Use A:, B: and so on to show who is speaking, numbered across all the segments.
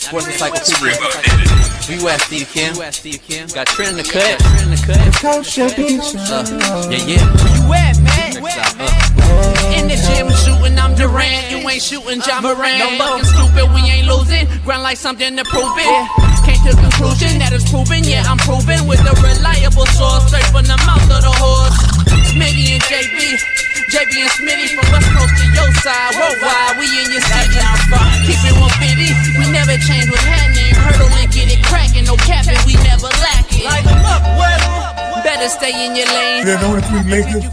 A: Sports Encyclopedia. U.S. Steve Kim. Got Trent in the cut. Yeah. Where you at, man? In the gym shooting, I'm Durant. You ain't shooting John Moran. No fucking stupid, we ain't losing. Grind like something to prove it. Came to the conclusion that it's proven. Yeah, I'm proven with a reliable source. Straight from the mouth of the horse. Smitty and JB and Smitty from West Coast to your side. Worldwide, we in your city. Keep it 150. We never change what's happening. Hurdle and get it cracking. No capping, we never lacking. Light them up, better stay in your lane.
B: There's only three Lakers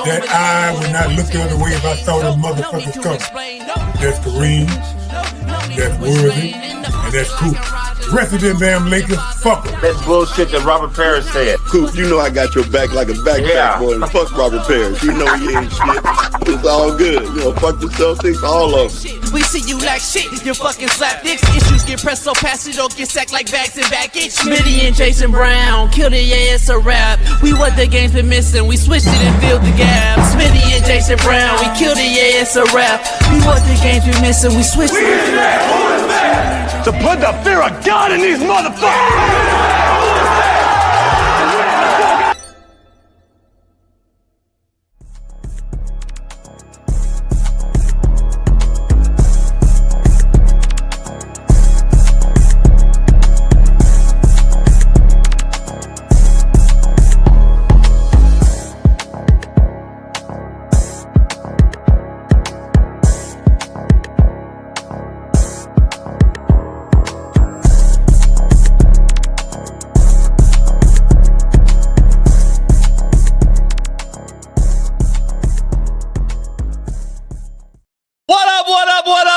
B: that I would not look the other way if I saw them motherfuckers coming. That's Kareem, that's Worthy, and that's Coop. The rest of them damn Lakers, fuck them.
C: That's bullshit that Robert Parrish said.
D: Coop, you know I got your back like a backpack, boy. Fuck Robert Parrish. You know he ain't shit. It's all good. You know, fuck the Celtics, all of them.
A: We see you like shit, you fucking slap dicks. Issues get pressed so fast you don't get sacked like bags and baggage. Smitty and Jason Brown, kill the ass a rap. We what the game's been missing, we switched it and filled the gap. Smitty and Jason Brown, we kill the ass a rap. We what the game's been missing, we switched it and filled the gap.
C: To put the fear of God in these motherfuckers!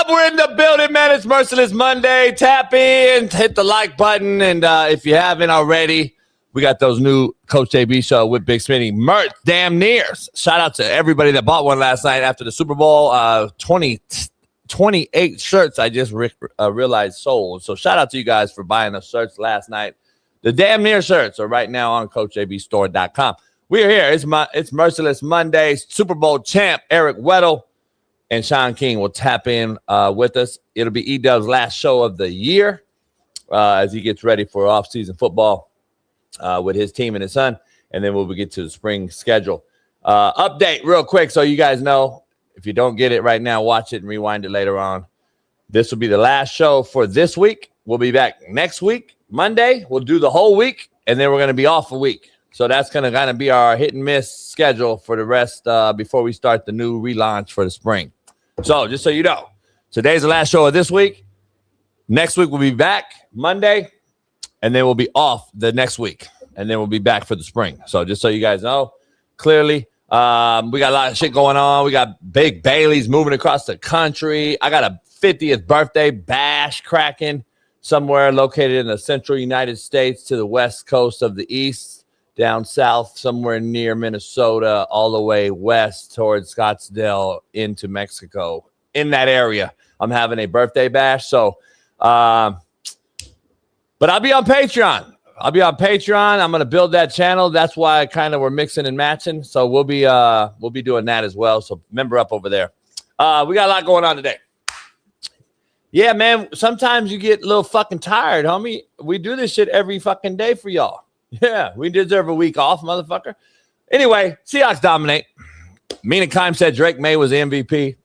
C: We're in the building, man. It's Merciless Monday. Tap in, hit the like button, and if you haven't already, we got those new Coach JB show with Big Smitty. Mert damn nears. Shout out to everybody that bought one last night after the Super Bowl. 28 shirts I just realized sold. So shout out to you guys for buying the shirts last night. The damn near shirts are right now on CoachJBStore.com. We're here. It's Merciless Monday. Super Bowl champ Eric Weddle and Shaun King will tap in with us. It'll be E-Dub's last show of the year as he gets ready for off-season football with his team and his son, and then we'll get to the spring schedule. Update real quick so you guys know. If you don't get it right now, watch it and rewind it later on. This will be the last show for this week. We'll be back next week, Monday. We'll do the whole week, and then we're going to be off a week. So that's going to kind of be our hit-and-miss schedule for the rest before we start the new relaunch for the spring. So just so you know, today's the last show of this week. Next week we'll be back Monday, and then we'll be off the next week, and then we'll be back for the spring. So just so you guys know, clearly, we got a lot of shit going on. We got Big Bailey's moving across the country. I got a 50th birthday bash cracking somewhere located in the central United States to the west coast of the east. Down south, somewhere near Minnesota, all the way west towards Scottsdale into Mexico. In that area, I'm having a birthday bash. So, but I'll be on Patreon. I'm going to build that channel. That's why we're mixing and matching. So we'll be doing that as well. So member up over there. We got a lot going on today. Yeah, man. Sometimes you get a little fucking tired, homie. We do this shit every fucking day for y'all. Yeah, we deserve a week off, motherfucker. Anyway, Seahawks dominate. Mina Kimes said Drake May was the MVP.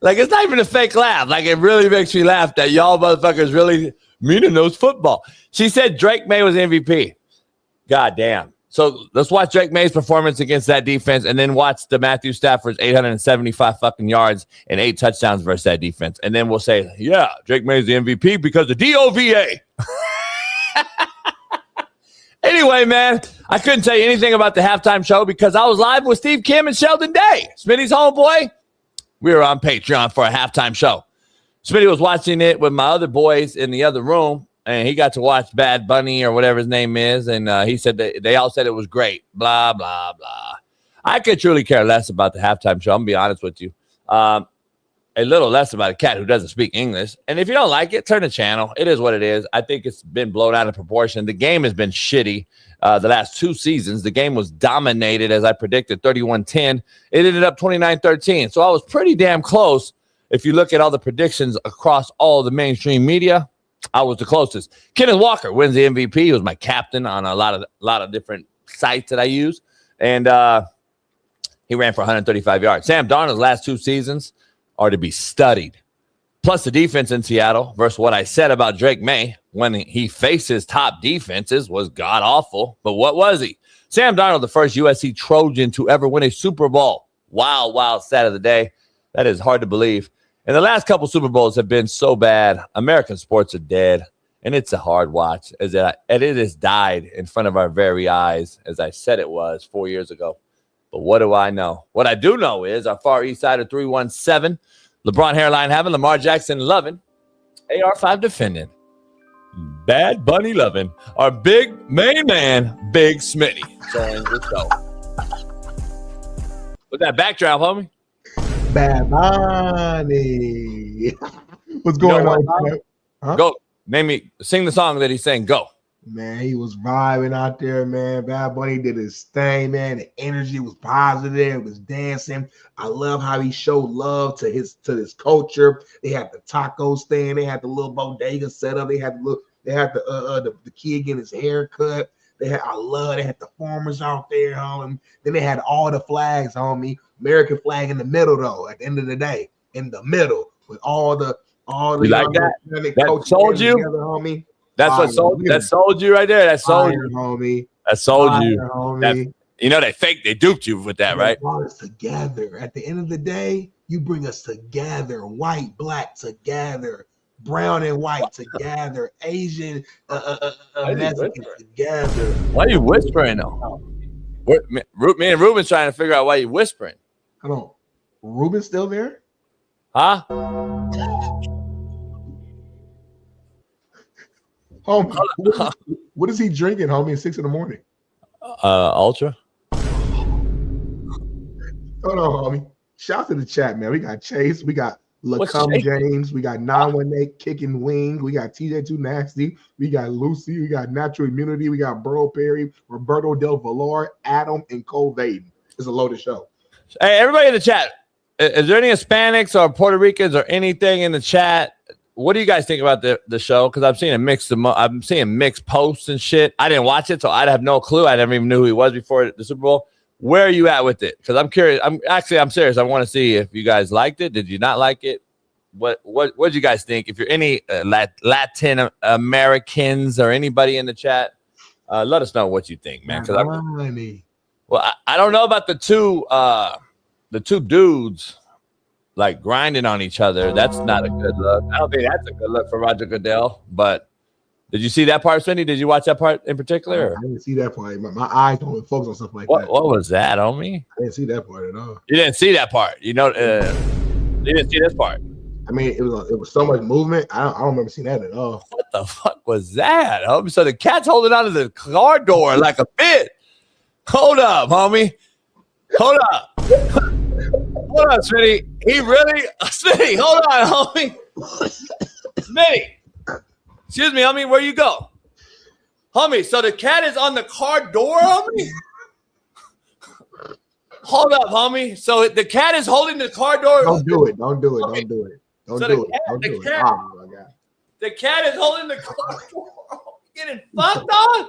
C: It's not even a fake laugh. Like, it really makes me laugh that y'all motherfuckers really Mina knows football. She said Drake May was MVP. God damn. So let's watch Drake May's performance against that defense and then watch the Matthew Stafford's 875 fucking yards and 8 touchdowns versus that defense. And then we'll say, yeah, Drake May's the MVP because of DOVA. Anyway, man, I couldn't tell you anything about the halftime show because I was live with Steve Kim and Sheldon Day. Smitty's homeboy. We were on Patreon for a halftime show. Smitty was watching it with my other boys in the other room. And he got to watch Bad Bunny or whatever his name is. And he said they all said it was great. Blah, blah, blah. I could truly care less about the halftime show. I'm going to be honest with you. a little less about a cat who doesn't speak English. And if you don't like it, turn the channel. It is what it is. I think it's been blown out of proportion. The game has been shitty the last 2 seasons. The game was dominated, as I predicted, 31-10. It ended up 29-13. So I was pretty damn close. If you look at all the predictions across all the mainstream media, I was the closest. Kenneth Walker wins the MVP. He was my captain on a lot of different sites that I use. And he ran for 135 yards. Sam Darnold's last 2 seasons are to be studied. Plus the defense in Seattle versus what I said about Drake May when he faced his top defenses was god-awful. But what was he? Sam Darnold, the first USC Trojan to ever win a Super Bowl. Wow, wild stat of the day. That is hard to believe. And the last couple Super Bowls have been so bad. American sports are dead. And it's a hard watch. As it has died in front of our very eyes, as I said it was 4 years ago. But what do I know? What I do know is our Far East Side of 317, LeBron hairline having, Lamar Jackson loving, AR5 defending, Bad Bunny loving, our big main man, Big Smitty. Join the show. With that backdrop, homie.
E: Bad Bunny. What's going on?
C: Huh? Go. Sing the song that he sang. Go.
E: Man, he was vibing out there, man. Bad Bunny did his thing, man. The energy was positive. It was dancing. I love how he showed love to his culture. They had the taco stand. They had the little bodega set up. They had the kid getting his hair cut. They had the farmers out there, homie. Then they had all the flags, homie. American flag in the middle, though. At the end of the day, in the middle with all the.
C: You like that? That sold you,
E: together, homie.
C: That's what sold you. That sold you right there. That sold you,
E: homie.
C: That sold you.
E: Homie.
C: They duped you with that, right?
E: Brought us together. At the end of the day, you bring us together. White, black together. Brown and white together. Asian, Mexican together.
C: Why are you whispering though? Me and Ruben's trying to figure out why you're whispering.
E: I don't. Ruben's still there?
C: Huh?
E: Homie, what is he drinking, homie, at 6 a.m?
C: Ultra.
E: Hold on, homie. Shout out to the chat, man. We got Chase, we got Lacum James, we got 918 Kicking Wing, we got TJ Too Nasty, we got Lucy, we got Natural Immunity, we got Burrow Perry, Roberto Del Valor, Adam, and Cole Vaden. It's a loaded show.
C: Hey, everybody in the chat, is there any Hispanics or Puerto Ricans or anything in the chat? What do you guys think about the show? Because I'm seeing mixed posts and shit. I didn't watch it, so I have no clue. I never even knew who he was before the Super Bowl. Where are you at with it? Because I'm curious. I'm serious. I want to see if you guys liked it. Did you not like it? What did you guys think? If you're any Latin Americans or anybody in the chat, let us know what you think, man. Because I don't know about the two dudes like grinding on each other. That's not a good look. I don't think that's a good look for Roger Goodell. But did you see that part, Cindy? Did you watch that part in particular?
E: I didn't see that part. My eyes don't focus on stuff like that.
C: What was that, homie?
E: I didn't see that part at all.
C: You didn't see that part. You didn't see this part.
E: I mean, it was so much movement. I don't remember seeing that at all.
C: What the fuck was that, homie? So the cat's holding on to the car door like a bit. Hold up, homie. Hold up. Hold on, Smitty. Smitty, hold on, homie. Smitty. Excuse me, homie, where you go? Homie, so the cat is on the car door, homie? Hold up, homie. So the cat is holding the car door.
E: Don't do it. Don't do it. Don't do it. Don't do it. Don't do it. Oh, my God.
C: The cat is holding the car door. Getting fucked on?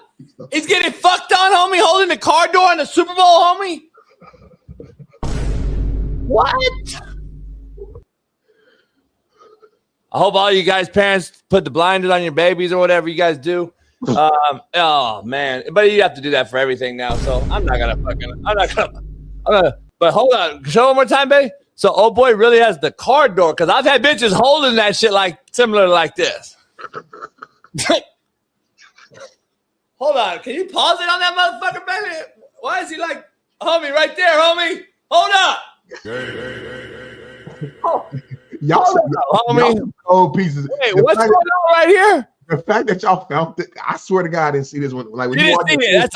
C: He's getting fucked on, homie, holding the car door on the Super Bowl, homie? What? I hope all you guys parents put the blinders on your babies or whatever you guys do. Oh man, but you have to do that for everything now. So I'm not gonna. But hold on, show one more time, babe. So old boy really has the car door because I've had bitches holding that shit like similar like this. Hold on, can you pause it on that motherfucker, baby? Why is he like, homie, right there, homie? Hold up.
E: Y'all old pieces.
C: Wait, what's going on right here?
E: The fact that y'all found it, I swear to God, I didn't see this one. Like when
C: you didn't see it.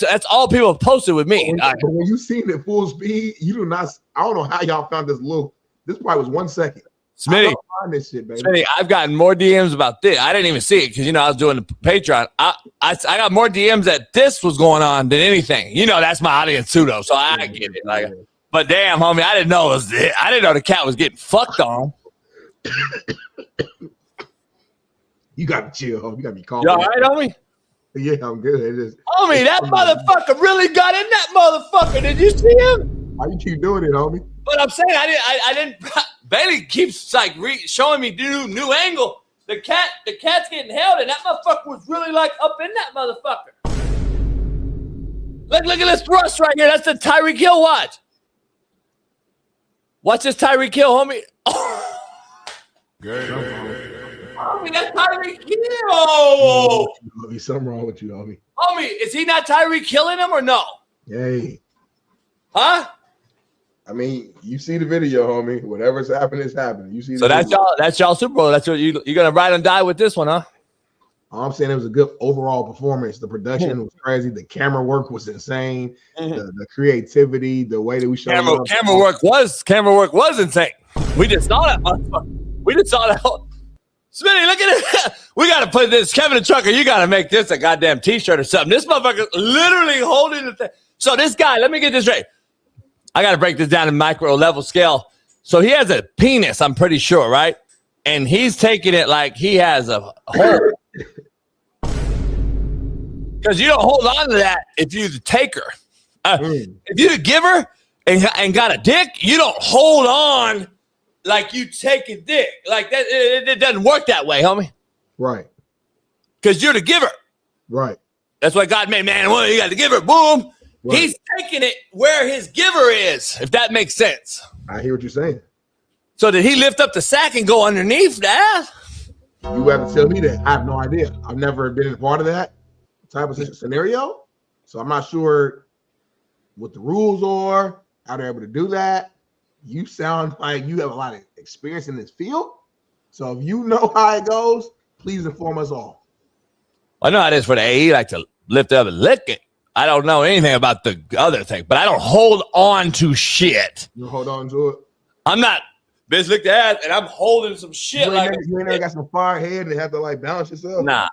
C: That's all people have posted with me.
E: When you seen it full speed, you do not. I don't know how y'all found this little This probably was 1 second.
C: Smitty,
E: find this shit, baby.
C: Smitty, I've gotten more DMs about this. I didn't even see it because, I was doing the Patreon. I got more DMs that this was going on than anything. That's my audience too, though, so I get it. Like, but damn, homie, I didn't know I didn't know the cat was getting fucked on.
E: You got to chill, homie. You got to be calm.
C: You all right, homie?
E: Yeah, I'm good.
C: Homie, that motherfucker really got in that motherfucker. Did you see him?
E: Why you keep doing it, homie?
C: But I'm saying I didn't. Bailey keeps like showing me new angle. The cat's getting held, and that motherfucker was really like up in that motherfucker. Look at this thrust right here. That's the Tyreek Hill. Watch this Tyreek Hill, homie.
B: Great.
C: Homie, that's Tyreek Hill.
E: Something wrong with you, homie.
C: Homie, is he not Tyreek killing him or no?
E: Hey.
C: Huh?
E: I mean, you see the video, homie. Whatever's happening is happening. You see.
C: So that's y'all Super Bowl. That's what you're gonna ride and die with this one, huh?
E: All I'm saying, it was a good overall performance. The production was crazy. The camera work was insane. The creativity, the way that we showed
C: camera work was insane. We just saw that. Smitty, look at it. We got to put this. Kevin the Trucker, you got to make this a goddamn T-shirt or something. This motherfucker literally holding the thing. So this guy, let me get this right. I got to break this down in micro level scale. So he has a penis, I'm pretty sure, right? And he's taking it like he has a hole. Because you don't hold on to that if you're the taker. If you're the giver and got a dick, you don't hold on like you take a dick. Like that, it doesn't work that way, homie.
E: Right.
C: Because you're the giver.
E: Right.
C: That's why God made man. Well, you got the giver. Boom. Right. He's taking it where his giver is, if that makes sense.
E: I hear what you're saying.
C: So did he lift up the sack and go underneath that?
E: You have to tell me that. I have no idea. I've never been a part of that type of scenario. So I'm not sure what the rules are, how they're able to do that. You sound like you have a lot of experience in this field. So if you know how it goes, please inform us all.
C: I know how it is for the AE, like to lift up and lick it. I don't know anything about the other thing, but I don't hold on to shit.
E: You hold on to it?
C: I'm not bitch lick the ass and I'm holding some shit.
E: You ain't never got some fire head and have to like balance yourself?
C: Nah.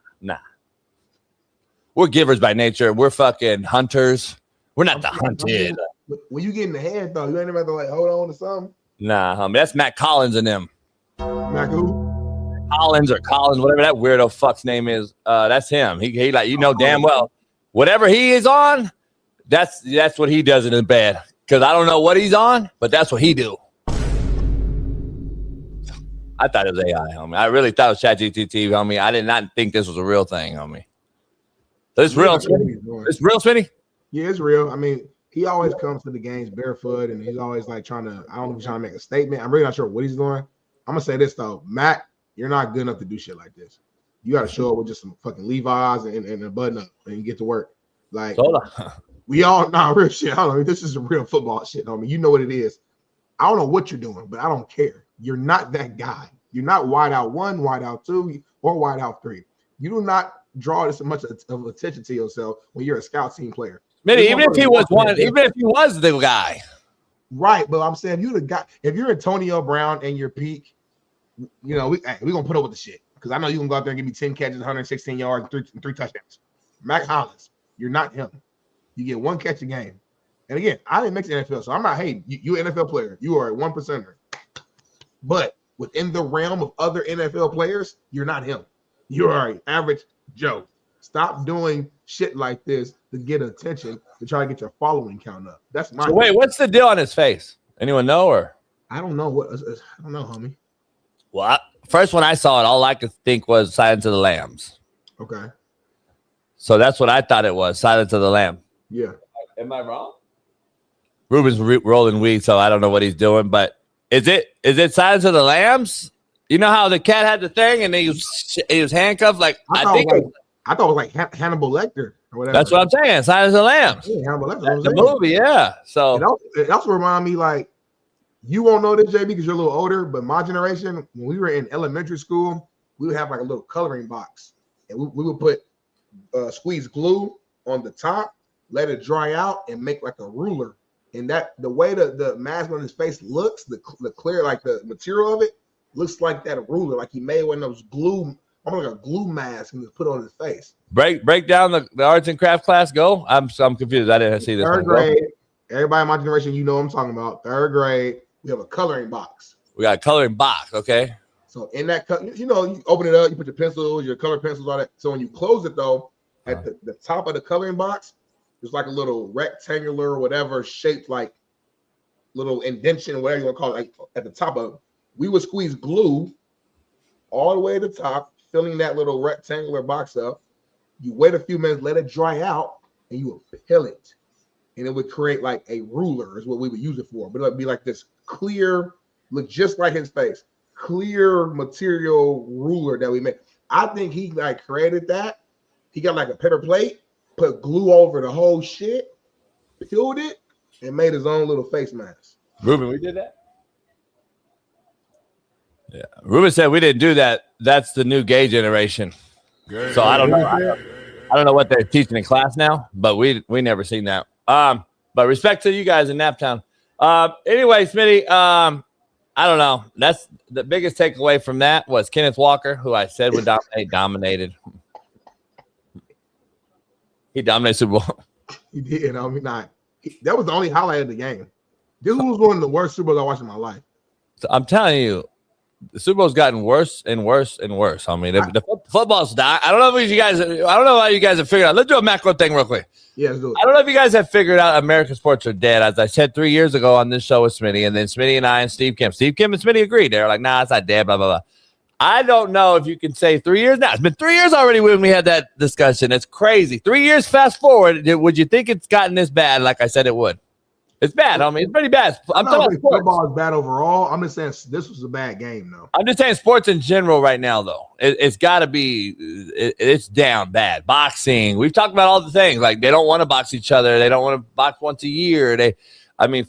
C: We're givers by nature. We're fucking hunters. We're not the hunted.
E: When you get in the head, though, you ain't never have to like hold on to something?
C: Nah, homie. That's Matt Collins and them.
E: Matt who?
C: Collins, whatever that weirdo fuck's name is. That's him. He like, damn well. Whatever he is on, that's what he does in his bed. Because I don't know what he's on, but that's what he do. I thought it was AI, homie. I really thought it was ChatGPT, homie. I did not think this was a real thing, homie. So it's real, Smitty? It's real, Smitty?
E: Yeah, it's real. I mean, he always comes to the games barefoot, and he's always like I don't know if he's trying to make a statement. I'm really not sure what he's doing. I'm going to say this, though. Matt, you're not good enough to do shit like this. You got to show up with just some fucking Levi's and a button up and get to work. Like, we all, real shit. I don't know. This is a real football shit, homie. You know what it is. I don't know what you're doing, but I don't care. You're not that guy. You're not wide out 1, wide out 2, or wide out 3. You do not draw this much of attention to yourself when you're a scout team player.
C: Maybe even if he was the guy.
E: Right, but I'm saying you're the guy. If you're Antonio Brown and your peak, we're gonna put up with the shit. Because I know you can go out there and give me 10 catches, 116 yards, and three touchdowns. Mac Hollins, you're not him. You get 1 catch a game. And again, I didn't make the NFL, so I'm not hating. You're an NFL player. You are a 1%er. But within the realm of other NFL players, you're not him. You are an average Joe. Stop doing shit like this to get attention, to try to get your following count up. That's my
C: wait, what's the deal on his face? Anyone know? Or
E: I don't know. I don't know, homie.
C: Well, first when I saw it, all I could think was Silence of the Lambs.
E: Okay.
C: So that's what I thought it was, Silence of the Lamb.
E: Yeah.
C: Am I wrong? Ruben's rolling weed, so I don't know what he's doing, but is it Silence of the Lambs? You know how the cat had the thing and he was handcuffed? Like I thought it was like Hannibal Lecter or whatever. That's what I'm saying. Silence of the Lambs. Yeah, Hannibal Lecter. The movie, yeah. So
E: it also reminded me, like, you won't know this, JB, because you're a little older, but my generation, when we were in elementary school, we would have like a little coloring box, and we would put squeeze glue on the top, let it dry out, and make like a ruler And that the way the mask on his face looks, the clear, like the material of it, looks like that ruler, like he made one of those glue, almost like a glue mask, and just put on his face.
C: Break down the arts and craft class. Go. I'm confused. I didn't see this.
E: Third grade. Everybody in my generation, you know what I'm talking about. Third grade, we have a coloring box.
C: We got a coloring box. Okay.
E: So in that, you open it up, you put your pencils, your color pencils, all that. So when you close it though, at the top of the coloring box, there's like a little rectangular or whatever shaped like little indentation, whatever you want to call it, like at the top of it. We would squeeze glue all the way to the top, filling that little rectangular box up. You wait a few minutes, let it dry out, and you would peel it. And it would create like a ruler is what we would use it for. But it would be like this clear, look just like his face, clear material ruler that we made. I think he like created that. He got like a paper plate, put glue over the whole shit, peeled it, and made his own little face mask.
C: Ruben, we did that? Yeah. Ruben said we didn't do that. That's the new gay generation. So I don't know. I don't know what they're teaching in class now, but we never seen that. But respect to you guys in Naptown. Anyway, Smitty, I don't know. That's the biggest takeaway from that was Kenneth Walker, who I said would dominated. He dominated Super Bowl.
E: He did. I mean, that was the only highlight of the game. This was one of the worst Super Bowls I watched in my life.
C: So I'm telling you, the Super Bowl's gotten worse and worse and worse. I mean, the football's dying. I don't know how you guys have figured out. Let's do a macro thing real quick.
E: Yeah, let's do it.
C: I don't know if you guys have figured out American sports are dead. As I said 3 years ago on this show with Smitty, and then Smitty and I and Steve Kim and Smitty agreed. They were like, nah, it's not dead, blah, blah, blah. I don't know if you can say 3 years now. It's been 3 years already when we had that discussion. It's crazy. 3 years fast forward. Would you think it's gotten this bad like I said it would? It's bad. I mean, it's pretty bad. I'm talking about sports.
E: Football is bad overall. I'm just saying this was a bad game, though.
C: I'm just saying sports in general right now, though. It's got to be it's down bad. Boxing. We've talked about all the things. Like, they don't want to box each other. They don't want to box once a year.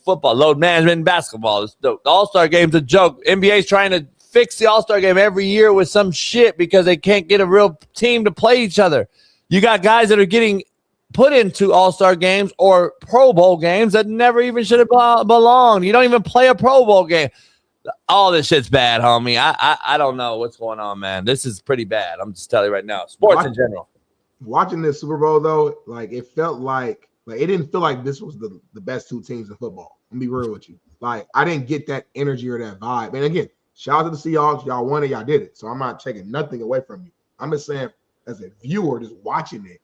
C: Football, load management, and basketball. The All-Star game's a joke. NBA's trying to fix the All-Star game every year with some shit because they can't get a real team to play each other. You got guys that are getting put into All-Star games or Pro Bowl games that never even should have belonged. You don't even play a Pro Bowl game. All this shit's bad, homie. I don't know what's going on, man. This is pretty bad. I'm just telling you right now. Sports in general.
E: Watching this Super Bowl, though, like it felt like it didn't feel like this was the best two teams in football. I'm gonna be real with you. Like, I didn't get that energy or that vibe. And again, shout out to the Seahawks. Y'all won it. Y'all did it. So I'm not taking nothing away from you. I'm just saying, as a viewer, just watching it,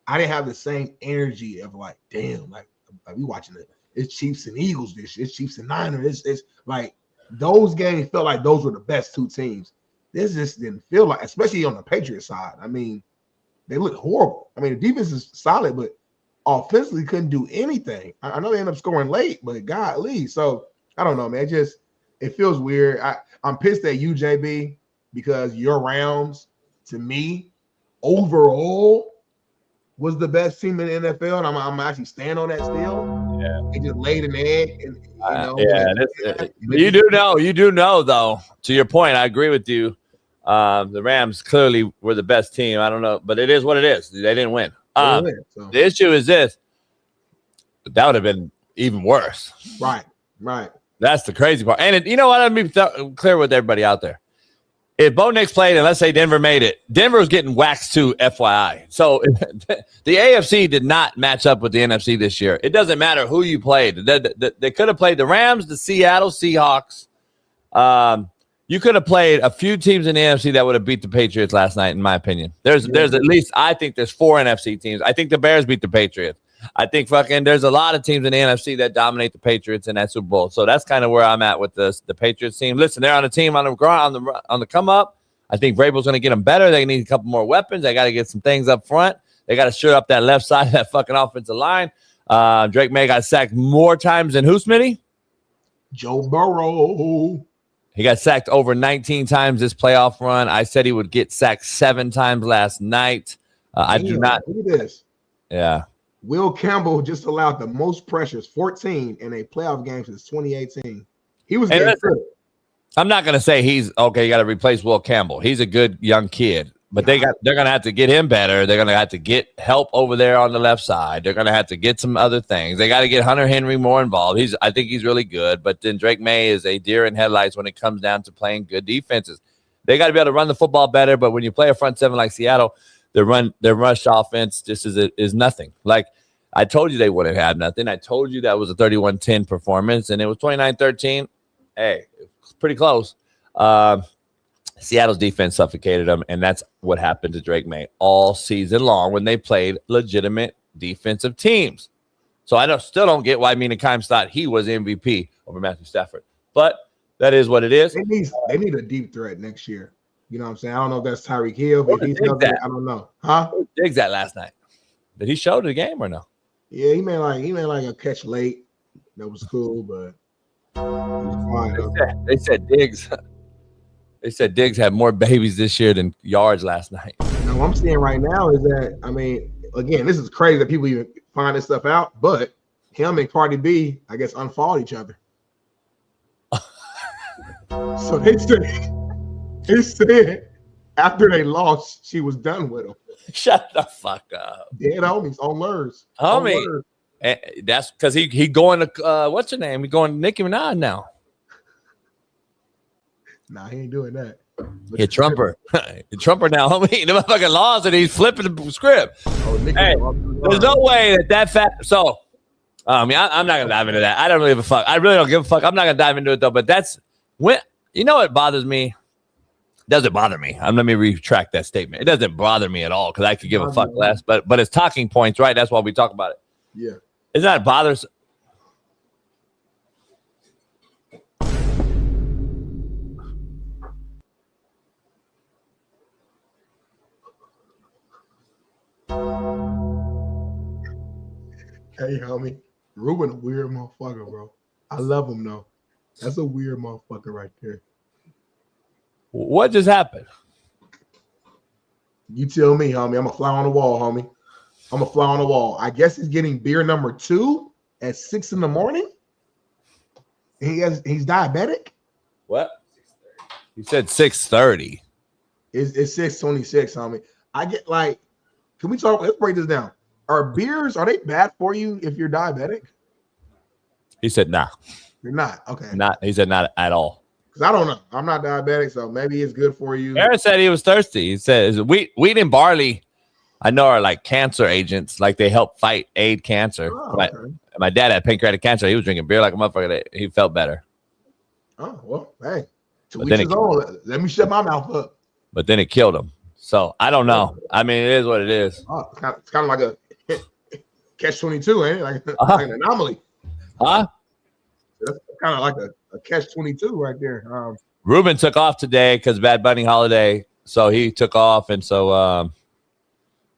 E: I didn't have the same energy of like, damn, like we watching it. It's Chiefs and Eagles. It's Chiefs and Niners. It's like those games felt like those were the best two teams. This just didn't feel like, especially on the Patriots side. I mean, they look horrible. I mean, the defense is solid, but offensively couldn't do anything. I know they ended up scoring late, but golly. So I don't know, man. It feels weird. I'm pissed at you, JB, because your rounds, to me, overall, was the best team in the NFL, and I'm actually stand on that still. Yeah, they just laid an egg. And, you do know, though. To your point, I agree with you. The Rams clearly were the best team. I don't know, but it is what it is. They didn't win.
C: The issue is this: that would have been even worse.
E: Right.
C: That's the crazy part. And you know what? Let me be clear with everybody out there. If Bo Nix played and let's say Denver made it, Denver was getting waxed too, FYI. So the AFC did not match up with the NFC this year. It doesn't matter who you played. They could have played the Rams, the Seattle Seahawks. You could have played a few teams in the NFC that would have beat the Patriots last night, in my opinion. There's at least, I think there's 4 NFC teams. I think the Bears beat the Patriots. I think there's a lot of teams in the NFC that dominate the Patriots in that Super Bowl. So that's kind of where I'm at with the Patriots team. Listen, they're on a team on the come up. I think Vrabel's going to get them better. They need a couple more weapons. They got to get some things up front. They got to shore up that left side of that fucking offensive line. Drake May got sacked more times than who, Smitty?
E: Joe Burrow.
C: He got sacked over 19 times this playoff run. I said he would get sacked 7 times last night. I do not.
E: Look at this.
C: Yeah.
E: Will Campbell just allowed the most pressures, 14 in a playoff game since 2018. He was getting good.
C: I'm not going to say he's okay. You got to replace Will Campbell. He's a good young kid. But they're gonna have to get him better. They're gonna have to get help over there on the left side. They're gonna have to get some other things. They got to get Hunter Henry more involved. I think he's really good. But then Drake May is a deer in headlights when it comes down to playing good defenses. They got to be able to run the football better. But when you play a front seven like Seattle, their rush offense just is nothing. Like I told you, they wouldn't have nothing. I told you that was a 31-10 performance, and it was 29-13. Hey, it's pretty close. Seattle's defense suffocated them, and that's what happened to Drake May all season long when they played legitimate defensive teams. So I still don't get why Mina Kimes thought he was MVP over Matthew Stafford. But that is what it is.
E: They need a deep threat next year. You know what I'm saying? I don't know if that's Tyreek Hill, but he's I don't know. Huh?
C: Diggs that last night. Did he show the game or no?
E: Yeah, he made like a catch late. That was cool, but he was fine.
C: They said Diggs. They said Diggs had more babies this year than yards last night.
E: Now, what I'm seeing right now is that, I mean, again, this is crazy that people even find this stuff out, but him and Cardi B, I guess, unfollowed each other. So they said after they lost, she was done with him.
C: Shut the fuck up.
E: Dead homies on Lurs.
C: Homie. That's because he going to, what's her name? He going to Nicki Minaj now.
E: Nah, he ain't doing that.
C: He a Trumper. Trumper now, homie. The motherfucking laws and he's flipping the script.
E: Oh,
C: hey, there's no way that fat. So, I'm not going to dive into that. I don't really give a fuck. I really don't give a fuck. I'm not going to dive into it, though. But that's when, you know what bothers me? It doesn't bother me. Let me retract that statement. It doesn't bother me at all because I could give a fuck less. But it's talking points, right? That's why we talk about it.
E: Yeah.
C: It's not bothers.
E: Hey, homie, Ruben a weird motherfucker, bro. I love him though. That's a weird motherfucker right there.
C: What just happened?
E: You tell me, homie. I'm a fly on the wall, homie. I'm a fly on the wall. I guess he's getting beer number 2 at 6 in the morning. He's diabetic.
C: What? You said 6:30.
E: It's 6:26, homie. I get like, can we talk? Let's break this down. Are beers, are they bad for you if you're diabetic?
C: He said, nah.
E: You're not. Okay.
C: Not. He said not at all.
E: Because I don't know. I'm not diabetic, so maybe it's good for you.
C: Aaron said he was thirsty. He said wheat and barley, I know, are like cancer agents. Like they help aid cancer.
E: Oh, okay.
C: My dad had pancreatic cancer. He was drinking beer like a motherfucker. He felt better.
E: Oh, well, hey. 2 weeks is on. Let me shut my mouth up.
C: But then it killed him. So I don't know. I mean, it is what it is.
E: Oh, it's kind of like a catch-22, ain't it? Like an anomaly.
C: Huh?
E: That's kind of like a catch-22 right there.
C: Ruben took off today because Bad Bunny holiday. So he took off. And so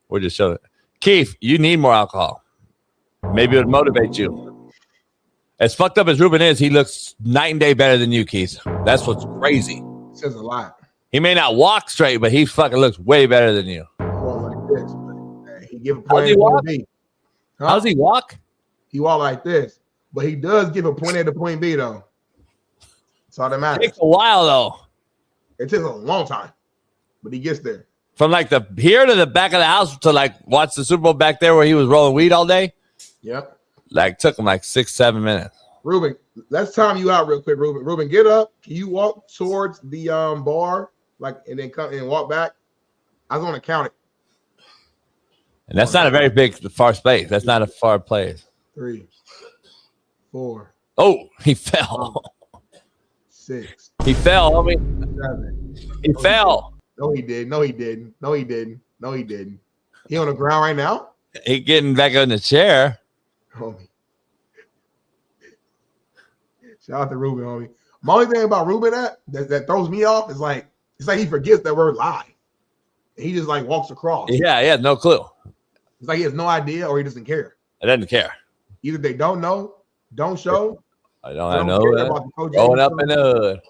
C: we're just showing it. Keith, you need more alcohol. Maybe it would motivate you. As fucked up as Ruben is, he looks night and day better than you, Keith. That's what's crazy.
E: It says a lot.
C: He may not walk straight, but he fucking looks way better than you.
E: Like this, but he give a
C: How's he walk?
E: Huh?
C: How's he walk?
E: He walk like this, but he does give a point A to point B though. That's all that matters.
C: It takes a while though.
E: It takes a long time, but he gets there.
C: From like the here to the back of the house to like watch the Super Bowl back there where he was rolling weed all day.
E: Yep.
C: Like took him like 6-7 minutes.
E: Ruben, let's time you out real quick. Ruben, get up. Can you walk towards the bar, like, and then come and walk back? I was going to count it.
C: And that's not a very big far space. That's not a far place.
E: 3, 4.
C: Oh, he fell.
E: 6.
C: He fell, homie.
E: 7.
C: He fell.
E: No, he did. No, he didn't. No, he didn't. No, he didn't. He on the ground right now?
C: He getting back in the chair.
E: Homie. Shout out to Ruben, homie. My only thing about Ruben that throws me off is like, it's like he forgets that we're live. He just like walks across.
C: Yeah, he has no clue.
E: It's like he has no idea or he doesn't care.
C: I doesn't care.
E: Either they don't know, don't show.
C: I know that. Going up in the hood.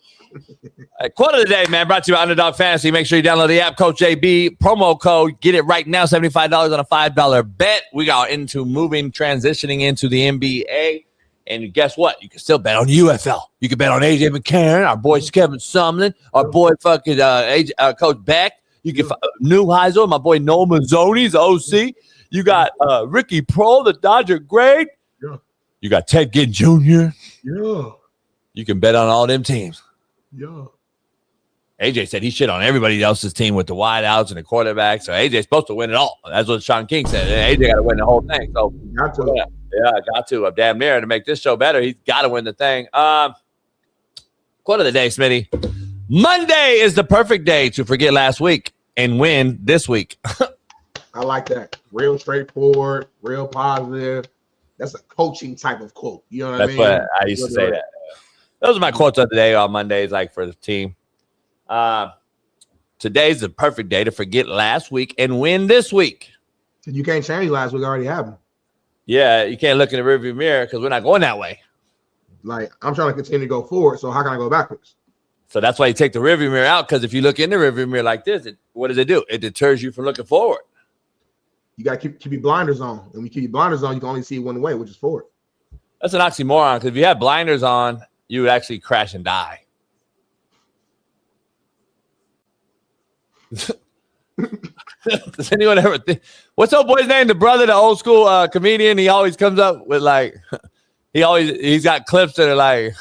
C: Right, quote of the day, man, brought to you by Underdog Fantasy. Make sure you download the app, Coach JB, promo code. Get it right now, $75 on a $5 bet. We got into transitioning into the NBA. And guess what? You can still bet on UFL. You can bet on AJ McCain, our boy Kevin Sumlin, our boy fucking Coach Beck. You can find New Heisel, my boy Noel Mazzoni's OC. You got Ricky Prohl, the Dodger great.
E: Yeah.
C: You got Ted Ginn Jr.
E: Yeah.
C: You can bet on all them teams.
E: Yeah.
C: AJ said he shit on everybody else's team with the wideouts and the quarterback. So AJ's supposed to win it all. That's what Sean King said. And AJ got to win the whole thing. So
E: Got to.
C: yeah, got to. I'm damn near to make this show better. He's got to win the thing. Quote of the day, Smitty. Monday is the perfect day to forget last week and win this week.
E: I like that. Real straightforward, real positive. That's a coaching type of quote. You know what I mean?
C: That's what I used to say that. Those are my quotes of the day on Mondays, like for the team. Today's the perfect day to forget last week and win this week.
E: You can't change last week. Already happened.
C: Yeah, you can't look in the rearview mirror because we're not going that way.
E: Like, I'm trying to continue to go forward, so how can I go backwards?
C: So that's why you take the rearview mirror out, because if you look in the rearview mirror like this, what does it do? It deters you from looking forward.
E: You got to keep your blinders on. And when you keep your blinders on, you can only see one way, which is forward.
C: That's an oxymoron, because if you had blinders on, you would actually crash and die. Does anyone ever think? What's old boy's name? The brother, the old school comedian. He always comes up with like, he's got clips that are like,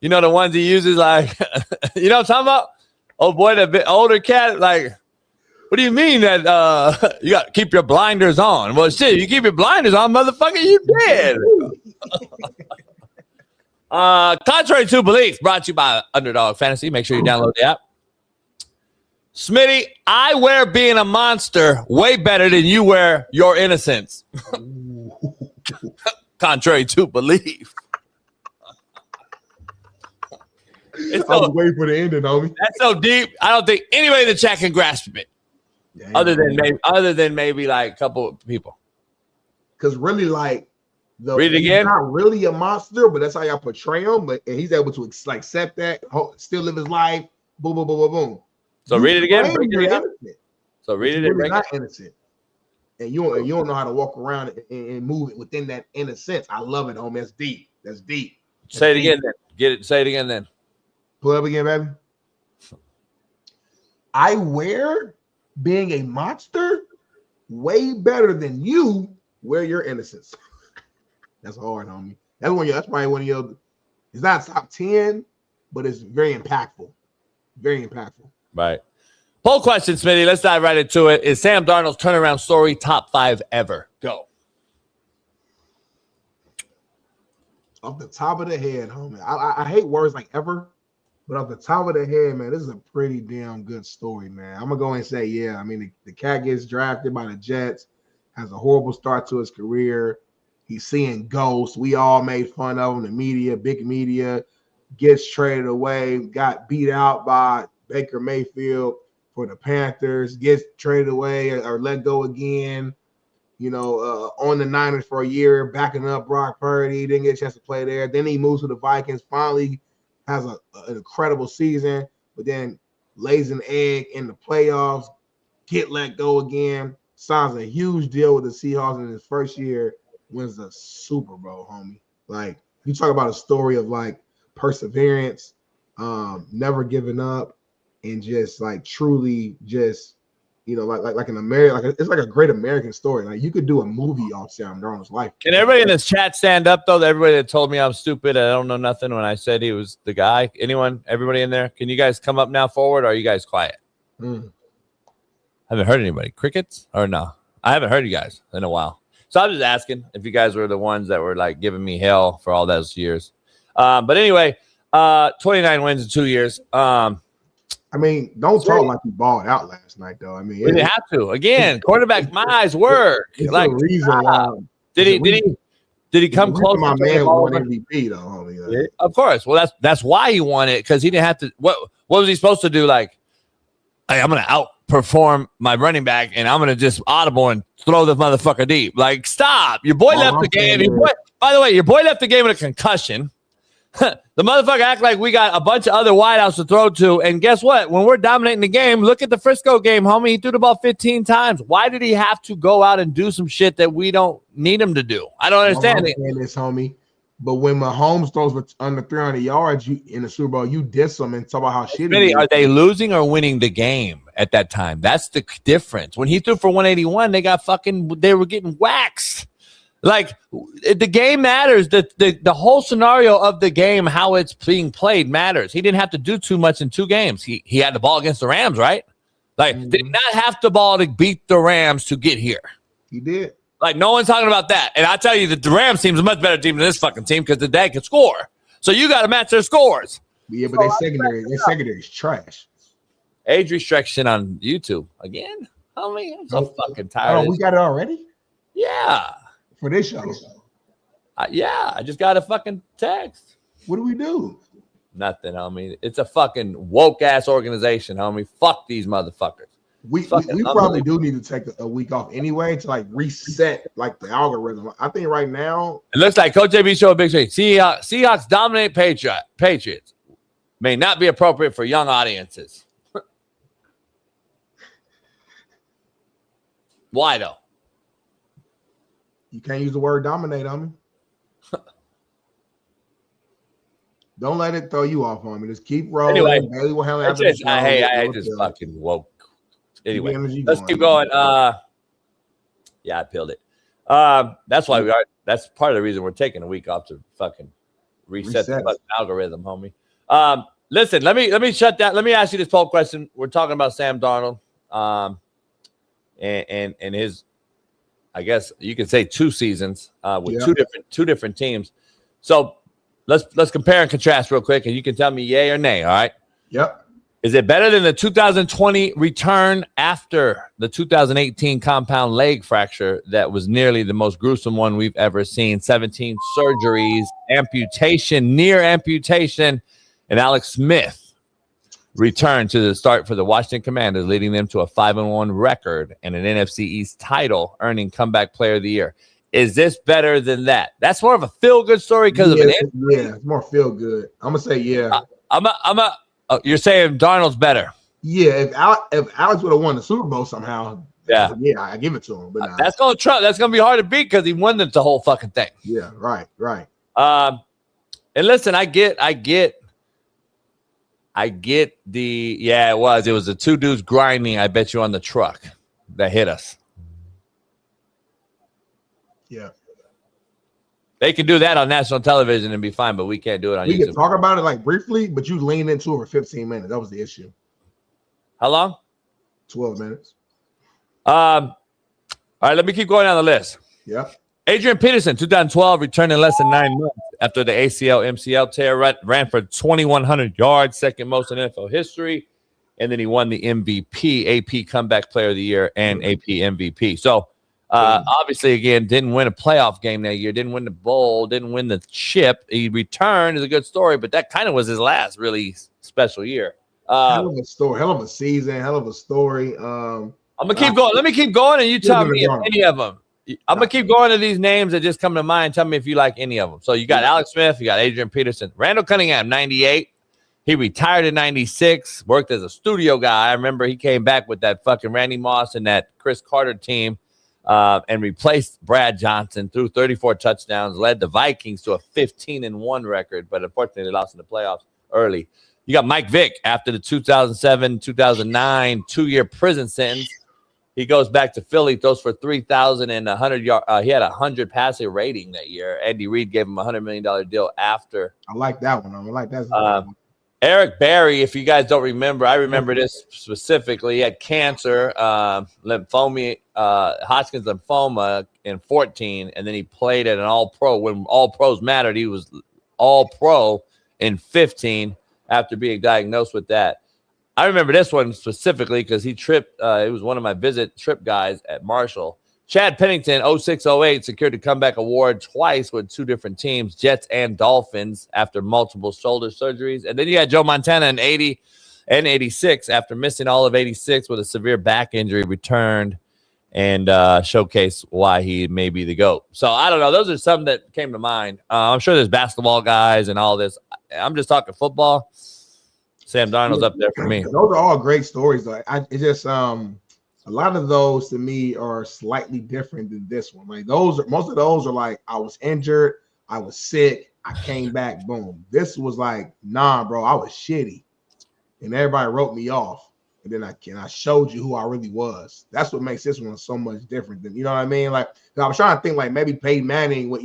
C: you know, the ones he uses like, you know what I'm talking about? Oh boy, the bit older cat, like, what do you mean that you got to keep your blinders on? Well, shit, you keep your blinders on, motherfucker, you dead. Contrary to belief, brought to you by Underdog Fantasy. Make sure you download the app. Smitty, I wear being a monster way better than you wear your innocence. Contrary to belief.
E: I was waiting for the ending, homie.
C: That's so deep. I don't think anybody in the chat can grasp it.
E: Yeah,
C: other than maybe like a couple of people.
E: Because really, like,
C: read it again.
E: He's not really a monster, but that's how y'all portray him. But and he's able to like accept that, still live his life. Boom, boom, boom, boom, boom.
C: So read it again. So read it
E: again.
C: You're
E: not innocent, and you don't know how to walk around and move it within that innocence. I love it, homie. That's deep. That's deep.
C: Say it again. Then get it. Say it again. Then
E: pull up again, baby. I wear being a monster way better than you wear your innocence. That's hard, homie. That's probably one of your. It's not top 10, but it's very impactful. Very impactful.
C: Right. Poll question, Smitty. Let's dive right into it. Is Sam Darnold's turnaround story top 5 ever? Go.
E: Off the top of the head, homie. I hate words like ever, but off the top of the head, man, this is a pretty damn good story, man. I'm gonna go and say, yeah. I mean, the cat gets drafted by the Jets, has a horrible start to his career. He's seeing ghosts. We all made fun of him. The media, big media, gets traded away, got beat out by Baker Mayfield for the Panthers, gets traded away or let go again, you know, on the Niners for a year, backing up Brock Purdy, didn't get a chance to play there. Then he moves to the Vikings, finally has an incredible season, but then lays an egg in the playoffs, get let go again, signs a huge deal with the Seahawks in his first year, wins the Super Bowl, homie. Like, you talk about a story of like perseverance, never giving up, and just like truly just, you know, like an American, it's like a great American story. Like, you could do a movie off Sam Darnold's life.
C: Can everybody in this chat stand up though? Everybody that told me I'm stupid, I don't know nothing when I said he was the guy. Anyone? Everybody in there? Can you guys come up now forward, or are you guys quiet? I haven't heard anybody. Crickets or no? I haven't heard you guys in a while. So I'm just asking if you guys were the ones that were like giving me hell for all those years. But anyway, 29 wins in 2 years.
E: I mean, don't talk like you balled out last night, though. I mean,
C: we didn't have to. Again, quarterback, my eyes work.
E: It's
C: like,
E: the reason why.
C: Did he come close?
E: My man won MVP, though, homie.
C: Yeah, of course. Well, that's why he won it, because he didn't have to. What was he supposed to do? Like, hey, I'm gonna outperform my running back, and I'm gonna just audible and throw the motherfucker deep. Like, stop! Your boy left the game. By the way, your boy left the game with a concussion. The motherfucker act like we got a bunch of other wideouts to throw to, and guess what? When we're dominating the game, look at the Frisco game, homie. He threw the ball 15 times. Why did he have to go out and do some shit that we don't need him to do? I don't understand it.
E: This, homie. But when Mahomes throws for under 300 yards in the Super Bowl, you diss them and talk about how shitty.
C: Smitty, are they losing or winning the game at that time? That's the difference. When he threw for 181, they were getting waxed. Like, the game matters. The whole scenario of the game, how it's being played, matters. He didn't have to do too much in 2 games. He had the ball against the Rams, right? Like, did not have the ball to beat the Rams to get here.
E: He did.
C: Like, no one's talking about that. And I tell you that the Rams team's a much better team than this fucking team because the dad can score. So you got to match their scores.
E: Yeah, but their secondary is trash.
C: Age restriction on YouTube again. Homie, I'm so fucking tired.
E: Oh, we got it already?
C: Yeah.
E: For this show?
C: Yeah, I just got a fucking text.
E: What do we do?
C: Nothing, homie. It's a fucking woke ass organization, homie. Fuck these motherfuckers.
E: We probably do need to take a week off anyway to like reset like the algorithm. I think right now
C: it looks like Coach JB show a big change. Seahawks dominate Patriots. May not be appropriate for young audiences. Why though?
E: You can't use the word dominate on me. Don't let it throw you off on me. Just keep rolling. Anyway,
C: I just fucking woke. Anyway, let's keep going. Yeah, I peeled it. That's why we are. That's part of the reason we're taking a week off to fucking reset the fucking algorithm, homie. Listen, let me shut down. Let me ask you this poll question. We're talking about Sam Darnold, and his, I guess you could say 2 seasons with two different teams. So let's compare and contrast real quick, and you can tell me yay or nay. All right.
E: Yep.
C: Is it better than the 2020 return after the 2018 compound leg fracture that was nearly the most gruesome one we've ever seen? 17 surgeries, amputation, near amputation, and Alex Smith returned to the start for the Washington Commanders, leading them to a 5-1 record and an NFC East title, earning Comeback Player of the Year. Is this better than that? That's more of a feel-good story because of it.
E: Yeah, it's more feel-good. I'm gonna say yeah.
C: You're saying Darnold's better.
E: Yeah, if Alex would have won the Super Bowl somehow, yeah, I give it to him. But
C: that's gonna be hard to beat because he won the whole fucking thing.
E: Yeah, right.
C: And listen, I get the it was the 2 dudes grinding. I bet you on the truck that hit us.
E: Yeah.
C: They can do that on national television and be fine, but we can't do it on YouTube.
E: We can talk about it like briefly, but you leaned into it for 15 minutes. That was the issue.
C: How long?
E: 12 minutes.
C: All right, let me keep going down the list.
E: Yeah.
C: Adrian Peterson, 2012, returned in less than 9 months after the ACL-MCL tear, ran for 2,100 yards, second most in NFL history, and then he won the MVP, AP Comeback Player of the Year, and AP MVP. So, obviously, again, didn't win a playoff game that year, didn't win the bowl, didn't win the chip. He returned is a good story, but that kind of was his last really special year.
E: Hell of a story, hell of a season, hell of a story.
C: I'm gonna keep going. Let me keep going, and you tell me if any of them. I'm gonna keep going to these names that just come to mind. Tell me if you like any of them. So you got Alex Smith, you got Adrian Peterson, Randall Cunningham, 98. He retired in 96. Worked as a studio guy. I remember he came back with that fucking Randy Moss and that Chris Carter team. And replaced Brad Johnson, threw 34 touchdowns, led the Vikings to a 15-1 record, but unfortunately they lost in the playoffs early. You got Mike Vick after the 2007-2009 2-year prison sentence. He goes back to Philly, throws for 3,100 yards. He had a 100 passer rating that year. Andy Reid gave him a $100 million deal after.
E: I like that one. I like that.
C: Eric Berry, if you guys don't remember, I remember this specifically. He had cancer, lymphoma, Hodgkin's lymphoma in 14, and then he played at an all-pro. When all-pros mattered, he was all-pro in 15 after being diagnosed with that. I remember this one specifically because he tripped. It was one of my visit trip guys at Marshall. Chad Pennington, 06-08, secured the comeback award twice with 2 different teams, Jets and Dolphins, after multiple shoulder surgeries. And then you had Joe Montana in 80 and 86 after missing all of 86 with a severe back injury, returned and showcased why he may be the GOAT. So I don't know. Those are some that came to mind. I'm sure there's basketball guys and all this. I'm just talking football. Sam Darnold's up there for me.
E: Those are all great stories. Though. It's just a lot of those to me are slightly different than this one. Like most of those are like I was injured, I was sick, I came back, boom. This was like, nah, bro, I was shitty. And everybody wrote me off. And then I showed you who I really was. That's what makes this one so much different than, you know what I mean? Like, I was trying to think like maybe Peyton Manning, when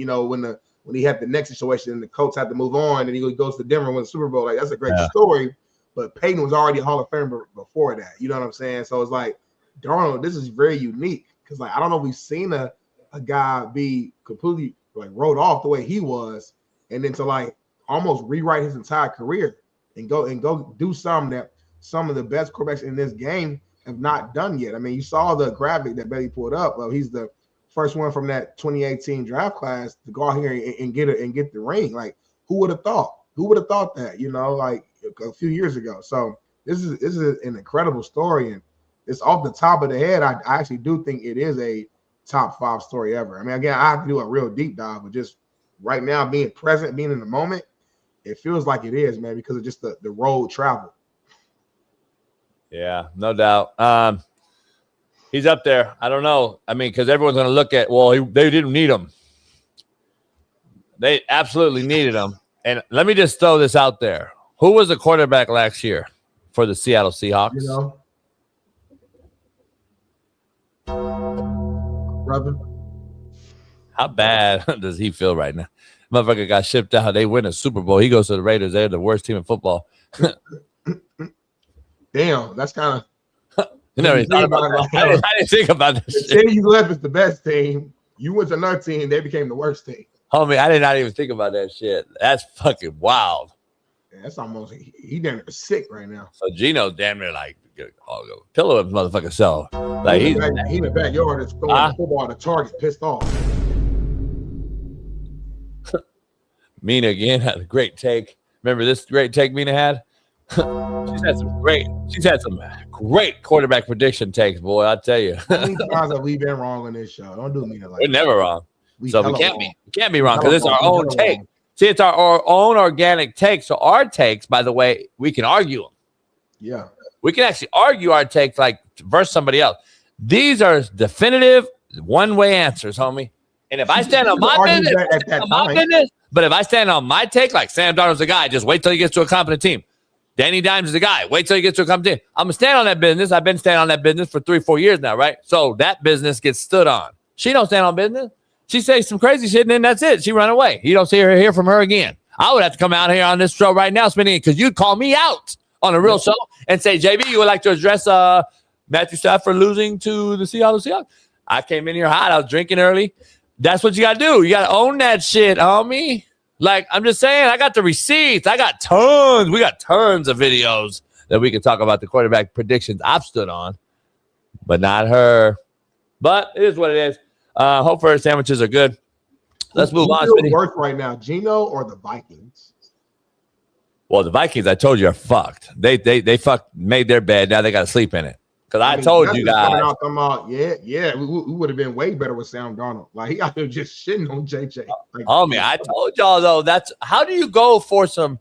E: he had the next situation and the Colts had to move on and he goes to Denver and wins the Super Bowl. Like, that's a great story. But Peyton was already a Hall of Famer before that. You know what I'm saying? So it's like, Darnold, this is very unique. Because like I don't know if we've seen a guy be completely like wrote off the way he was, and then to like almost rewrite his entire career and go do something that some of the best quarterbacks in this game have not done yet. I mean, you saw the graphic that Betty pulled up. He's the first one from that 2018 draft class to go out here and get the ring. Like, who would have thought? Who would have thought that? You know, like a few years ago. So this is an incredible story, and it's off the top of the head. I actually do think it is a top 5 story ever. I mean, again, I have to do a real deep dive, but just right now, being present, being in the moment, it feels like it is, man, because of just the road travel.
C: Yeah, no doubt. He's up there. I don't know. I mean, because everyone's going to look at, they didn't need him. They absolutely needed him. And let me just throw this out there. Who was the quarterback last year for the Seattle Seahawks?
E: You know, brother,
C: how bad does he feel right now? Motherfucker got shipped out. They win a Super Bowl. He goes to the Raiders. They're the worst team in football.
E: Damn, that's kind of.
C: You never thought about that. I didn't think about that.
E: The team you left is the best team. You went to another team. They became the worst team.
C: Homie, I did not even think about that shit. That's fucking wild.
E: Yeah, that's almost he damn near sick right now.
C: So Gino's damn near like pillow his motherfucking self. Like
E: he in the backyard is throwing the football at the target, pissed off.
C: Mina again had a great take. Remember this great take Mina had? She's had some great quarterback prediction takes, boy. I tell you.
E: How many times have we been wrong on this show? Don't do Mina like
C: we're never wrong. So we can't be wrong because it's our own take.
E: Wrong.
C: See, it's our own organic take. So our takes, by the way, we can argue them.
E: Yeah.
C: We can actually argue our takes like versus somebody else. These are definitive one-way answers, homie. And if I stand on my business, but if I stand on my take, like Sam Darnold's the guy, just wait till he gets to a competent team. Danny Dimes is the guy. Wait till he gets to a competent team. I'm going to stand on that business. I've been standing on that business for 3-4 years now, right? So that business gets stood on. She don't stand on business. She says some crazy shit, and then that's it. She run away. You don't see her hear from her again. I would have to come out here on this show right now, Smitty, because you'd call me out on a real show and say, JB, you would like to address Matthew Stafford losing to the Seahawks? I came in here hot. I was drinking early. That's what you got to do. You got to own that shit, homie. Like, I'm just saying, I got the receipts. I got tons. We got tons of videos that we can talk about the quarterback predictions I've stood on, but not her. But it is what it is. Hope her sandwiches are good. Let's move on.
E: Who's worse right now, Geno or the Vikings?
C: Well, the Vikings, I told you, are fucked. They made their bed. Now they got to sleep in it. Because I told you guys. We would have been way better with Sam Darnold. Like, he out there just shitting on JJ. Like, homie, I told y'all, though, that's how do you go for some,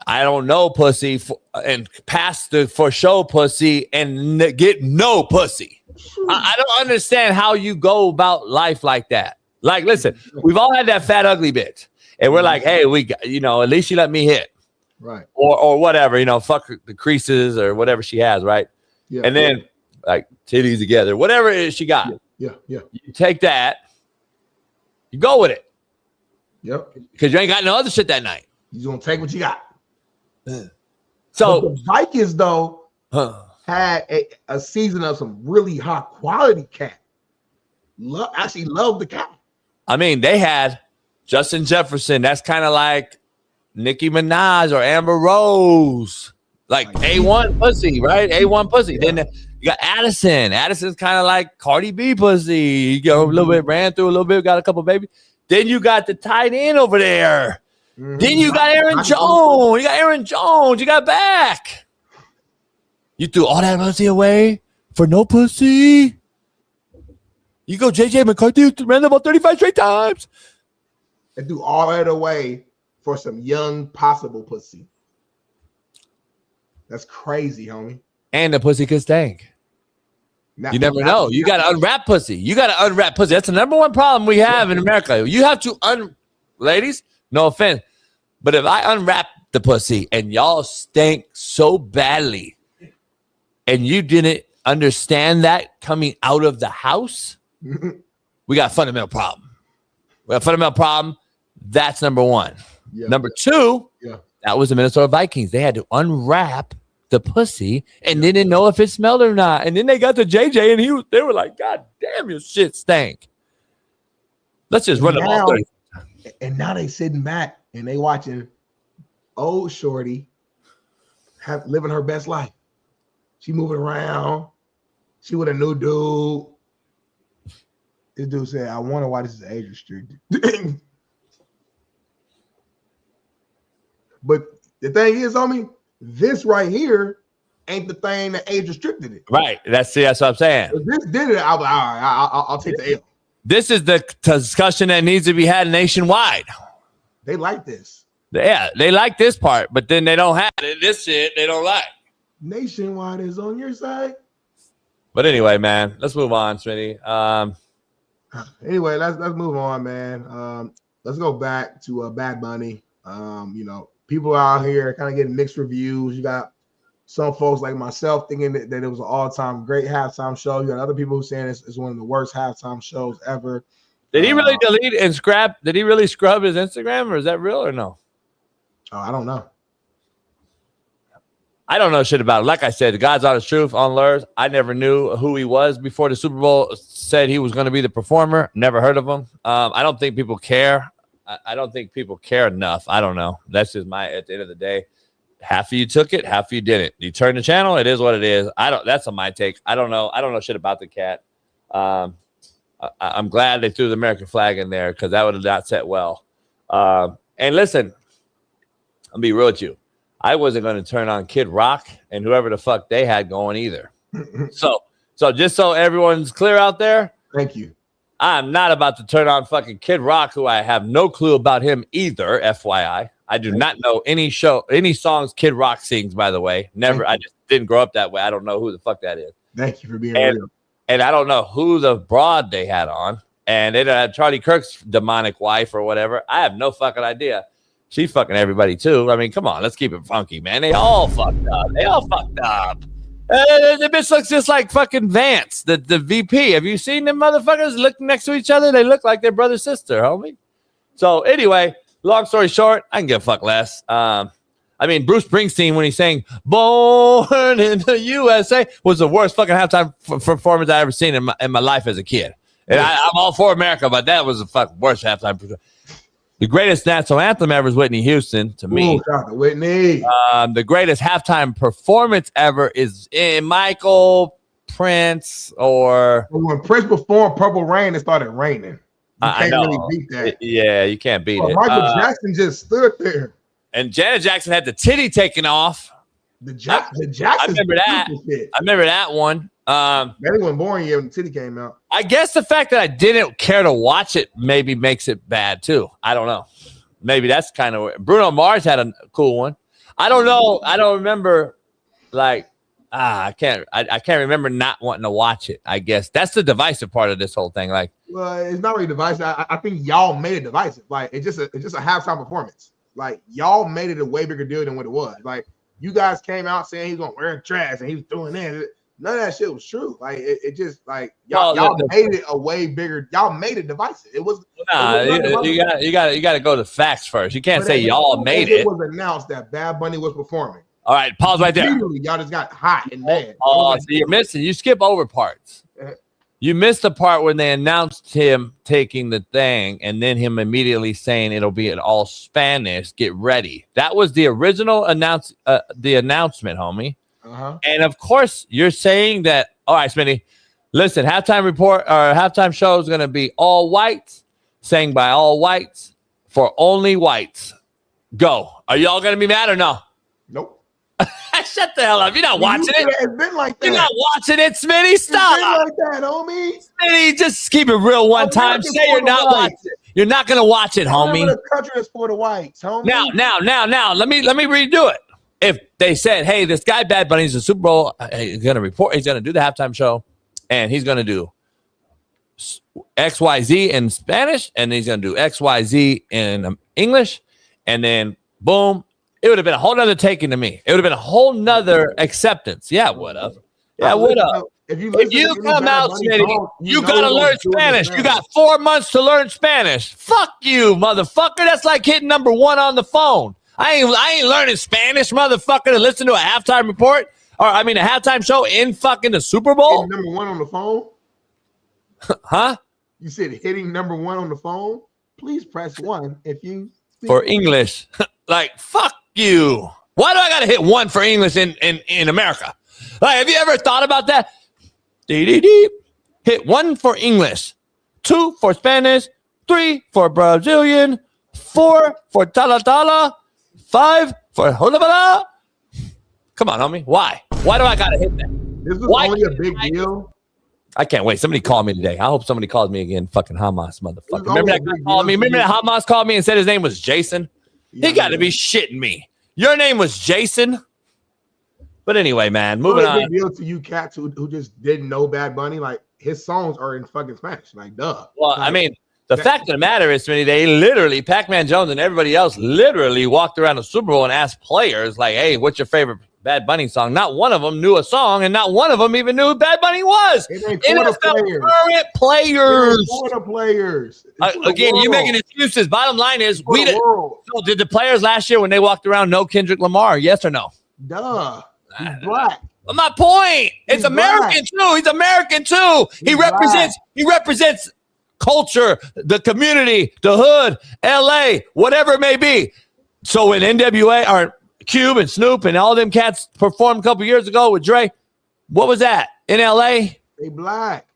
C: I don't know, pussy, and pass the for show pussy and get no pussy? I don't understand how you go about life like that. Like, listen, we've all had that fat, ugly bitch. And we're like, hey, at least she let me hit.
E: Right.
C: Or whatever, fuck the creases or whatever she has, right?
E: Yeah.
C: And then, like, titties together, whatever it is she got.
E: Yeah.
C: You take that, you go with it.
E: Yep.
C: Because you ain't got no other shit that night.
E: You're going to take what you got.
C: So,
E: but the Vikings, though, had a season of some really high quality cat. Actually love the cat.
C: I mean, they had Justin Jefferson. That's kind of like Nicki Minaj or Amber Rose. Like A1 pussy, right? A1 pussy. Yeah. Then you got Addison. Addison's kind of like Cardi B pussy. You go a little bit, ran through a little bit, got a couple babies. Then you got the tight end over there. Mm-hmm. Then you got Aaron Jones. You got Aaron Jones. You got back. You threw all that pussy away for no pussy. You go J.J. McCarthy ran about 35 straight times.
E: And do all that away for some young possible pussy. That's crazy, homie.
C: And the pussy could stink. You never know. You got to unwrap pussy. That's the number one problem we have in America. You have to ladies, no offense, but if I unwrap the pussy and y'all stank so badly and you didn't understand that coming out of the house, we got a fundamental problem. That's number one.
E: Yeah.
C: Number two,
E: Yeah.
C: that was the Minnesota Vikings. They had to unwrap the pussy and they didn't know if it smelled or not. And then they got to JJ and they were like, God damn, your shit stank. Let's just run them all through.
E: And now they sitting back and they watching old shorty living her best life. She moving around. She with a new dude. This dude said, I wonder why this is age restricted. But the thing is, homie, this right here ain't the thing that age restricted it.
C: Right. That's what I'm saying.
E: If this did it, I'll take the L.
C: This is the discussion that needs to be had nationwide.
E: They like this.
C: Yeah, they like this part, but then they don't have it. This shit they don't like.
E: Nationwide is on your side.
C: But anyway, man, let's move on, Smitty.
E: Anyway, let's move on, man. Let's go back to Bad Bunny. People out here kind of getting mixed reviews. You got some folks like myself thinking that it was an all-time great halftime show. You got other people who saying it's one of the worst halftime shows ever.
C: Did he really delete and scrap? Did he really scrub his Instagram, or is that real or no?
E: Oh, I don't know.
C: I don't know shit about it. Like I said, the God's honest truth on Lurs. I never knew who he was before the Super Bowl said he was going to be the performer. Never heard of him. I don't think people care. I don't think people care enough. I don't know. That's just at the end of the day. Half of you took it, half of you didn't. You turned the channel, it is what it is. That's my take. I don't know. I don't know shit about the cat. I'm glad they threw the American flag in there because that would have not set well. And listen, I'll be real with you. I wasn't going to turn on Kid Rock and whoever the fuck they had going either. So just so everyone's clear out there.
E: Thank you.
C: I'm not about to turn on fucking Kid Rock, who I have no clue about him either, FYI. I do not know any songs Kid Rock sings, by the way. Never. I just didn't grow up that way. I don't know who the fuck that is.
E: Thank you for being real.
C: And I don't know who the broad they had on. And it had Charlie Kirk's demonic wife or whatever. I have no fucking idea. She's fucking everybody too. I mean, come on, let's keep it funky, man. They all fucked up. The bitch looks just like fucking Vance, the VP. Have you seen them motherfuckers looking next to each other? They look like their brother sister, homie. So anyway, long story short, I can give a fuck less. I mean, Bruce Springsteen, when he sang "Born in the USA," was the worst fucking halftime performance I ever seen in my life as a kid. And I'm all for America, but that was the fucking worst halftime performance. The greatest national anthem ever is Whitney Houston, to me.
E: Shout out to Whitney.
C: The greatest halftime performance ever is Michael, Prince, or...
E: When Prince performed Purple Rain, it started raining. You can't really beat that.
C: Yeah, you can't beat it.
E: Michael Jackson just stood there.
C: And Janet Jackson had the titty taken off.
E: The Jackson.
C: I remember that. I remember that one.
E: They wasn't born yet when the titty came out.
C: I guess the fact that I didn't care to watch it maybe makes it bad too. I don't know. Maybe that's kind of Bruno Mars had a cool one. I don't know. I don't remember. Like, I can't remember not wanting to watch it. I guess that's the divisive part of this whole thing. Like,
E: well, it's not really divisive. I think y'all made it divisive. Like, it's just a halftime performance. Like, y'all made it a way bigger deal than what it was. Like, you guys came out saying he's gonna wear trash and he was throwing in. None of that shit was true. Like it just like y'all made it a way bigger. Y'all made it divisive. It was.
C: You got to go to facts first. You can't say y'all made it.
E: It was announced that Bad Bunny was performing.
C: All right, pause right there.
E: Y'all just got hot and mad.
C: Oh, so you're missing. You skip over parts. You missed the part when they announced him taking the thing and then him immediately saying it'll be in all Spanish. Get ready. That was the original announcement, homie.
E: Uh-huh.
C: And of course, you're saying that. All right, Smitty. Listen, halftime report or halftime show is going to be all whites, sang by all whites for only whites. Go. Are y'all going to be mad or no?
E: Nope.
C: Shut the hell up. You're not watching it.
E: It's been like that.
C: You're not watching it, Smitty. Stop.
E: It's been like that, homie.
C: Smitty, just keep it real one time. Say you're not watching it. You're not going to watch it, homie.
E: The country is for the whites, homie.
C: Now. Let me redo it. If they said, hey, this guy Bad Bunny's a Super Bowl, he's going to report, he's going to do the halftime show, and he's going to do XYZ in Spanish, and then he's going to do XYZ in English, and then boom, it would have been a whole nother taking to me. It would have been a whole nother acceptance. Yeah, what up? Yeah, what up? If you come out, Smitty, you got to learn Spanish. You got 4 months to learn Spanish. Fuck you, motherfucker. That's like hitting number 1 on the phone. I ain't learning Spanish, motherfucker, to listen to a halftime report. Or, I mean, a halftime show in fucking the Super Bowl.
E: Number 1 on the phone?
C: Huh?
E: You said hitting number 1 on the phone? Please press 1 if you speak
C: for English. Like, fuck you. Why do I got to hit 1 for English in America? Like, have you ever thought about that? Hit 1 for English, 2 for Spanish, 3 for Brazilian, 4 for tala, 5 for hulabala. Come on, homie. Why? Why do I got to hit that?
E: This was only a big deal.
C: I can't wait. Somebody called me today. I hope somebody calls me again. Fucking Hamas, motherfucker. Remember that guy called me? Remember that Hamas called me and said his name was Jason? Yeah, he got to be shitting me. Your name was Jason? But anyway, man, moving on.
E: Big deal to you cats who just didn't know Bad Bunny. Like, his songs are in fucking Spanish. Like, duh.
C: Well,
E: like,
C: I mean, the fact of the matter is, Smitty, they literally, Pac-Man Jones and everybody else literally walked around the Super Bowl and asked players, like, hey, what's your favorite Bad Bunny song? Not one of them knew a song, and not one of them even knew who Bad Bunny was.
E: NFL
C: current players.
E: For the players.
C: Again, you making excuses. Bottom line is, so did the players last year when they walked around know Kendrick Lamar? Yes or no?
E: Duh. He's black.
C: But my point, it's American too. He's American too. He represents culture, the community, the hood, LA, whatever it may be. So when NWA or Cube and Snoop and all them cats performed a couple years ago with Dre, what was that in LA?
E: They black.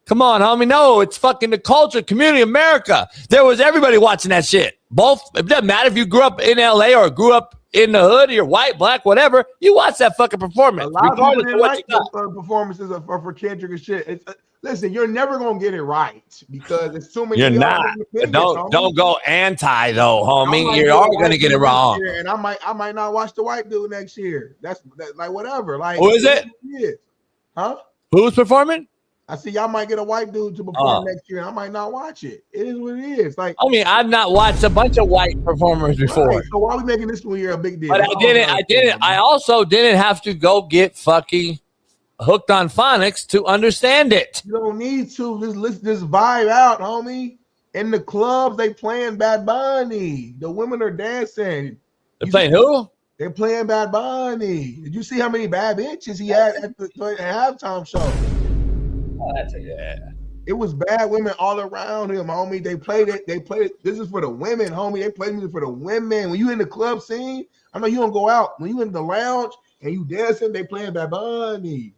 C: Come on, homie. No, it's fucking the culture, community, America. There was everybody watching that shit. Both. It doesn't matter if you grew up in LA or grew up in the hood, you're white, black, whatever. You watch that fucking performance.
E: A lot of people didn't like performances for Kendrick and shit. Listen, you're never gonna get it right because it's too many.
C: You're not. Don't go anti though, homie. You're always gonna get it wrong.
E: And I might not watch the white dude next year. That's like whatever. Like
C: who is it?
E: Huh?
C: Who's performing?
E: I see y'all might get a white dude to perform next year, and I might not watch it. It is what it is. Like,
C: I mean, I've not watched a bunch of white performers before.
E: Right, so why are we making this one year a big deal?
C: But I didn't. I also didn't have to go get fucking hooked on phonics to understand it.
E: You don't need to. Just vibe out, homie. In the clubs, they playing Bad Bunny. The women are dancing.
C: They're playing who?
E: They're playing Bad Bunny. Did you see how many bad bitches he had at the halftime show?
C: Oh, that's yeah.
E: It was bad women all around him, homie. They played it. This is for the women, homie. They played music for the women. When you in the club scene, I know you don't go out. When you in the lounge and you dancing, they playing Bad Bunny.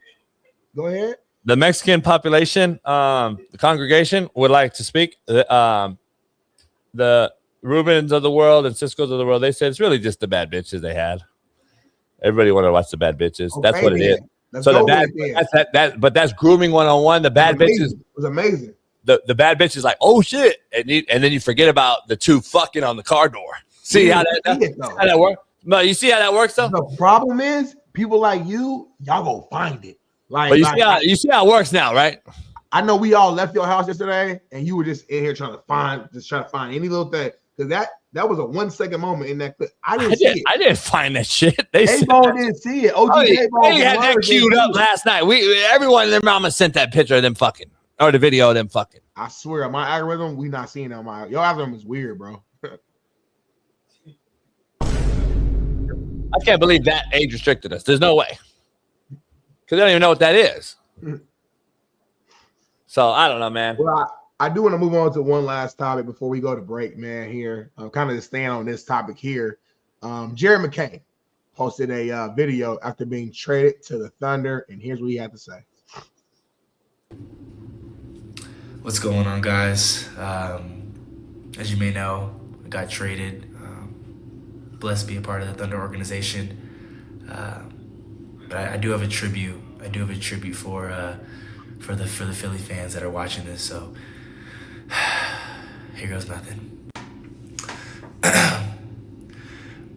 E: Go ahead.
C: The Mexican population, the congregation would like to speak. The Rubens of the world and Cisco's of the world, they said it's really just the bad bitches they had. Everybody wanted to watch the bad bitches. Okay, that's what it is. So but that's grooming 101. The bad bitches
E: was amazing.
C: The bad bitch is like, oh shit, and then you forget about the two fucking on the car door. See how that works? No, you see how that works though.
E: The problem is people like y'all go find it. Like,
C: but you see how it works now, right?
E: I know we all left your house yesterday, and you were just in here trying to find any little thing because that was a 1 second moment in that clip. I didn't see it. I
C: didn't find that shit. They
E: didn't see it.
C: They had that queued up last night. Everyone and their mama sent that picture of them fucking or the video of them fucking.
E: I swear, my algorithm, we not seeing on my your algorithm is weird, bro.
C: I can't believe that age restricted us. There's no way. Because they don't even know what that is. So I don't know, man.
E: Well, I do want to move on to one last topic before we go to break, man. Here, I'm kind of staying on this topic here. Jared McCain posted a video after being traded to the Thunder, and here's what he had to say.
F: What's going on, guys? As you may know, I got traded. Blessed to be a part of the Thunder organization. But I do have a tribute. I do have a tribute for the Philly fans that are watching this. So here goes nothing.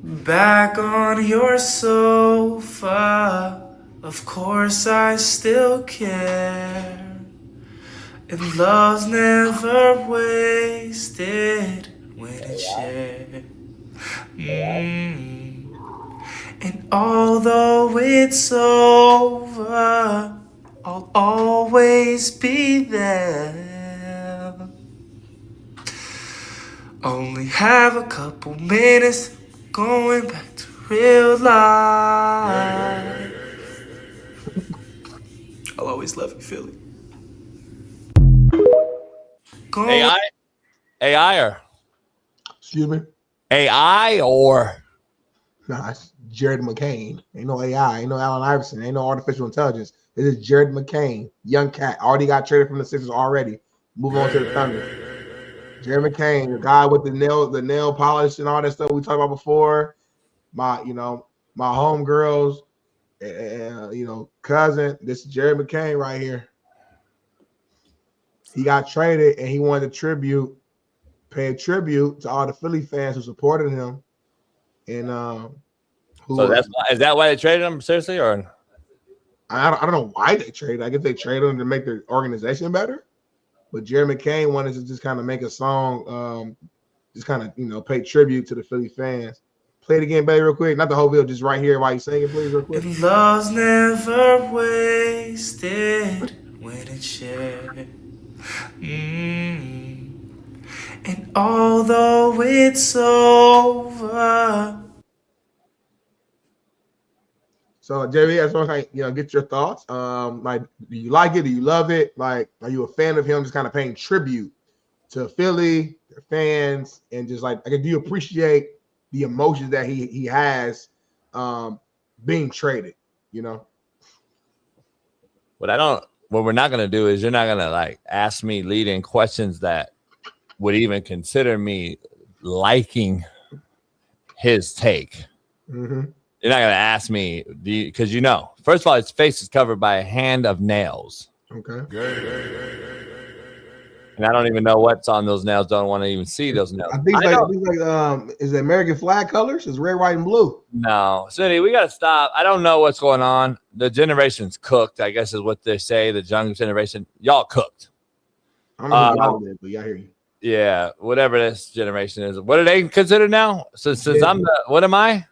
F: Back on your sofa, of course I still care. And love's never wasted when it's shared. And although it's over, I'll always be there. Only have a couple minutes going back to real life. I'll always love you, Philly.
C: AI or
E: Excuse me?
C: AI or
E: Nah, it's Jared McCain. Ain't no AI, ain't no Allen Iverson, ain't no artificial intelligence. This is Jared McCain, young cat. Already got traded from the Sixers already. Move on to the Thunder. Jared McCain, the guy with the nail polish and all that stuff we talked about before. My homegirls, cousin. This is Jared McCain right here. He got traded and he wanted to pay a tribute to all the Philly fans who supported him. And
C: is that why they traded him? Seriously, or
E: I don't know why they traded. I guess they traded him to make their organization better. But Jerry McCain wanted to just kind of make a song, just kind of pay tribute to the Philly fans. Play it again, baby, real quick. Not the whole video, just right here while you sing it, please, real quick.
F: And love's never wasted when it's shared. And although it's over.
E: So, JB, I just want to get your thoughts. Like, do you like it? Do you love it? Like, are you a fan of him just kind of paying tribute to Philly, their fans, and just like, do you appreciate the emotions that he has being traded?
C: What we're not gonna do is you're not gonna like ask me leading questions that would even consider me liking his take.
E: Mm-hmm.
C: You're not gonna ask me because first of all, his face is covered by a hand of nails.
E: Okay.
C: And I don't even know what's on those nails. Don't want to even see those nails.
E: I think is the American flag colors? It's red, white, and blue.
C: No, Smitty, we gotta stop. I don't know what's going on. The generation's cooked, I guess is what they say. The young generation, y'all cooked.
E: I don't know y'all did, but y'all hear you.
C: Yeah, whatever this generation is. What are they considered now? Since I'm what am I?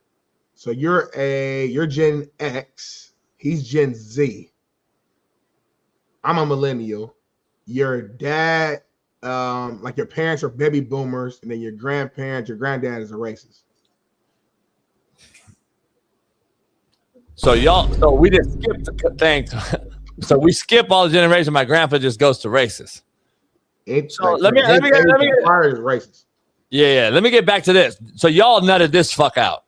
E: So you're Gen X. He's Gen Z. I'm a millennial. Your dad, like your parents are baby boomers, and then your granddad is a racist.
C: So we just skipped the thing. So we skip all the generation. My grandpa just goes to racist. Let me get
E: racist.
C: Yeah. Let me get back to this. So y'all nutted this fuck out.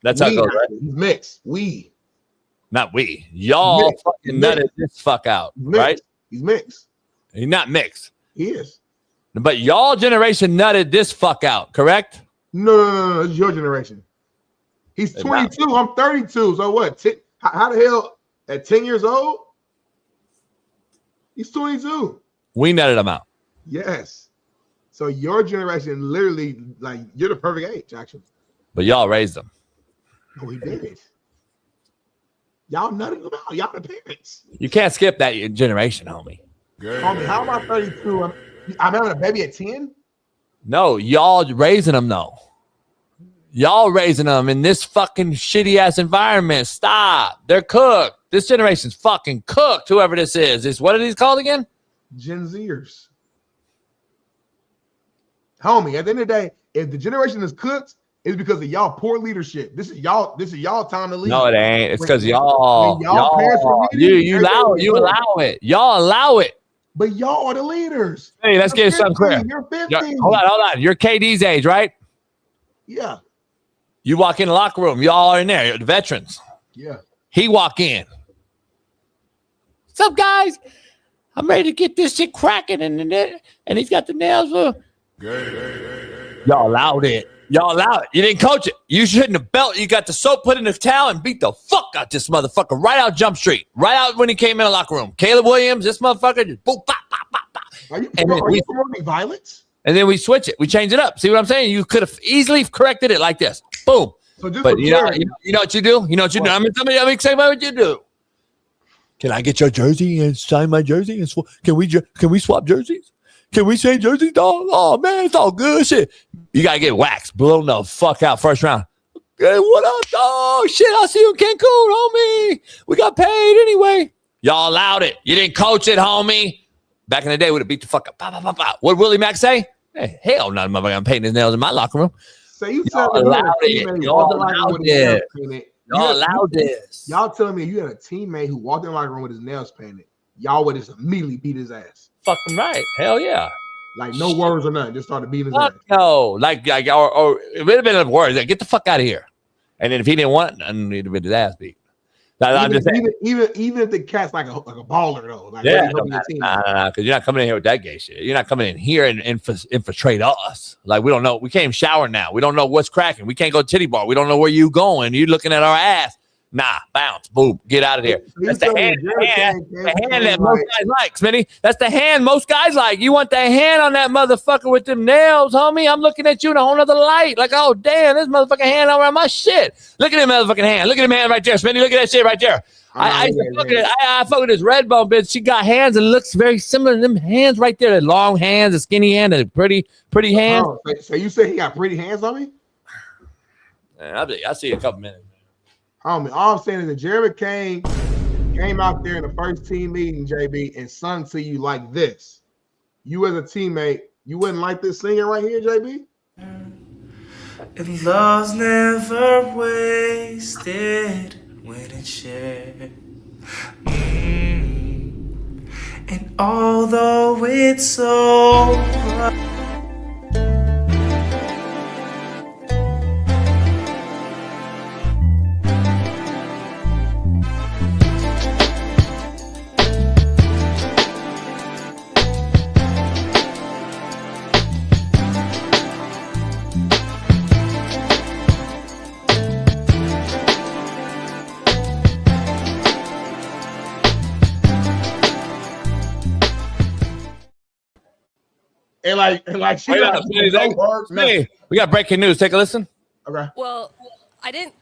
C: That's how it goes, right?
E: He's mixed.
C: Not we. Y'all fucking nutted this fuck out, right?
E: He's mixed.
C: He's not mixed.
E: He is.
C: But y'all generation nutted this fuck out, correct?
E: No. It's your generation. He's 22. I'm 32. So what? How the hell at 10 years old? He's 22.
C: We nutted him out.
E: Yes. So your generation literally, like, you're the perfect age, actually.
C: But y'all raised them.
E: No, we did. Y'all nutted them out. Y'all the parents.
C: You can't skip that generation, homie.
E: Homie, how am I 32? I'm having a baby at 10?
C: No, y'all raising them, though. Y'all raising them in this fucking shitty ass environment. Stop. They're cooked. This generation's fucking cooked. Whoever this is. What are these called again?
E: Gen Zers. Homie, at the end of the day, if the generation is cooked, it's because of y'all poor leadership. This is y'all time to lead.
C: No, it ain't. It's because y'all parents were leading. You allow it. Y'all allow it.
E: But y'all are the leaders.
C: Hey, let's get something clear.
E: You're 15.
C: Hold on. You're KD's age, right?
E: Yeah.
C: You walk in the locker room. Y'all are in there. You're the veterans.
E: Yeah.
C: He walk in. What's up, guys? I'm ready to get this shit cracking, and he's got the nails. Y'all allowed it. Y'all allowed it. You didn't coach it. You shouldn't have belt. You got the soap put in the towel and beat the fuck out this motherfucker right out Jump Street. Right out when he came in the locker room. Caleb Williams, this motherfucker just boom, pop, pop, pop, pop.
E: Are you promoting violence?
C: And then we switch it. We change it up. See what I'm saying? You could have easily corrected it like this. Boom.
E: So
C: but you know what you do? You know what you do? I'm going to tell you what you do. Can I get your jersey and sign my jersey? And can we swap jerseys? Can we change jerseys, dog? Oh, man, it's all good shit. You got to get waxed, blown the fuck out first round. Hey, what up, dog? Shit, I'll see you in Cancun, homie. We got paid anyway. Y'all allowed it. You didn't coach it, homie. Back in the day, would have beat the fuck up. Pow, pow, pow, pow. What did Willie Mack say? Hey, hell no, motherfucker. I'm painting his nails in my locker room.
E: So you
C: Y'all allowed it. Y'all allowed it. Y'all allowed this.
E: Y'all telling me you had a teammate who walked in the locker room with his nails painted. Y'all would just immediately beat his ass.
C: Fucking right. Hell yeah.
E: Like no words or nothing. Just started beating his ass.
C: No. Like or it would have been words. Like, get the fuck out of here. And then if he didn't want it, then he'd have been his ass beat. Even
E: if the cat's like a baller though. Like,
C: yeah, nah, because you're not coming in here with that gay shit. You're not coming in here and infiltrate us. Like, we don't know. We can't even shower now. We don't know what's cracking. We can't go to titty bar. We don't know where you going. You looking at our ass. Nah, bounce, boom, get out of here. That's the hand that most guys like, Smitty. That's the hand most guys like. You want the hand on that motherfucker with them nails, homie. I'm looking at you in a whole nother light. Like, oh, damn, this motherfucking hand around my shit. Look at him motherfucking hand. Look at him hand right there, Smitty. Look at that shit right there. I fuck with this red bone bitch. She got hands and looks very similar to them hands right there. The long hands, the skinny hand, the pretty hands.
E: Oh, so you say he got pretty hands on me?
C: I'll see you in a couple minutes.
E: Homie, all I'm saying is that Jerry McCain came out there in the first team meeting, JB, and sung to you like this. You as a teammate, you wouldn't like this singing right here, JB?
F: And love's never wasted when it's shared. And although it's so
E: And like she
C: we got breaking news. Take a listen.
E: Okay.
G: Well, I didn't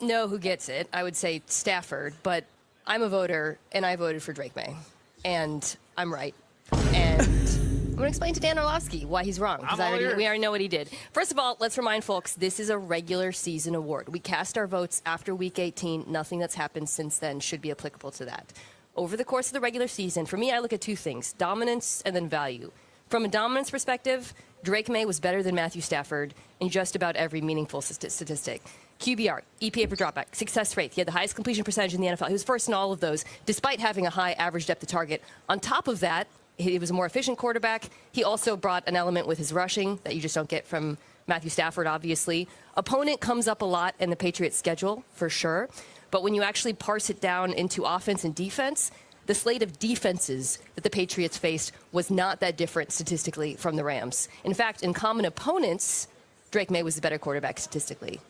G: know who gets it. I would say Stafford, but I'm a voter, and I voted for Drake May, and I'm right. And I'm going to explain to Dan Orlovsky why he's wrong, because we already know what he did. First of all, let's remind folks, this is a regular season award. We cast our votes after Week 18. Nothing that's happened since then should be applicable to that. Over the course of the regular season, for me, I look at two things, dominance and then value. From a dominance perspective, Drake May was better than Matthew Stafford in just about every meaningful statistic. QBR, EPA per dropback, success rate. He had the highest completion percentage in the NFL. He was first in all of those, despite having a high average depth of target. On top of that, he was a more efficient quarterback. He also brought an element with his rushing that you just don't get from Matthew Stafford, obviously. Opponent comes up a lot in the Patriots' schedule, for sure. But when you actually parse it down into offense and defense, the slate of defenses that the Patriots faced was not that different statistically from the Rams. In fact, in common opponents, Drake May was the better quarterback statistically.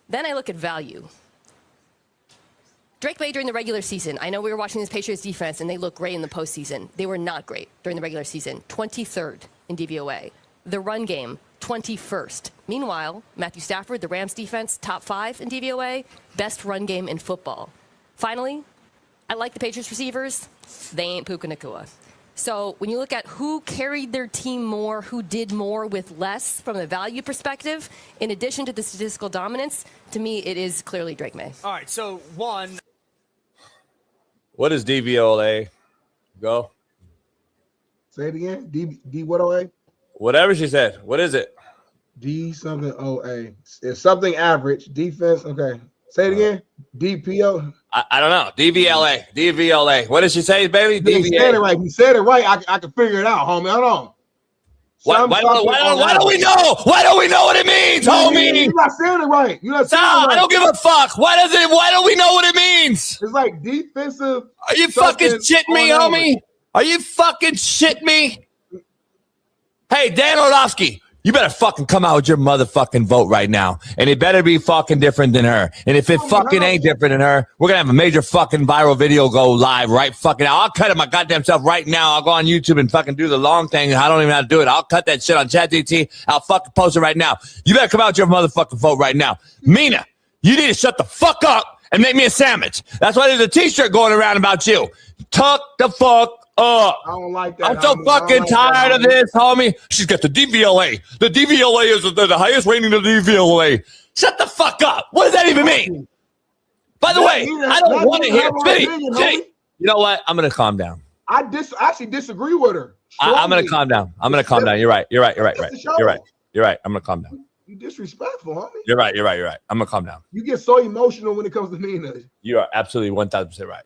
G: Then I look at value. Drake May during the regular season, I know we were watching this Patriots defense and they look great in the postseason. They were not great during the regular season. 23rd in DVOA. The run game, 21st. Meanwhile, Matthew Stafford, the Rams defense, top 5 in DVOA, best run game in football. Finally, I like the Patriots receivers. They ain't Puka Nacua. So when you look at who carried their team more, who did more with less from a value perspective, in addition to the statistical dominance, to me, it is clearly Drake May.
H: All right, so one.
C: What is DVOA? Go.
E: Say it again. D what OA?
C: Whatever she said. What is it?
E: D something OA. It's something average. Defense. Okay. Say it again. DPO.
C: I don't know. DVLA. What did she say, baby?
E: He said it right. He said it right. I can figure it out, homie. Hold on.
C: Why don't we know? Why don't we know what it means, homie?
E: You're not saying it right. You're not saying it right.
C: I don't give a fuck. Why don't we know what it means?
E: It's like defensive.
C: Are you fucking shitting me, homie? Are you fucking shitting me? Hey, Dan Orlovsky, you better fucking come out with your motherfucking vote right now. And it better be fucking different than her. And if it fucking ain't different than her, we're going to have a major fucking viral video go live right fucking now. I'll cut it my goddamn self right now. I'll go on YouTube and fucking do the long thing. I don't even know how to do it. I'll cut that shit on ChatGPT. I'll fucking post it right now. You better come out with your motherfucking vote right now. Mina, you need to shut the fuck up and make me a sandwich. That's why there's a T-shirt going around about you. Tuck the fuck up.
E: I don't like that.
C: I'm so fucking tired of this, homie. She's got the DVLA. The DVLA is the highest rating of the DVLA. Shut the fuck up. What does that even mean? By the way, I don't want to hear Smitty. You know what? I'm gonna calm down.
E: I actually disagree with her.
C: I'm gonna calm down. I'm gonna calm down. You're right. You're right. I'm gonna calm down.
E: You disrespectful, homie.
C: You're right. I'm gonna calm down.
E: You get so emotional when it comes to me.
C: You are absolutely 1,000% right.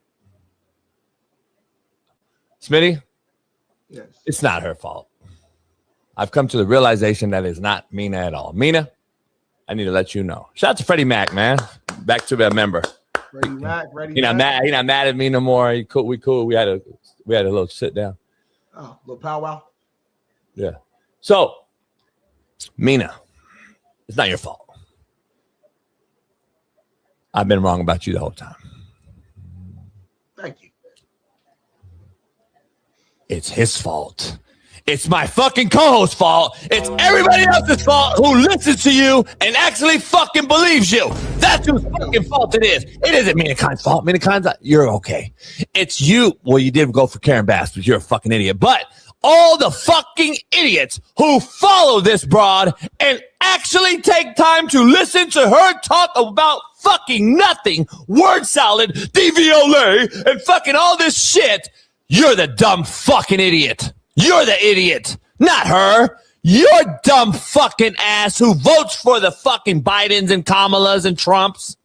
C: Smitty,
E: yes,
C: it's not her fault. I've come to the realization that it's not Mina at all. Mina, I need to let you know. Shout out to Freddie Mac, man. Back to a member.
E: Freddie Mac.
C: He not mad at me no more. We cool. We had a little sit down.
E: Oh, little powwow.
C: Yeah. So, Mina, it's not your fault. I've been wrong about you the whole time.
E: Thank you.
C: It's his fault. It's my fucking co-host's fault. It's everybody else's fault who listens to you and actually fucking believes you. That's whose fucking fault it is. It isn't Mina Khan's fault. Mina Khan's you're okay. It's you. Well, you did go for Karen Bass, but you're a fucking idiot. But all the fucking idiots who follow this broad and actually take time to listen to her talk about fucking nothing, word salad, DVLA, and fucking all this shit, you're the dumb fucking idiot. You're the idiot, not her. You're dumb fucking ass who votes for the fucking Bidens and Kamalas and Trumps.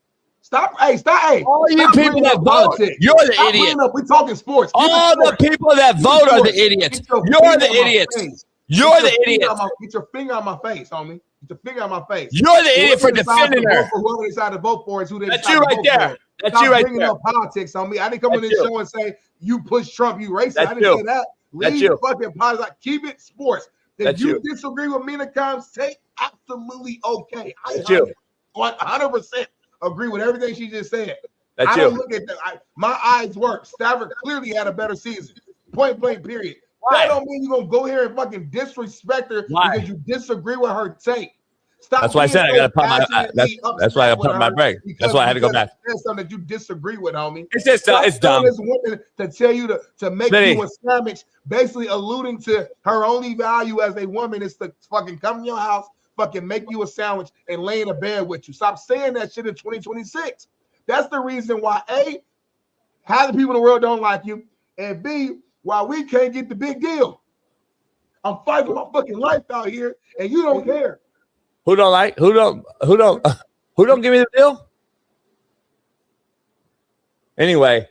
E: Stop. Hey.
C: All you people that vote, you're the idiot.
E: We're talking sports.
C: All the people that vote are the idiots. You're the idiots. You're the idiot.
E: Get your finger on my face, homie. Get your finger on my face.
C: You're the idiot for defending her.
E: Whoever they decide to vote for is who they
C: That's you right there. That's you right there.
E: Bringing up politics on me. I didn't come on this show and say you push Trump, you racist. I didn't say that. Leave fucking politics. Keep it sports. If you disagree with Mina Khan's take, absolutely okay. I 100% agree with everything she just said. I don't look at that. My eyes work. Stafford clearly had a better season. Point blank, period. Why? That don't mean you're going to go here and fucking disrespect her because you disagree with her take. Stop.
C: That's why I said I got to put my. That's why I put my break. That's why I had to go back.
E: That's something that you disagree with, homie.
C: It's just it's dumb.
E: This woman to tell you to make you a sandwich, basically alluding to her only value as a woman is to fucking come to your house, fucking make you a sandwich, and lay in a bed with you. Stop saying that shit in 2026. That's the reason why A, half the people in the world don't like you, and B, why we can't get the big deal. I'm fighting for my fucking life out here, and you don't care.
C: Who don't like? Who don't give me the deal? Anyway.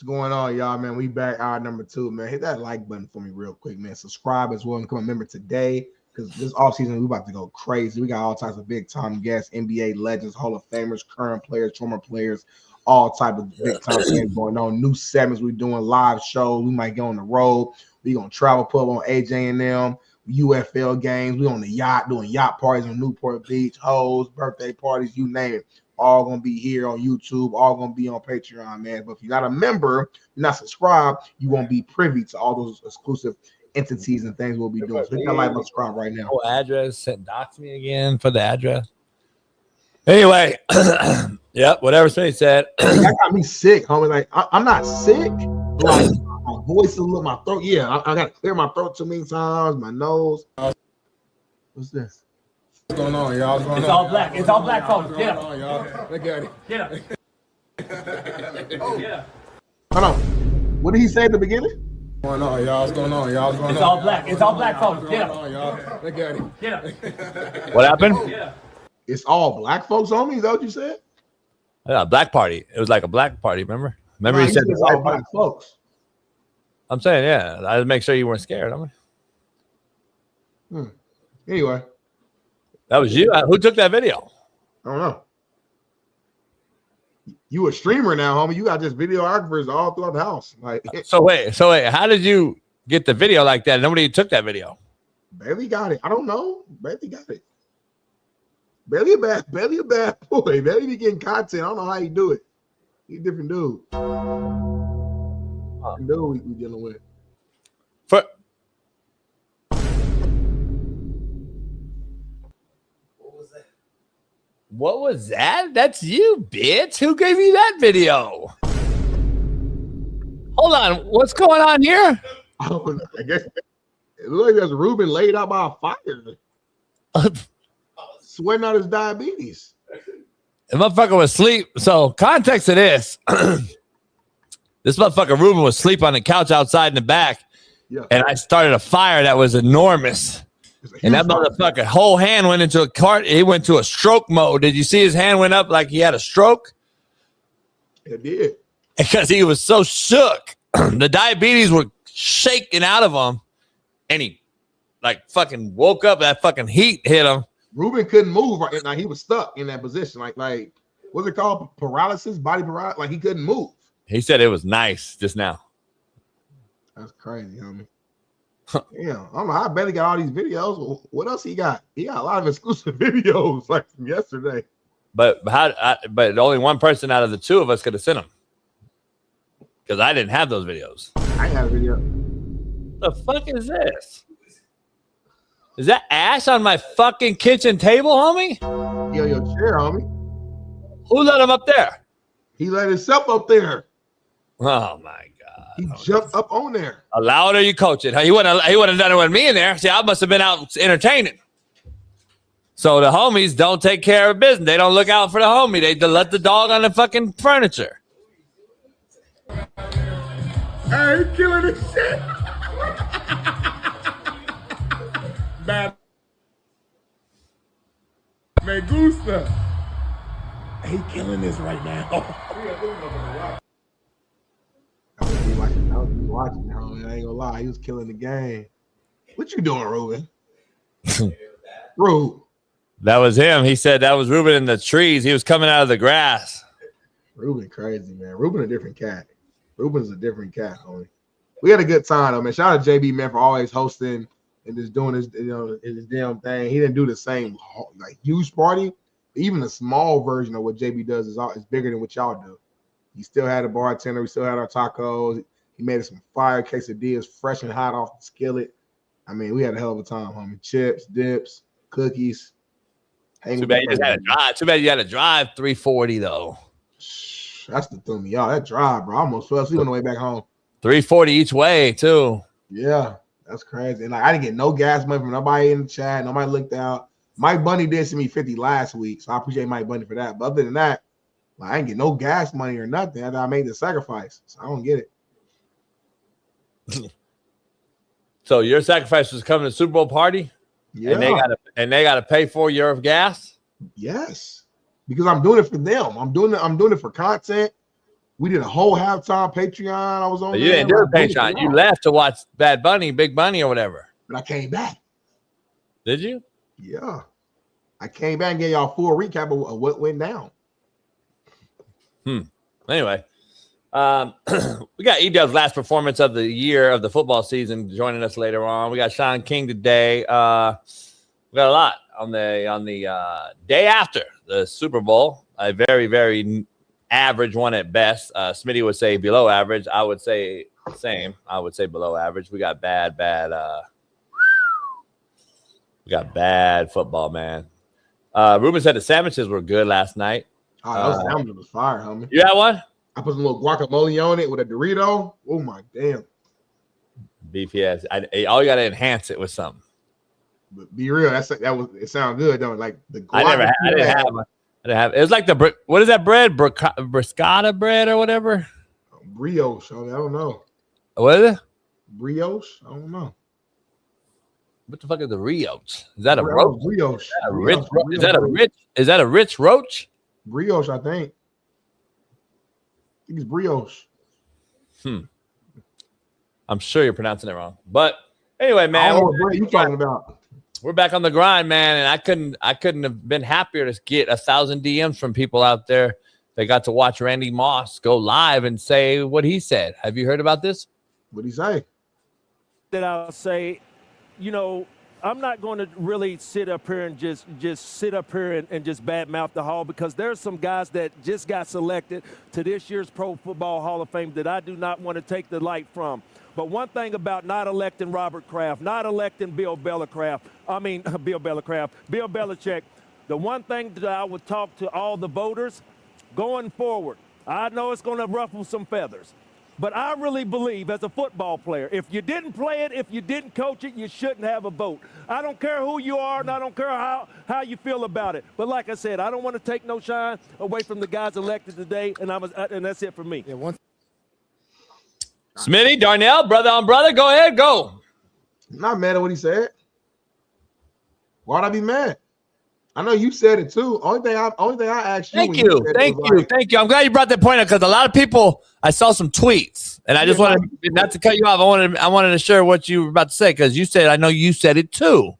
E: Going on, y'all, man. We back hour number 2, man. Hit that like button for me real quick, man. Subscribe as well and become a member today because this offseason we about to go crazy. We got all types of big time guests, NBA legends, Hall of Famers, current players, former players, all type of big time things going on. New segments we're doing, live shows. We might go on the road. We gonna travel pub on AJ and them, UFL games. We on the yacht doing yacht parties on Newport Beach, hoes, birthday parties, you name it. All gonna be here on YouTube, all gonna be on Patreon, man. But if you're not a member, you're not subscribed, you won't be privy to all those exclusive entities and things we'll be doing. So hit that like and subscribe right now.
C: Address, dox me again for the address. Anyway, yep, whatever Smitty said.
E: That got me sick, homie. Like I'm not sick. Like my voice a little, my throat. Yeah, I gotta clear my throat too many times. My nose. What's this? What's going on, y'all? What's going
C: it's
E: on?
C: all black. It's all black, folks. Get up.
E: Look at it.
C: Get up.
E: Get up. Hold on. What did he say at the beginning?
H: What's going on, y'all? What's going on, y'all? What's going on?
C: It's all black. It's all black, folks. Get
H: up. Look at it.
C: Get up. What happened?
E: It's all black folks on me. Is that what you said?
C: Yeah, black party. It was like a black party. Remember
E: he
C: he said
E: it's all black folks.
C: I'm saying, yeah. I had to make sure you weren't scared.
E: Anyway.
C: That was you. Who took that video?
E: I don't know. You a streamer now, homie. You got just videographers all throughout the house. Like,
C: So wait, how did you get the video like that? Nobody took that video.
E: Bailey got it. I don't know. Bailey got it. Bailey a bad boy. Bailey be getting content. I don't know how he do it. He's a different dude. Different dude we dealing with.
C: What was that? That's you, bitch. Who gave you that video? Hold on. What's going on here?
E: Oh, I guess it looks like there's Ruben laid out by a fire. Sweating out his diabetes.
C: The motherfucker was asleep. So, context of this. This motherfucker Ruben was asleep on the couch outside in the back.
E: Yeah.
C: And I started a fire that was enormous. And that motherfucker whole hand went into a cart. He went to a stroke mode. Did you see his hand went up like he had a stroke?
E: It did.
C: Because he was so shook. The diabetes were shaking out of him. And he like fucking woke up. That fucking heat hit him.
E: Ruben couldn't move right now. He was stuck in that position. Like what's it called? Paralysis, body paralysis. Like he couldn't move.
C: He said it was nice just now.
E: That's crazy, homie. Yeah, I don't know how Bailey got all these videos. What else he got? He got a lot of exclusive videos like from yesterday.
C: But but only one person out of the two of us could have sent them. Because I didn't have those videos.
E: I have a video.
C: The fuck is this? Is that ash on my fucking kitchen table, homie?
E: Yo, your chair, homie.
C: Who let him up there?
E: He let himself up there.
C: Oh my god.
E: He jumped up on there.
C: Allow it or you coach it. He wouldn't have done it with me in there. See, I must have been out entertaining. So the homies don't take care of business. They don't look out for the homie. They let the dog on the fucking furniture.
E: Hey, he killing this shit. Bad. Me gusta. He killing this right now. I was watching, homie. I ain't gonna lie. He was killing the game. What you doing, Ruben? Rube.
C: That was him. He said that was Ruben in the trees. He was coming out of the grass.
E: Ruben crazy, man. Ruben a different cat. Ruben's a different cat, homie. We had a good time, though, man. Shout out to JB, man, for always hosting and just doing his, his damn thing. He didn't do the same like huge party. Even a small version of what JB does is bigger than what y'all do. He still had a bartender. We still had our tacos. He made us some fire quesadillas, fresh and hot off the skillet. I mean, we had a hell of a time, homie. Chips, dips, cookies.
C: Too bad you just had to drive. Too bad you had to drive 340 though.
E: That's the thing, y'all. That drive, bro. I almost fell asleep on the way back home.
C: 340 each way too.
E: Yeah, that's crazy. And like, I didn't get no gas money from nobody in the chat. Nobody looked out. Mike Bunny did send me 50 last week, so I appreciate Mike Bunny for that. But other than that, like, I didn't get no gas money or nothing after I made the sacrifice. So I don't get it.
C: So your sacrifice was coming to the Super Bowl party?
E: Yeah.
C: And they gotta pay for your gas?
E: Yes. Because I'm doing it for them. I'm doing it for content. We did a whole halftime Patreon. I was on.
C: You didn't do a Patreon. You left to watch Bad Bunny, Big Bunny, or whatever.
E: But I came back.
C: Did you?
E: Yeah. I came back and gave y'all a full recap of what went down.
C: Anyway, we got E-Dub's last performance of the year of the football season joining us later on. We got Shaun King today. We got a lot on the day after the Super Bowl. A very, very average one at best. Smitty would say below average. I would say same. I would say below average. We got bad football, man. Ruben said the sandwiches were good last night.
E: Oh, that sandwich was fire, homie.
C: You had one?
E: I put some little guacamole on it with a Dorito. Oh my damn.
C: BPS. All you got to enhance it with something.
E: But be real, it sounded good, don't it? Like the
C: I didn't have. It was like what is that bread? Briscotta bread or whatever.
E: Brioche. I don't know.
C: What is it?
E: Brioche. I don't know.
C: What the fuck is the brioche? Is that a roach?
E: Brioche.
C: Is that a rich roach?
E: Brioche, I think. I think it's brioche.
C: I'm sure you're pronouncing it wrong. But anyway, man,
E: what are you talking about?
C: We're back on the grind, man, and I couldn't have been happier to get 1,000 DMs from people out there they got to watch Randy Moss go live and say what he said. Have you heard about this?
E: What'd he say?
I: That I'll say, I'm not going to really sit up here and just sit up here and just badmouth the Hall, because there's some guys that just got selected to this year's Pro Football Hall of Fame that I do not want to take the light from. But one thing about not electing Robert Kraft, not electing Bill Belichick, the one thing that I would talk to all the voters going forward, I know it's going to ruffle some feathers, but I really believe as a football player, if you didn't play it, if you didn't coach it, you shouldn't have a vote. I don't care who you are, and I don't care how you feel about it. But like I said, I don't want to take no shine away from the guys elected today, and that's it for me.
H: Yeah,
C: Smitty, Darnell, brother on brother, go ahead, go.
E: I'm not mad at what he said. Why'd I be mad? I know you said it too. Only thing I asked you.
C: Thank you. I'm glad you brought that point up, because a lot of people, I saw some tweets, and I just wanted not to cut you off. I wanted to share what you were about to say, because you said, I know you said it too.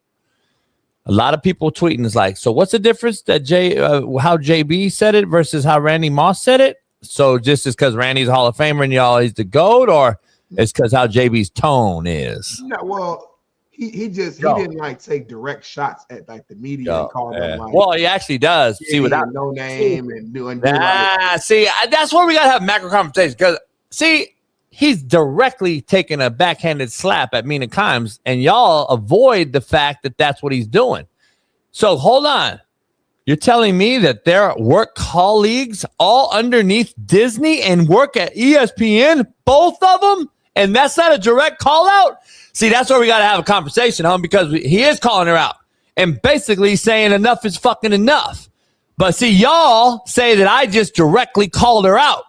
C: A lot of people tweeting is like, so what's the difference that how JB said it versus how Randy Moss said it? So just as because Randy's a Hall of Famer and y'all he's the GOAT, or it's because how JB's tone is?
E: No, well, he didn't like take direct shots at like the media and call them like.
C: Well, he actually does. See without
E: no name and doing.
C: See, that's where we gotta have macro conversations, because he's directly taking a backhanded slap at Mina Kimes, and y'all avoid the fact that that's what he's doing. So hold on. You're telling me that their work colleagues all underneath Disney and work at ESPN, both of them, and that's not a direct call out? See, that's where we got to have a conversation, because he is calling her out and basically saying enough is fucking enough. But see, y'all say that I just directly called her out,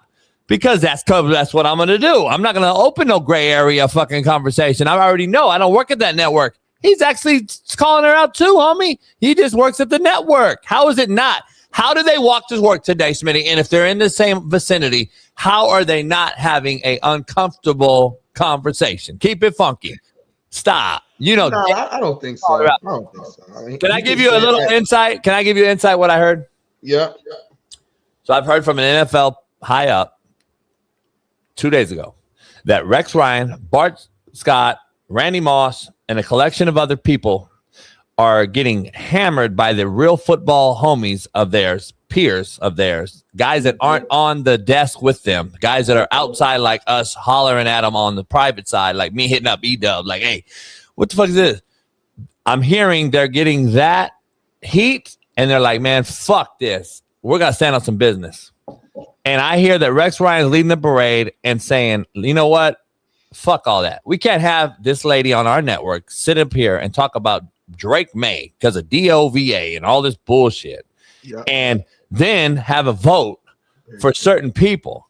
C: because that's what I'm going to do. I'm not going to open no gray area fucking conversation. I already know. I don't work at that network. He's actually calling her out too, homie. He just works at the network. How is it not? How do they walk to work today, Smitty? And if they're in the same vicinity, how are they not having an uncomfortable conversation? Keep it funky. Stop.
E: No, I don't think so. I don't think so. I mean,
C: can I give you a little insight? Can I give you insight what I heard?
E: Yeah.
C: So I've heard from an NFL high up 2 days ago that Rex Ryan, Bart Scott, Randy Moss, and a collection of other people are getting hammered by the real football homies of theirs, peers of theirs, guys that aren't on the desk with them, guys that are outside like us, hollering at them on the private side, like me hitting up E-Dub, like, hey, what the fuck is this? I'm hearing they're getting that heat, and they're like, man, fuck this. We're going to stand on some business. And I hear that Rex Ryan's leading the parade and saying, you know what? Fuck all that. We can't have this lady on our network sit up here and talk about Drake May because of DOVA and all this bullshit, and then have a vote for certain people.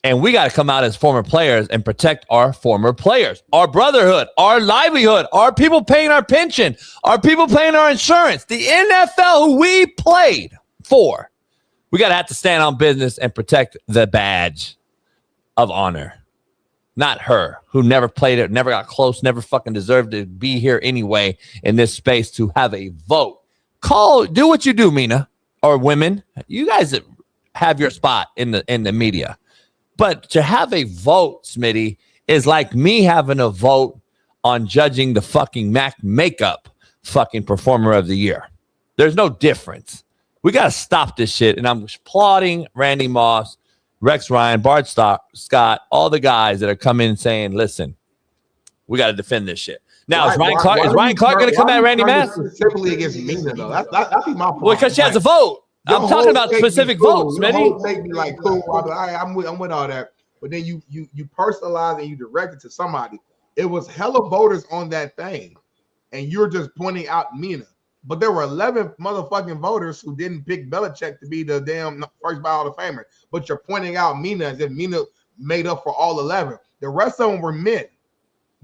C: And we got to come out as former players and protect our former players, our brotherhood, our livelihood, our people paying our pension, our people paying our insurance, the NFL who we played for. We got to have to stand on business and protect the badge of honor. Not her, who never played it, never got close, never fucking deserved to be here anyway in this space to have a vote. Do what you do, Mina, or women. You guys have your spot in the media. But to have a vote, Smitty, is like me having a vote on judging the fucking Mac makeup fucking performer of the year. There's no difference. We got to stop this shit. And I'm applauding Randy Moss, Rex Ryan, Bart Scott, all the guys that are coming saying, listen, we got to defend this shit. Now, is Ryan Clark going to come at Randy Moss?
E: Specifically against Mina, though. That'd be my point.
C: Well, because she has a vote. I'm talking about specific votes, man.
E: Take me like cool. I'm with all that. But then you personalize and you direct it to somebody. It was hella voters on that thing, and you're just pointing out Mina. But there were 11 motherfucking voters who didn't pick Belichick to be the damn first Hall of Famer. But you're pointing out Mina as if Mina made up for all 11. The rest of them were men,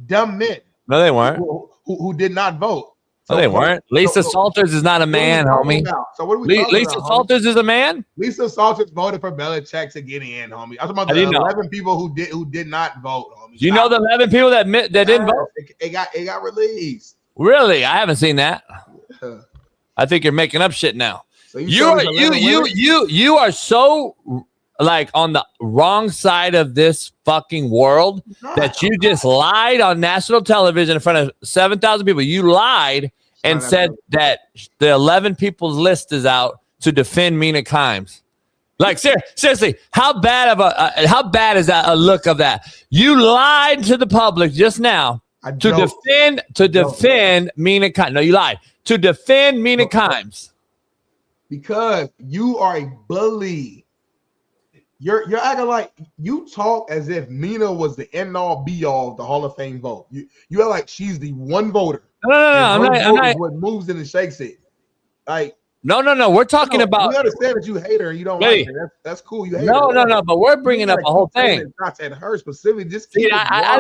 E: dumb men.
C: No, they weren't.
E: Who did not vote.
C: So, no, they weren't. Lisa Salters is not a man, homie.
E: So what are we talking
C: Lisa
E: about,
C: Salters is a man?
E: Lisa Salters voted for Belichick to get in, homie. I'm talking about the 11 people who did not vote, homie.
C: Do you know the 11 people that didn't vote?
E: It got released.
C: Really? I haven't seen that. I think you're making up shit now.
E: So
C: you are so like on the wrong side of this fucking world that you just lied on national television in front of 7,000 people. You lied and said that the 11 people's list is out to defend Mina Kimes. Like seriously, how bad is that a look of that? You lied to the public just now to defend Mina Kimes. No, you lied to defend Mina Kimes
E: because you are a bully. You're acting like you talk as if Mina was the end all be all of the Hall of Fame vote. You are like she's the one voter.
C: No, I'm not.
E: What moves it and shakes it, like.
C: No. We're talking about.
E: We understand that you hate her and you don't like her. That's cool. You hate her.
C: No. But we're bringing up a whole thing.
E: Not at her specifically. Just
C: I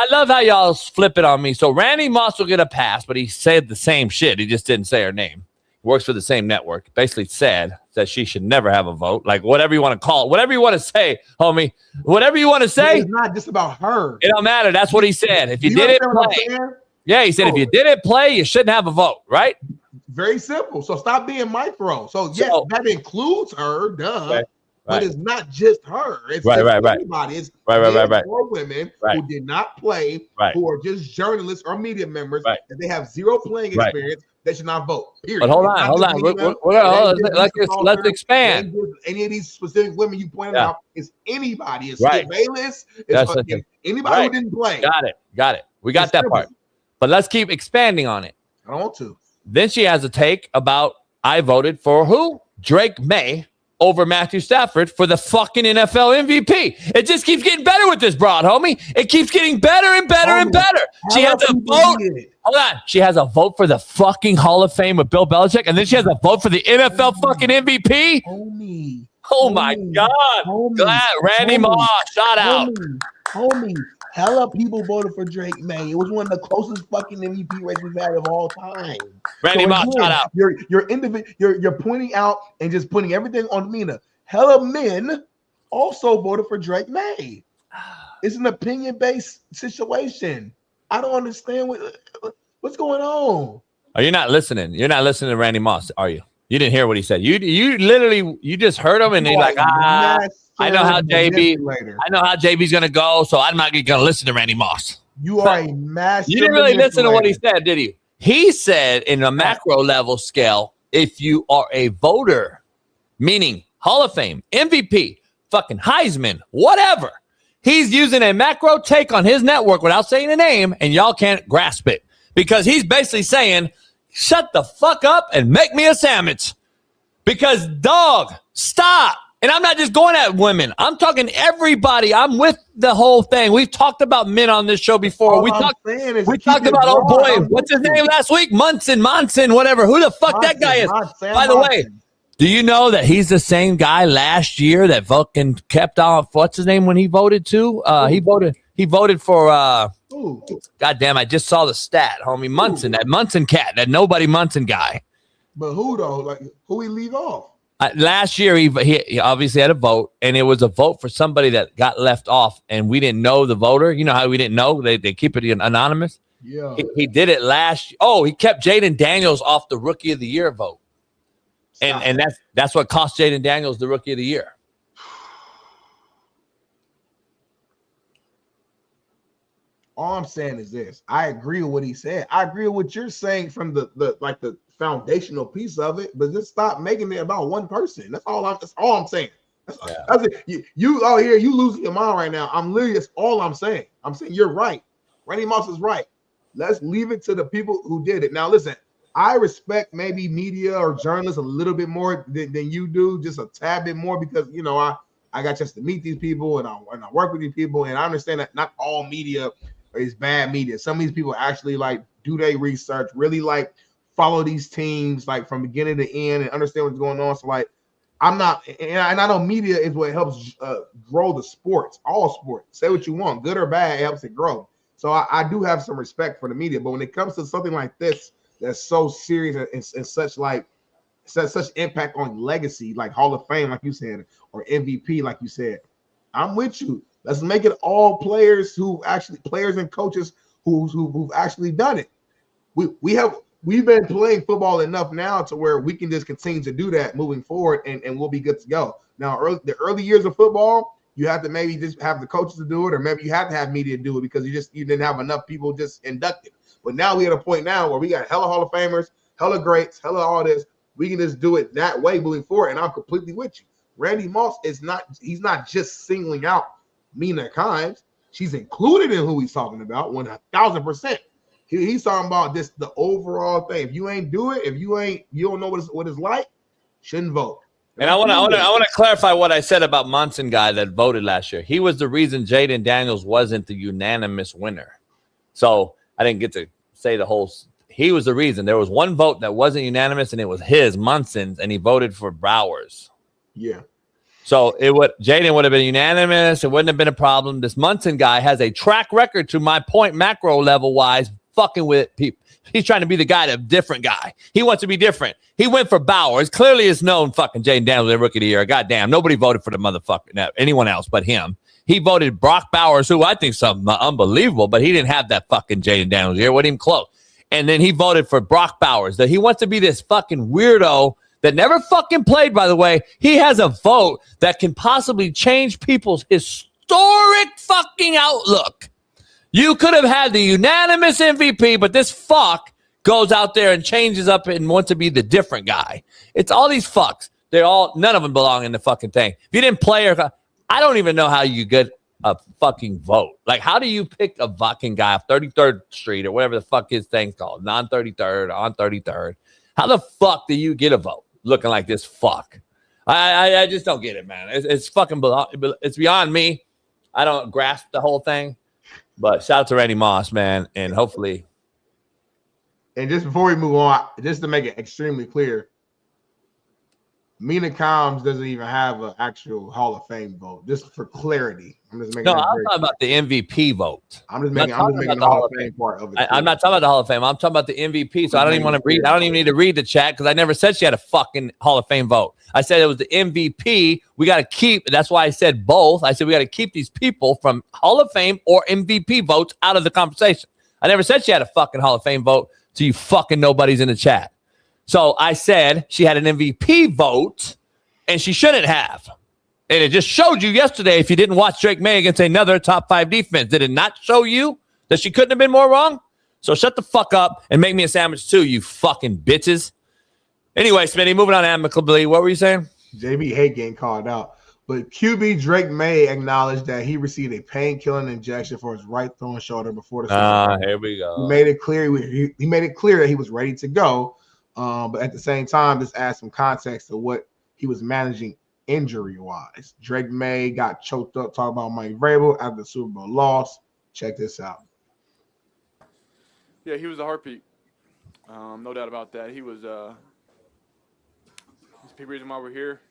C: love how y'all flip it on me. So Randy Moss will get a pass, but he said the same shit. He just didn't say her name. Works for the same network. Basically said that she should never have a vote. Like whatever you want to call it, whatever you want to say, homie. Whatever you want to say.
E: It's not just about her.
C: It don't matter. That's what he said. If you didn't play, he said if you didn't play, you shouldn't have a vote, right?
E: Very simple. So stop being micro. So yes, that includes her, duh. But it's not just her. It's everybody. It's four women who did not play, who are just journalists or media members, and they have zero playing experience. They should not vote. Period.
C: But hold on. Let's expand.
E: Any of these specific women you pointed out, it's anybody. It's Skip Bayless. It's anybody who didn't play.
C: Got it. We got that part. But let's keep expanding on it.
E: I don't want to.
C: Then she has a take about I voted for who? Drake May over Matthew Stafford for the fucking NFL MVP. It just keeps getting better with this broad, homie. It keeps getting better and better and better. She has a vote. Hold on. She has a vote for the fucking Hall of Fame with Bill Belichick, and then she has a vote for the NFL fucking MVP. Oh my God. Glad Randy Moss. Shout out.
E: Homie. Hella people voted for Drake May. It was one of the closest fucking MVP races we've had of all time.
C: Randy Moss, shout out.
E: You're pointing out and just putting everything on Mina. Hella men also voted for Drake May. It's an opinion-based situation. I don't understand what's going on.
C: Oh, you're not listening. You're not listening to Randy Moss, are you? You didn't hear what he said. You literally just heard him and he's like, I know how JB's gonna go, so I'm not gonna listen to Randy Moss.
E: You are a master.
C: You didn't really listen to what he said, did you? He said in a macro level scale, if you are a voter, meaning Hall of Fame, MVP, fucking Heisman, whatever, he's using a macro take on his network without saying a name, and y'all can't grasp it because he's basically saying, shut the fuck up and make me a sandwich. Because dog, stop. And I'm not just going at women. I'm talking everybody. I'm with the whole thing. We've talked about men on this show before. We talked about old boy. What's his name last week? Monson, whatever. Who the fuck that guy is? By the way, do you know that he's the same guy last year that fucking kept off? What's his name when he voted too? He voted for God damn, I just saw the stat, homie. Munson, that Munson cat, that nobody Munson guy.
E: But who though? Like who he leave off?
C: Last year, he obviously had a vote, and it was a vote for somebody that got left off, and we didn't know the voter. You know how we didn't know? They keep it anonymous.
E: Yeah.
C: He did it last year. Oh, he kept Jaden Daniels off the Rookie of the Year vote. And that's what cost Jaden Daniels the Rookie of the Year.
E: All I'm saying is this. I agree with what he said. I agree with what you're saying from the foundational piece of it, but just stop making it about one person. That's all I'm saying. That's it. You out here, you losing your mind right now. That's all I'm saying. I'm saying you're right. Randy Moss is right. Let's leave it to the people who did it. Now, listen, I respect maybe media or journalists a little bit more than you do, just a tad bit more because, you know, I got just to meet these people and I work with these people, and I understand that not all media is bad media. Some of these people actually do their research, really follow these teams from beginning to end and understand what's going on. So I'm not, and I know media is what helps grow the sports, all sports. Say what you want, good or bad, it helps it grow. So I do have some respect for the media, but when it comes to something like this that's so serious and such impact on legacy, like Hall of Fame, like you said, or MVP, like you said, I'm with you. Let's make it all players and coaches who've actually done it. We have we've been playing football enough now to where we can just continue to do that moving forward, and we'll be good to go. Now, the early years of football, you have to maybe just have the coaches to do it, or maybe you have to have media do it because you didn't have enough people just inducted. But now we're at a point now where we got hella Hall of Famers, hella greats, hella all this. We can just do it that way moving forward, and I'm completely with you. Randy Moss he's not just singling out Mina Kimes. She's included in who he's talking about 1,000%. He's talking about the overall thing. If you ain't do it, if you don't know what it's like, shouldn't vote.
C: And I want to clarify what I said about Monson guy that voted last year. He was the reason Jaden Daniels wasn't the unanimous winner. So I didn't get to say the whole. He was the reason. There was one vote that wasn't unanimous, and it was Monson's, and he voted for Browers.
E: Yeah.
C: So Jaden would have been unanimous. It wouldn't have been a problem. This Monson guy has a track record, to my point, macro level wise, fucking with people. He's trying to be the guy, the different guy. He wants to be different. He went for Bowers. Clearly, it's known fucking Jaden Daniels the rookie of the year. Goddamn, nobody voted for the motherfucker. Anyone else but him. He voted Brock Bowers, who I think is something unbelievable, but he didn't have that fucking Jaden Daniels year. Wasn't even close. And then he voted for Brock Bowers. That he wants to be this fucking weirdo that never fucking played, by the way. He has a vote that can possibly change people's historic fucking outlook. You could have had the unanimous MVP, but this fuck goes out there and changes up and wants to be the different guy. It's all these fucks. None of them belong in the fucking thing. If you didn't play I don't even know how you get a fucking vote. Like, how do you pick a fucking guy off 33rd Street or whatever the fuck his thing's called, non-33rd, on 33rd? How the fuck do you get a vote looking like this fuck? I just don't get it, man. It's fucking it's beyond me. I don't grasp the whole thing. But shout out to Randy Moss, man, and hopefully.
E: And just before we move on, just to make it extremely clear, Mina Kimes doesn't even have an actual Hall of Fame vote. Just for clarity, I'm just making.
C: No, I'm talking about the MVP vote.
E: I'm just making the Hall of Fame part of it.
C: I'm not talking about the Hall of Fame. I'm talking about the MVP. So I don't even want to read. I don't even need to read the chat because I never said she had a fucking Hall of Fame vote. I said it was the MVP. We got to keep. That's why I said both. I said we got to keep these people from Hall of Fame or MVP votes out of the conversation. I never said she had a fucking Hall of Fame vote to you fucking nobodies in the chat. So I said she had an MVP vote, and she shouldn't have. And it just showed you yesterday, if you didn't watch Drake May against another top 5 defense, did it not show you that she couldn't have been more wrong? So shut the fuck up and make me a sandwich too, you fucking bitches. Anyway, Smitty, moving on amicably. What were you saying?
E: JB hate getting called out. But QB Drake May acknowledged that he received a pain-killing injection for his right thumb and shoulder before the season.
C: Here we go.
E: He made it clear that he was ready to go. But at the same time, just add some context to what he was managing injury-wise. Drake May got choked up talking about Mike Vrabel after the Super Bowl loss. Check this out.
J: Yeah, he was a heartbeat. No doubt about that. He was he's the big reason why we're here.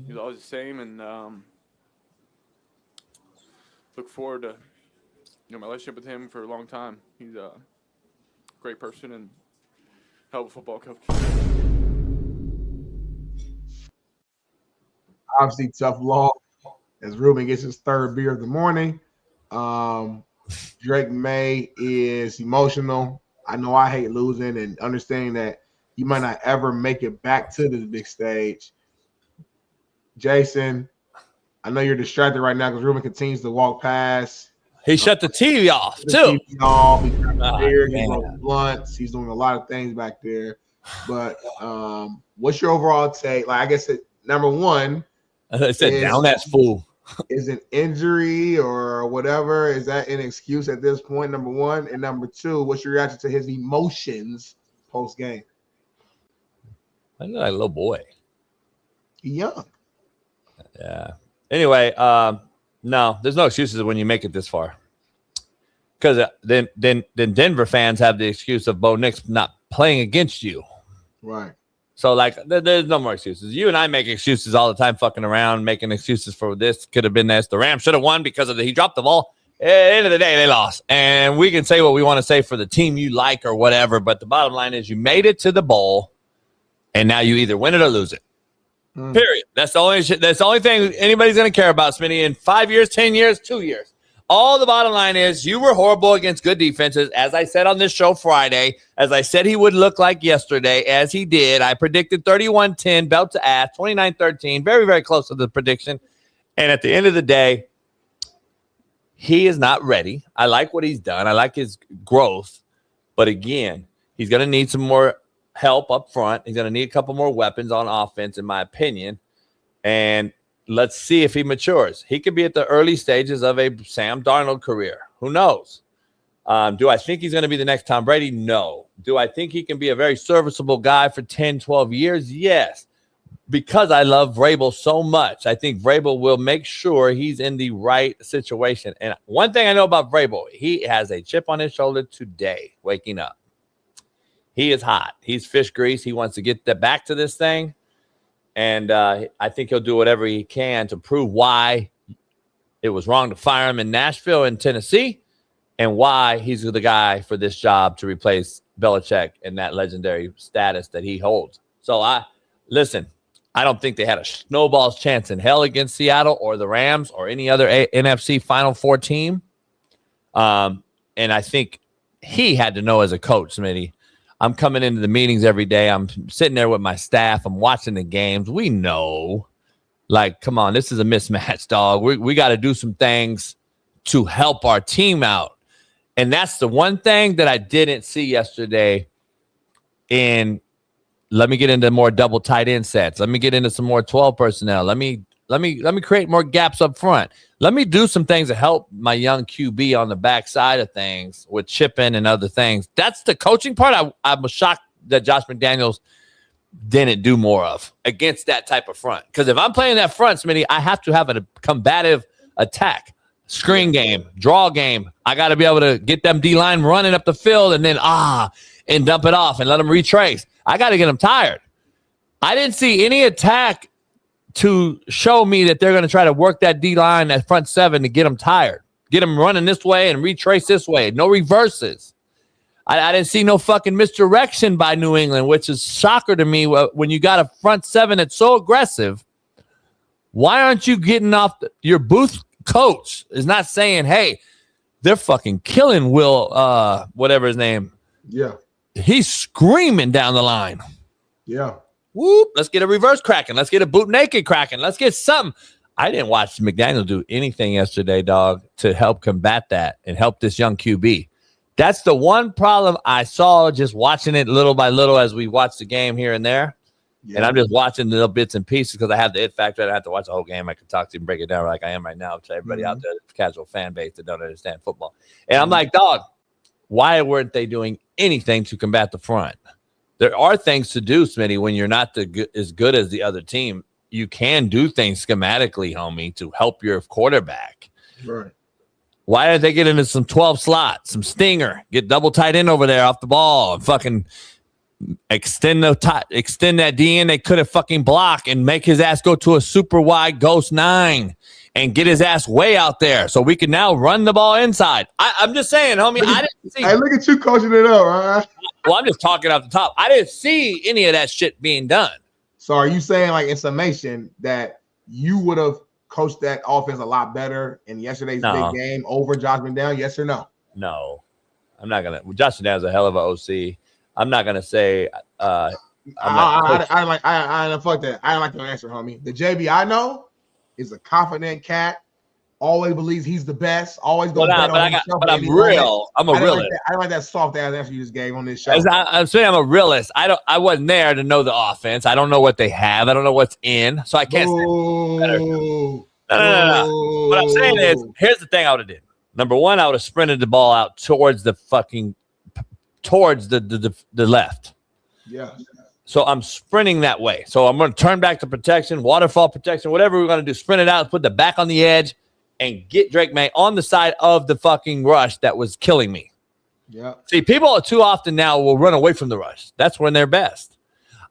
J: He's always the same, and look forward to my relationship with him for a long time. He's a great person and hell of a football coach.
E: Obviously, tough loss as Ruben gets his third beer of the morning. Drake May is emotional. I know I hate losing and understanding that you might not ever make it back to this big stage. Jason, I know you're distracted right now because Ruben continues to walk past.
C: He shut the TV off, too.
E: He's doing blunts. He's doing a lot of things back there. But what's your overall take? Like, I guess number one,
C: I said down that fool.
E: Is an injury or whatever? Is that an excuse at this point? Number one. And number two, what's your reaction to his emotions post game?
C: I look like a little boy.
E: He's young.
C: Yeah. Anyway, no, there's no excuses when you make it this far. Because then Denver fans have the excuse of Bo Nix not playing against you.
E: Right.
C: So, like, there's no more excuses. You and I make excuses all the time, fucking around, making excuses for this. Could have been this. The Rams should have won because he dropped the ball. At the end of the day, they lost. And we can say what we want to say for the team you like or whatever, but the bottom line is you made it to the bowl, and now you either win it or lose it. Period. That's the only thing anybody's going to care about, Smitty, in 5 years, 10 years, 2 years. All the bottom line is you were horrible against good defenses. As I said on this show Friday, as I said he would look like yesterday, as he did. I predicted 31-10, belt to ass, 29-13, very, very close to the prediction. And at the end of the day, he is not ready. I like what he's done. I like his growth. But again, he's going to need some more help up front. He's going to need a couple more weapons on offense, in my opinion. And let's see if he matures. He could be at the early stages of a Sam Darnold career. Who knows? Do I think he's going to be the next Tom Brady? No. Do I think he can be a very serviceable guy for 10, 12 years? Yes. Because I love Vrabel so much. I think Vrabel will make sure he's in the right situation. And one thing I know about Vrabel, he has a chip on his shoulder today, waking up. He is hot. He's fish grease. He wants to get back to this thing. And I think he'll do whatever he can to prove why it was wrong to fire him in Nashville and Tennessee and why he's the guy for this job to replace Belichick in that legendary status that he holds. So, listen, I don't think they had a snowball's chance in hell against Seattle or the Rams or any other NFC Final Four team. And I think he had to know as a coach, Smitty, I'm coming into the meetings every day. I'm sitting there with my staff. I'm watching the games. We know, like, come on, this is a mismatch, dog. We got to do some things to help our team out. And that's the one thing that I didn't see yesterday in let me get into more double tight end sets. Let me get into some more 12 personnel. Let me create more gaps up front. Let me do some things to help my young QB on the backside of things with chipping and other things. That's the coaching part. I was shocked that Josh McDaniels didn't do more of against that type of front. Because if I'm playing that front, Smitty, I have to have a combative attack, screen game, draw game. I got to be able to get them D-line running up the field and then and dump it off and let them retrace. I got to get them tired. I didn't see any attack to show me that they're going to try to work that D-line, that front seven, to get them tired. Get them running this way and retrace this way. No reverses. I didn't see no fucking misdirection by New England, which is shocker to me when you got a front seven that's so aggressive. Why aren't you getting off your booth coach is not saying, hey, they're fucking killing Will, whatever his name.
E: Yeah.
C: He's screaming down the line.
E: Yeah.
C: Whoop, let's get a reverse cracking. Let's get a boot naked cracking. Let's get something. I didn't watch McDaniel do anything yesterday, dog, to help combat that and help this young QB. That's the one problem I saw just watching it little by little as we watch the game here and there. Yeah. And I'm just watching little bits and pieces because I have the it factor. I don't have to watch the whole game. I can talk to you and break it down like I am right now to everybody out there, the casual fan base that don't understand football. And I'm like, dog, why weren't they doing anything to combat the front? There are things to do, Smitty, when you're not as good as the other team. You can do things schematically, homie, to help your quarterback. Right. Why didn't they get into some 12 slots, some stinger, get double tight end over there off the ball, and fucking extend that D in? They could have fucking block and make his ass go to a super wide ghost 9 and get his ass way out there so we can now run the ball inside. I'm just saying, homie. I didn't see.
E: Hey, look at you coaching it up, right?
C: Well, I'm just talking off the top. I didn't see any of that shit being done.
E: So are you saying, like, in summation, that you would have coached that offense a lot better in yesterday's big game over Josh McDaniels? Yes or no?
C: No. I'm not going to. Josh McDaniels is a hell of an OC. I'm not going to say.
E: I fuck that. I don't like the answer, homie. The JB I know is a confident cat. Always believes he's the best. Always going to bet on himself. But I'm real. I'm a realist. I don't like that soft ass answer you just gave on this show.
C: I'm saying I'm a realist. I wasn't there to know the offense. I don't know what they have. I don't know what's in. So I can't say better. No. What I'm saying is, here's the thing I would have did. Number one, I would have sprinted the ball out towards the left.
E: Yeah.
C: So I'm sprinting that way. So I'm going to turn back to protection, waterfall protection, whatever we're going to do. Sprint it out, put the back on the edge, and get Drake May on the side of the fucking rush that was killing me.
E: Yeah.
C: See, people too often now will run away from the rush. That's when they're best.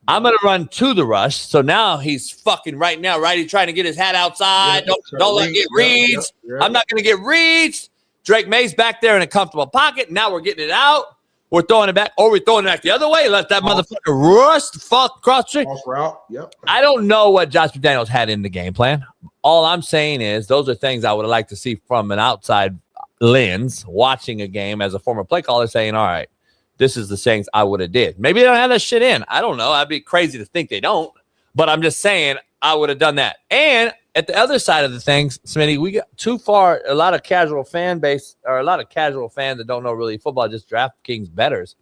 C: I'm going to run to the rush. So now he's fucking right now, right? He's trying to get his hat outside. Don't let get reads. Yeah. I'm not going to get reads. Drake May's back there in a comfortable pocket. Now we're getting it out. We're throwing it back, or we're throwing it back the other way. Let that motherfucker rush the fuck across the street.
E: Route. Yep.
C: I don't know what Josh McDaniels had in the game plan. All I'm saying is those are things I would have liked to see from an outside lens, watching a game as a former play caller, saying, all right, this is the things I would have did. Maybe they don't have that shit in. I don't know. I'd be crazy to think they don't. But I'm just saying I would have done that. And at the other side of the things, Smitty, we got too far. A lot of casual fan base, or a lot of casual fans that don't know really football, just DraftKings bettors.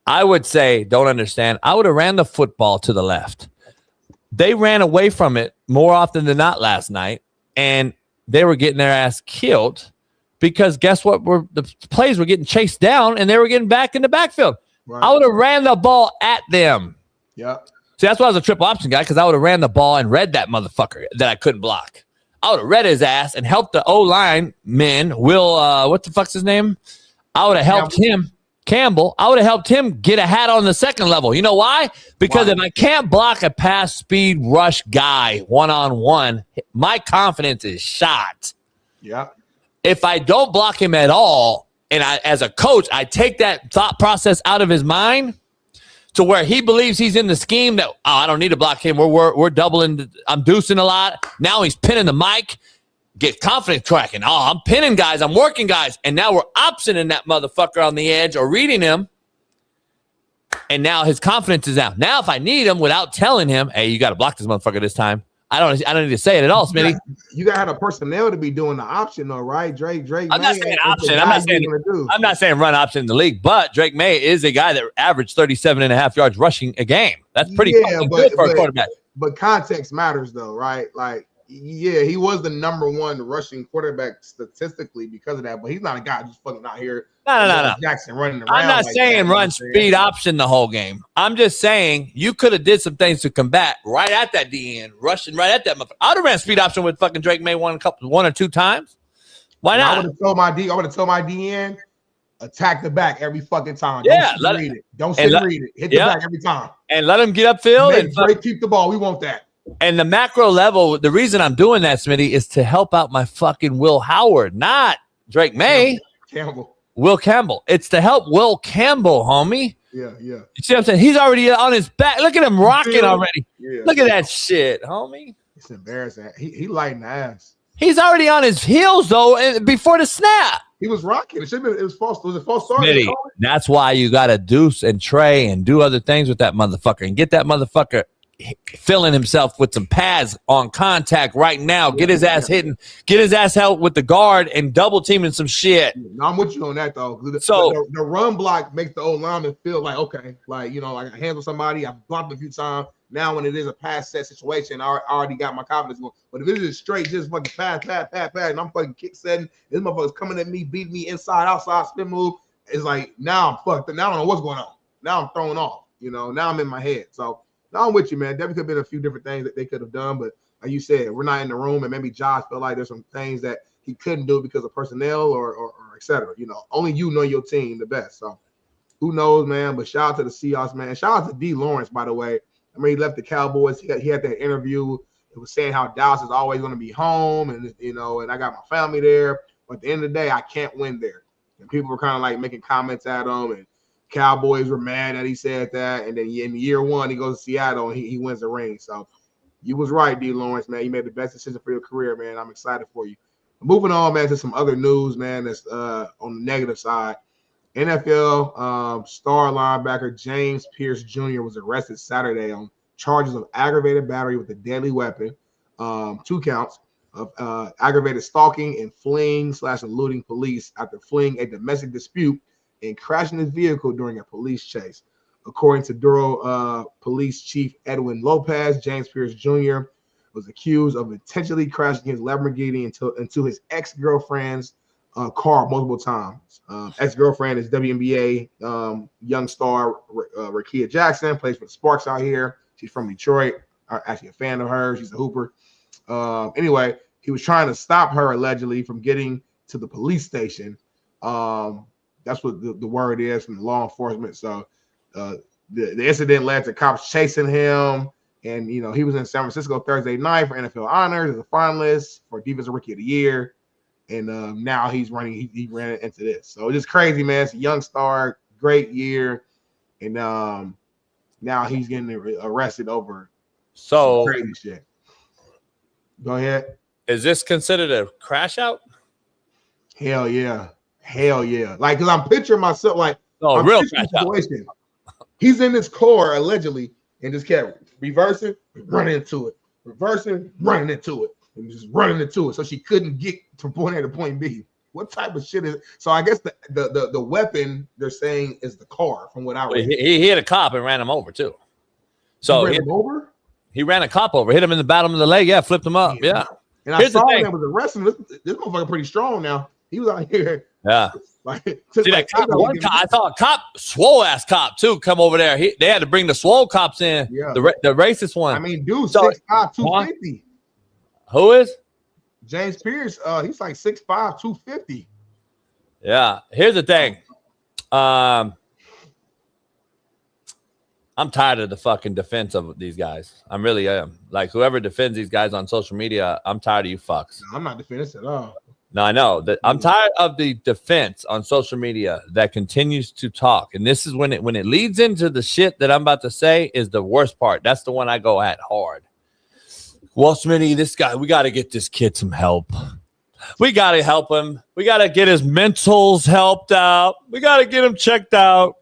C: I would say, don't understand. I would have ran the football to the left. They ran away from it more often than not last night, and they were getting their ass killed because guess what? The plays were getting chased down, and they were getting back in the backfield. Right. I would have ran the ball at them.
E: Yep.
C: See, that's why I was a triple option guy, because I would have ran the ball and read that motherfucker that I couldn't block. I would have read his ass and helped the O-line men. What the fuck's his name? I would have helped him. Campbell, I would have helped him get a hat on the second level. You know why? Because if I can't block a pass speed rush guy one-on-one, my confidence is shot.
E: Yeah.
C: If I don't block him at all, and as a coach, I take that thought process out of his mind to where he believes he's in the scheme that, I don't need to block him. We're doubling. I'm deucing a lot. Now he's pinning the mic. Get confidence tracking. I'm pinning guys. I'm working guys. And now we're optioning that motherfucker on the edge or reading him. And now his confidence is out. Now if I need him without telling him, hey, you got to block this motherfucker this time. I don't need to say it at all, Smitty.
E: You got to have the personnel to be doing the option, though, right? Drake.
C: I'm not saying option. I'm not saying run option in the league, but Drake May is a guy that averaged 37.5 yards rushing a game. That's pretty fucking good for a quarterback.
E: But context matters, though, right? Like, yeah, he was the number one rushing quarterback statistically because of that, but he's not a guy just fucking out here.
C: No.
E: Jackson running around.
C: I'm not saying run speed option the whole game. I'm just saying you could have did some things to combat right at that DN, rushing right at that motherfucker. I would have ran speed option with fucking Drake May one or two times. Why not?
E: I would have told my DN, attack the back every fucking time. Don't read it. Don't sit and read it. Hit the back every time.
C: And let him get upfield and
E: Drake keep the ball. We want that.
C: And the macro level, the reason I'm doing that, Smitty, is to help out my fucking Will Howard, not Drake May. Will Campbell. It's to help Will Campbell, homie.
E: Yeah.
C: You see what I'm saying? He's already on his back. Look at him rocking already. Yeah. Look at that shit, homie.
E: It's embarrassing. He lighting the ass.
C: He's already on his heels, though, before the snap.
E: He was rocking. It was false. Was it false start?
C: Smitty, that's why you got to deuce and tray and do other things with that motherfucker and get that motherfucker filling himself with some pads on contact right now. Get his ass hitting. Get his ass out with the guard and double teaming some shit.
E: No, I'm with you on that though.
C: So
E: the run block makes the old lineman feel like okay, like like I handle somebody. I've blocked a few times. Now when it is a pass set situation, I already got my confidence going. But if it is straight, just fucking pass, and I'm fucking kick setting, this motherfucker's coming at me, beating me inside, outside, spin move. It's like now I'm fucked. Now I don't know what's going on. Now I'm thrown off. Now I'm in my head. So. I'm with you, man. Definitely could have been a few different things that they could have done, but like you said, we're not in the room, and maybe Josh felt like there's some things that he couldn't do because of personnel or et cetera. Only you know your team the best. So who knows, man? But shout out to the Seahawks, man. Shout out to D. Lawrence, by the way. I mean, he left the Cowboys. He had that interview. It was saying how Dallas is always going to be home, and and I got my family there. But at the end of the day, I can't win there. And people were kind of like making comments at him, and Cowboys were mad that he said that, and then in year one he goes to Seattle and he wins the ring. So you was right, D. Lawrence, man. You made the best decision for your career, man. I'm excited for you. Moving on, man, to some other news, man. That's on the negative side. NFL star linebacker James Pierce Jr. was arrested Saturday on charges of aggravated battery with a deadly weapon, 2 counts of aggravated stalking and fleeing/eluding police after fleeing a domestic dispute and crashing his vehicle during a police chase. According to Duro Police Chief Edwin Lopez, James Pierce Jr. was accused of intentionally crashing his Lamborghini into his ex-girlfriend's car multiple times. Ex-girlfriend is WNBA young star Rakia Jackson, plays for the Sparks out here. She's from Detroit. I'm actually a fan of her. She's a hooper. Anyway, he was trying to stop her allegedly from getting to the police station. That's what the word is from law enforcement. So the incident led to cops chasing him. And, he was in San Francisco Thursday night for NFL honors as a finalist for Defensive Rookie of the Year. And now he's running. He ran into this. So it's just crazy, man. It's a young star, great year. And now he's getting arrested over some crazy shit. Go ahead.
C: Is this considered a crash out?
E: Hell yeah. Hell yeah. Like, because I'm picturing myself like,
C: Oh,
E: I'm
C: real
E: picturing
C: crash
E: the
C: out.
E: situation. He's in this car allegedly and just kept reversing, running into it, reversing, running into it, and just running into it. So she couldn't get from point A to point B. What type of shit is? So I guess the weapon they're saying is the car, from what I read.
C: He hit a cop and ran him over too. So
E: he ran him over.
C: He ran a cop over, hit him in the bottom of the leg. Yeah, flipped him up. Yeah.
E: And I saw him that was arresting. This motherfucker pretty strong now. He was out here.
C: Yeah.
E: Like,
C: see that cop, I saw a cop, swole ass cop too, come over there. They had to bring the swole cops in.
E: Yeah.
C: The racist one.
E: I mean, dude, 6'5", 250.
C: Who is?
E: James Pierce. He's like 6'5", 250.
C: Yeah. Here's the thing. I'm tired of the fucking defense of these guys. I really am. Like, whoever defends these guys on social media, I'm tired of you fucks.
E: No, I'm not defending at all.
C: No, I know that I'm tired of the defense on social media that continues to talk. And this is when it leads into the shit that I'm about to say is the worst part. That's the one I go at hard. Well, Smitty, this guy, we got to get this kid some help. We got to help him. We got to get his mentals helped out. We got to get him checked out.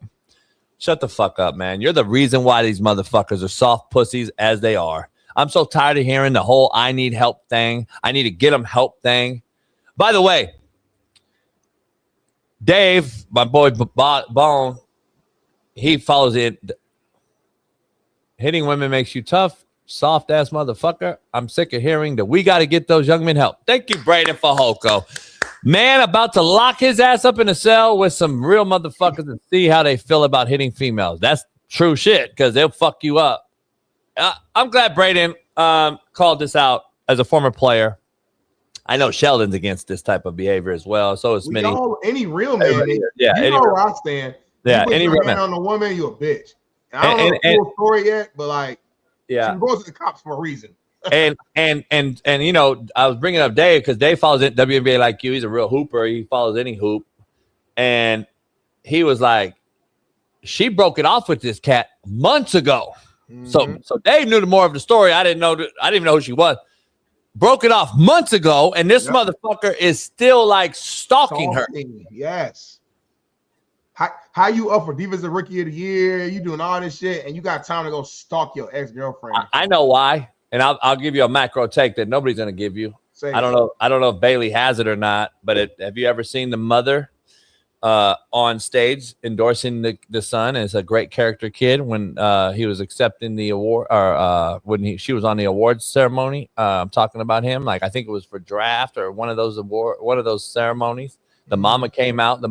C: Shut the fuck up, man. You're the reason why these motherfuckers are soft pussies as they are. I'm so tired of hearing the whole I need help thing. I need to get him help thing. By the way, Dave, my boy Bone, he follows it. Hitting women makes you tough, soft ass motherfucker. I'm sick of hearing that we got to get those young men help. Thank you, Braden Fox. Man, about to lock his ass up in a cell with some real motherfuckers and see how they feel about hitting females. That's true shit because they'll fuck you up. I'm glad Braden called this out as a former player. I know Sheldon's against this type of behavior as well. So is Smitty.
E: Any real man,
C: yeah,
E: you know where I stand.
C: Yeah,
E: you put
C: any
E: your
C: real
E: hand
C: man
E: on the woman, you a bitch. And I don't know the full story yet, but like,
C: yeah,
E: she goes to the cops for a reason.
C: and you know, I was bringing up Dave because Dave follows it WNBA like you. He's a real hooper. He follows any hoop, and he was like, she broke it off with this cat months ago. Mm-hmm. So Dave knew the more of the story. I didn't even know who she was. Broke it off months ago, and this motherfucker is still like stalking her.
E: Yes. How you up for Defensive Rookie of the Year? You doing all this shit, and you got time to go stalk your ex-girlfriend? I know why, and I'll give you a macro take that nobody's gonna give you. I don't know if Bailey has it or not, but have you ever seen the mother on stage endorsing the son as a great character kid when he was accepting the award, or when she was on the awards ceremony? I'm talking about him. Like, I think it was for draft or one of those ceremonies. The mama came out.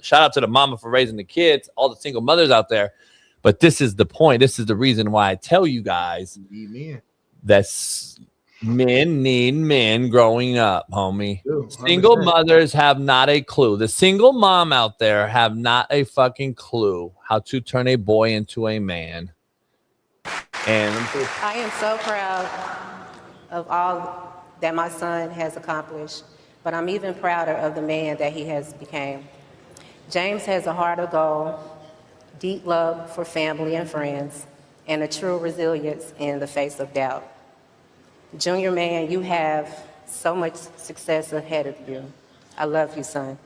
E: Shout out to the mama for raising the kids, all the single mothers out there. But this is the point. This is the reason why I tell you guys that men need men growing up, homie. Single mothers have not a clue. The single mom out there have not a fucking clue how to turn a boy into a man. And
K: I am so proud of all that my son has accomplished, but I'm even prouder of the man that he has become. James has a heart of gold, deep love for family and friends, and a true resilience in the face of doubt. Junior man, you have so much success ahead of you. I love you, son.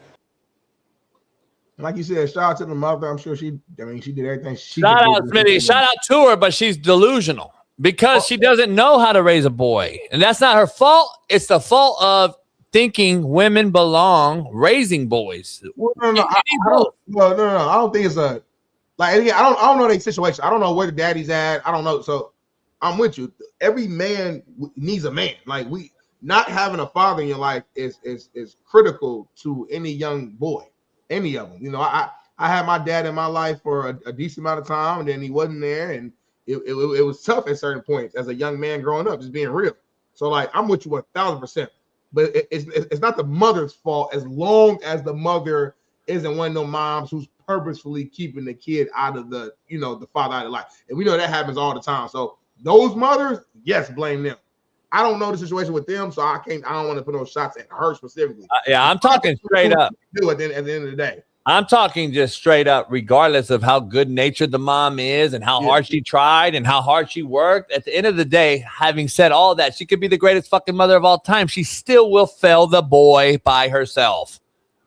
E: Like you said, shout out to the mother. I'm sure she did everything.
C: Shout out, Smitty. Shout out to her, but she's delusional because she doesn't know how to raise a boy. And that's not her fault. It's the fault of thinking women belong raising boys.
E: Well, no. I don't think it's a like. Again, I don't know the situation. I don't know where the daddy's at. I don't know. So I'm with you. Every man needs a man. Like, we not having a father in your life is critical to any young boy, any of them. You know, I had my dad in my life for a decent amount of time, and then he wasn't there, and it was tough at certain points as a young man growing up, just being real. So like, I'm with you 1,000%. But it's not the mother's fault as long as the mother isn't one of those moms who's purposefully keeping the kid out of the father out of life. And we know that happens all the time. So those mothers, yes, blame them. I don't know the situation with them, so I don't want to put no shots at her specifically.
C: Yeah, I'm talking straight up.
E: Do at the end of the day.
C: I'm talking just straight up, regardless of how good natured the mom is and how hard she tried and how hard she worked. At the end of the day, having said all that, she could be the greatest fucking mother of all time. She still will fail the boy by herself.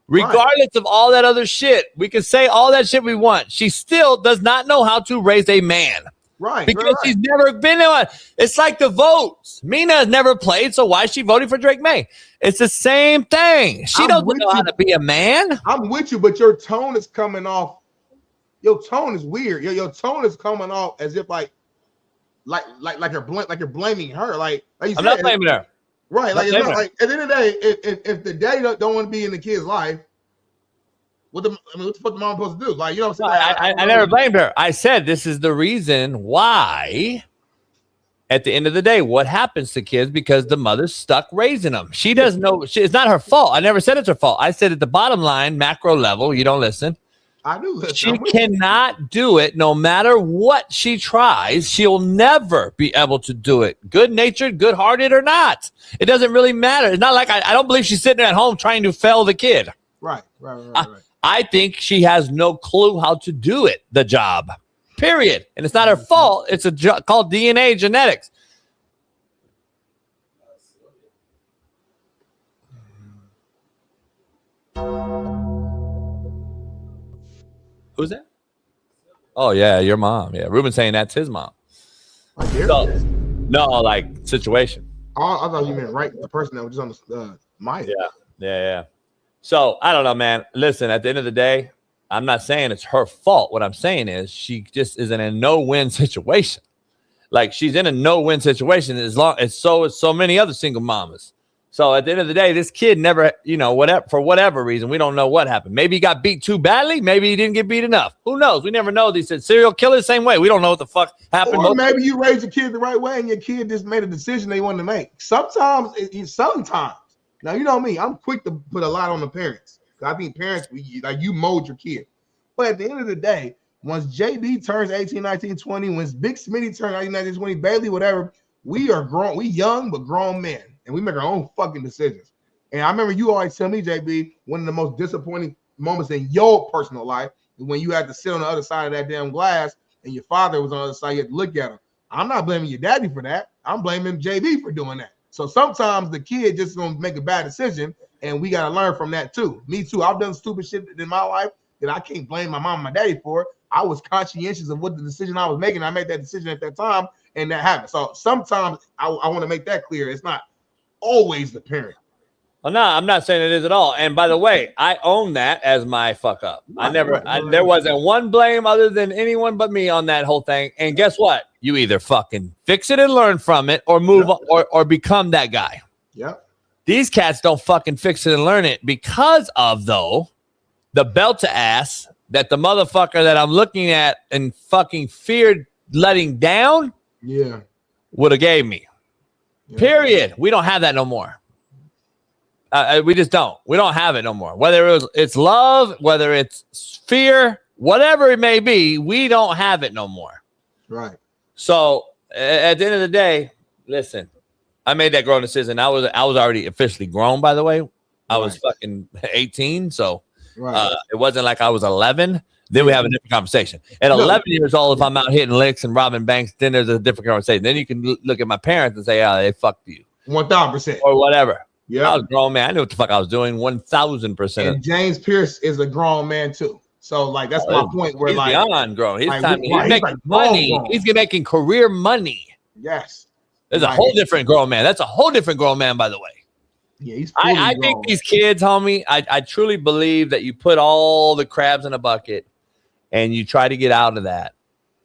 C: Regardless of all that other shit, we can say all that shit we want. She still does not know how to raise a man.
E: Right.
C: Because she's never been on. It's like the votes. Mina has never played, so why is she voting for Drake May? It's the same thing. She doesn't know how to be a man.
E: I'm with you, but your tone is coming off. Your tone is weird. Your tone is coming off as if like you're blaming her. Like you
C: I'm not blaming her.
E: Right. Like it's not like at the end of the day, if the daddy don't want to be in the kid's life, what the fuck the mom supposed to do? Like, you know what I'm saying?
C: I never blamed her. I said this is the reason why. At the end of the day, what happens to kids because the mother's stuck raising them. She doesn't know. It's not her fault. I never said it's her fault. I said at the bottom line, macro level, you don't listen.
E: I do listen.
C: She cannot do it no matter what she tries. She'll never be able to do it. Good-natured, good-hearted or not. It doesn't really matter. It's not like I don't believe she's sitting at home trying to fail the kid.
E: Right.
C: I think she has no clue how to do it, the job, period. And it's not her fault. It's called DNA genetics. Who's that? Oh, yeah, your mom. Yeah, Ruben saying that's his mom. No, like situation.
E: I thought you meant the person that was just on the Maya.
C: Yeah. So, I don't know, man. Listen, at the end of the day, I'm not saying it's her fault. What I'm saying is she just is in a no-win situation. Like, she's in a no-win situation as long as so many other single mamas. So, at the end of the day, this kid never, for whatever reason, we don't know what happened. Maybe he got beat too badly. Maybe he didn't get beat enough. Who knows? We never know. They said serial killer the same way. We don't know what the fuck happened.
E: Or maybe you raised your kid the right way and your kid just made a decision they wanted to make. Sometimes. Now, you know me, I'm quick to put a lot on the parents. I think parents, you mold your kid. But at the end of the day, once JB turns 18, 19, 20, once Big Smitty turns 18, 19, 20, Bailey, whatever, we are grown. We young, but grown men. And we make our own fucking decisions. And I remember you always tell me, JB, one of the most disappointing moments in your personal life is when you had to sit on the other side of that damn glass and your father was on the other side. You had to look at him. I'm not blaming your daddy for that. I'm blaming JB for doing that. So sometimes the kid just gonna make a bad decision, and we gotta learn from that too. Me too. I've done stupid shit in my life that I can't blame my mom and my daddy for. I was conscientious of what the decision I was making. I made that decision at that time, and that happened. So sometimes I want to make that clear. It's not always the parent.
C: Well, no, I'm not saying it is at all. And by the way, I own that as my fuck up. There wasn't one blame other than anyone but me on that whole thing. And guess what? You either fucking fix it and learn from it or move on, or become that guy.
E: Yeah.
C: These cats don't fucking fix it and learn it because of, though, the belt to ass that the motherfucker that I'm looking at and fucking feared letting down would have gave me. Yeah. Period. We don't have that no more. We just don't. We don't have it no more. Whether it's love, whether it's fear, whatever it may be, we don't have it no more.
E: Right.
C: So at the end of the day, listen, I made that grown decision. I was already officially grown, by the way. I was fucking 18, so it wasn't like I was 11. Then we have a different conversation. At 11 years old, if I'm out hitting licks and robbing banks, then there's a different conversation. Then you can look at my parents and say, "Oh, they fucked you."
E: 1,000%.
C: Or whatever.
E: Yeah,
C: I was a grown man. I knew what the fuck I was doing. 1,000%.
E: And James Pierce is a grown man too. So like that's my point. Where
C: he's
E: like
C: beyond grown. He's making
E: like
C: money.
E: Grown.
C: He's making career money.
E: Yes.
C: There's a whole different grown man. That's a whole different grown man, by the way.
E: Yeah, he's.
C: I think these kids, homie. I truly believe that you put all the crabs in a bucket, and you try to get out of that.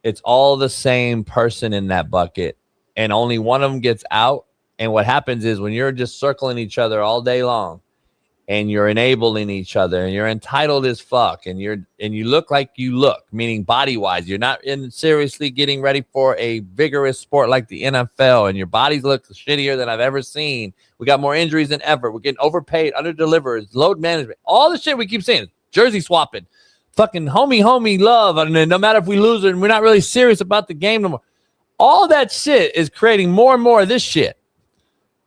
C: It's all the same person in that bucket, and only one of them gets out. And what happens is when you're just circling each other all day long and you're enabling each other and you're entitled as fuck and you look like you look, meaning body wise, you're not seriously getting ready for a vigorous sport like the NFL and your bodies look shittier than I've ever seen. We got more injuries than ever. We're getting overpaid, under-delivered, load management, all the shit we keep saying, jersey swapping, fucking homie love. And no matter if we lose it and we're not really serious about the game no more. All that shit is creating more and more of this shit.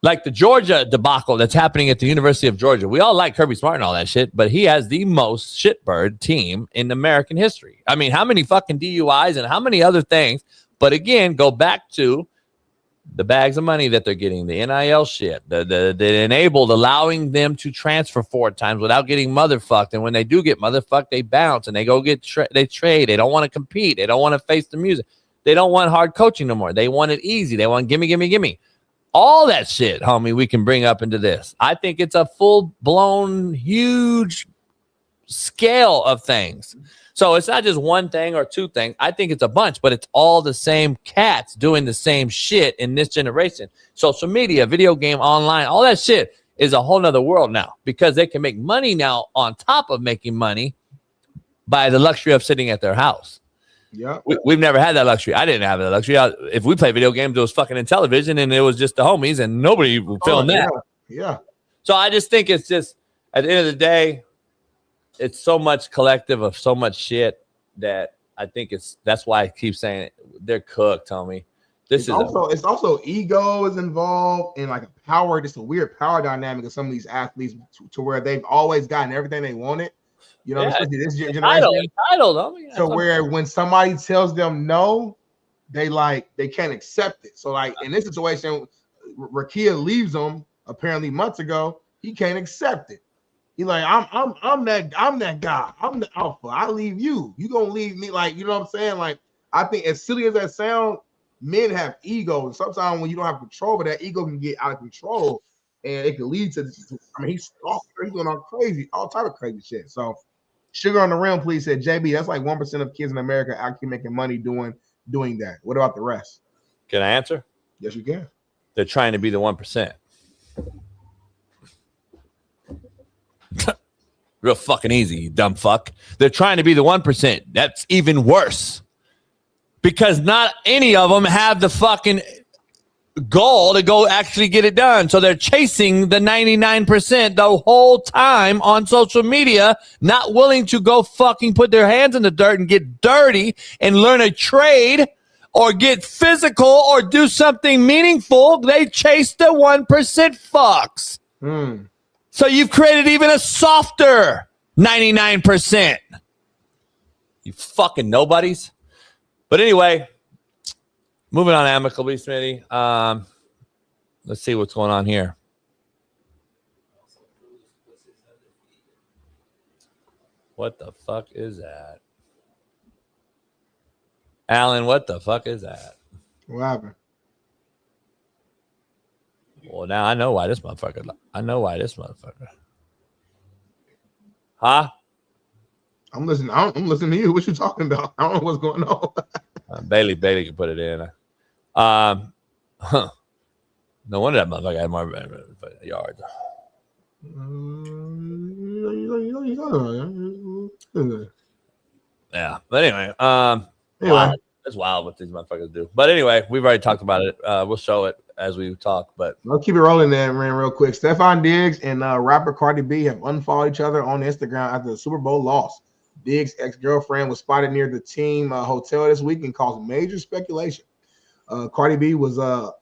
C: Like the Georgia debacle that's happening at the University of Georgia. We all like Kirby Smart and all that shit, but he has the most shitbird team in American history. I mean, how many fucking DUIs and how many other things? But again, go back to the bags of money that they're getting, the NIL shit, the enabled, allowing them to transfer 4 times without getting motherfucked. And when they do get motherfucked, they bounce and they go get they trade. They don't want to compete. They don't want to face the music. They don't want hard coaching no more. They want it easy. They want gimme. All that shit, homie, we can bring up into this. I think it's a full-blown, huge scale of things. So it's not just one thing or 2 things. I think it's a bunch, but it's all the same cats doing the same shit in this generation. Social media, video game, online, all that shit is a whole nother world now because they can make money now on top of making money by the luxury of sitting at their house.
E: Yeah,
C: we've never had that luxury. I didn't have that luxury. If we play video games, it was fucking in television, and it was just the homies, and nobody filmed that.
E: Yeah.
C: So I just think it's just at the end of the day, it's so much collective of so much shit that I think that's why I keep saying it. They're cooked, homie. It's also ego is involved in like a power, just a weird power dynamic of some of these athletes to where they've always gotten everything they wanted. You know, especially this generation. Title,
E: so where when somebody tells them no, they can't accept it. So like in this situation, Rakia leaves him apparently months ago. He can't accept it. He's like, I'm that guy. I'm the alpha. I leave you. You gonna leave me? Like, you know what I'm saying? Like, I think as silly as that sounds, men have ego, and sometimes when you don't have control, but that ego can get out of control, and it can lead to. I mean, he's going on all type of crazy shit. So. Sugar on the Rim, please, said JB. That's like 1% of kids in America actually making money doing that. What about the rest?
C: Can I answer?
E: Yes, you can.
C: They're trying to be the 1%. Real fucking easy, you dumb fuck. They're trying to be the 1%. That's even worse because not any of them have the fucking goal to go actually get it done. So they're chasing the 99% the whole time on social media, not willing to go fucking put their hands in the dirt and get dirty and learn a trade or get physical or do something meaningful. They chase the 1% fucks. So you've created even a softer 99%. You fucking nobodies. But anyway, moving on amicably, Smitty. Let's see what's going on here. What the fuck is that? Alan, what the fuck is that?
E: What happened?
C: Well, now I know why this motherfucker. Huh?
E: I'm listening. I'm listening to you. What you talking about? I don't know what's going on.
C: Bailey can put it in. No wonder that motherfucker had more yards. Yeah, but anyway, wow, that's wild what these motherfuckers do. But anyway, we've already talked about it. We'll show it as we talk. But
E: I'll keep it rolling there, man, real quick. Stephon Diggs and rapper Cardi B have unfollowed each other on Instagram after the Super Bowl loss. Diggs' ex-girlfriend was spotted near the team hotel this week and caused major speculation. Cardi B was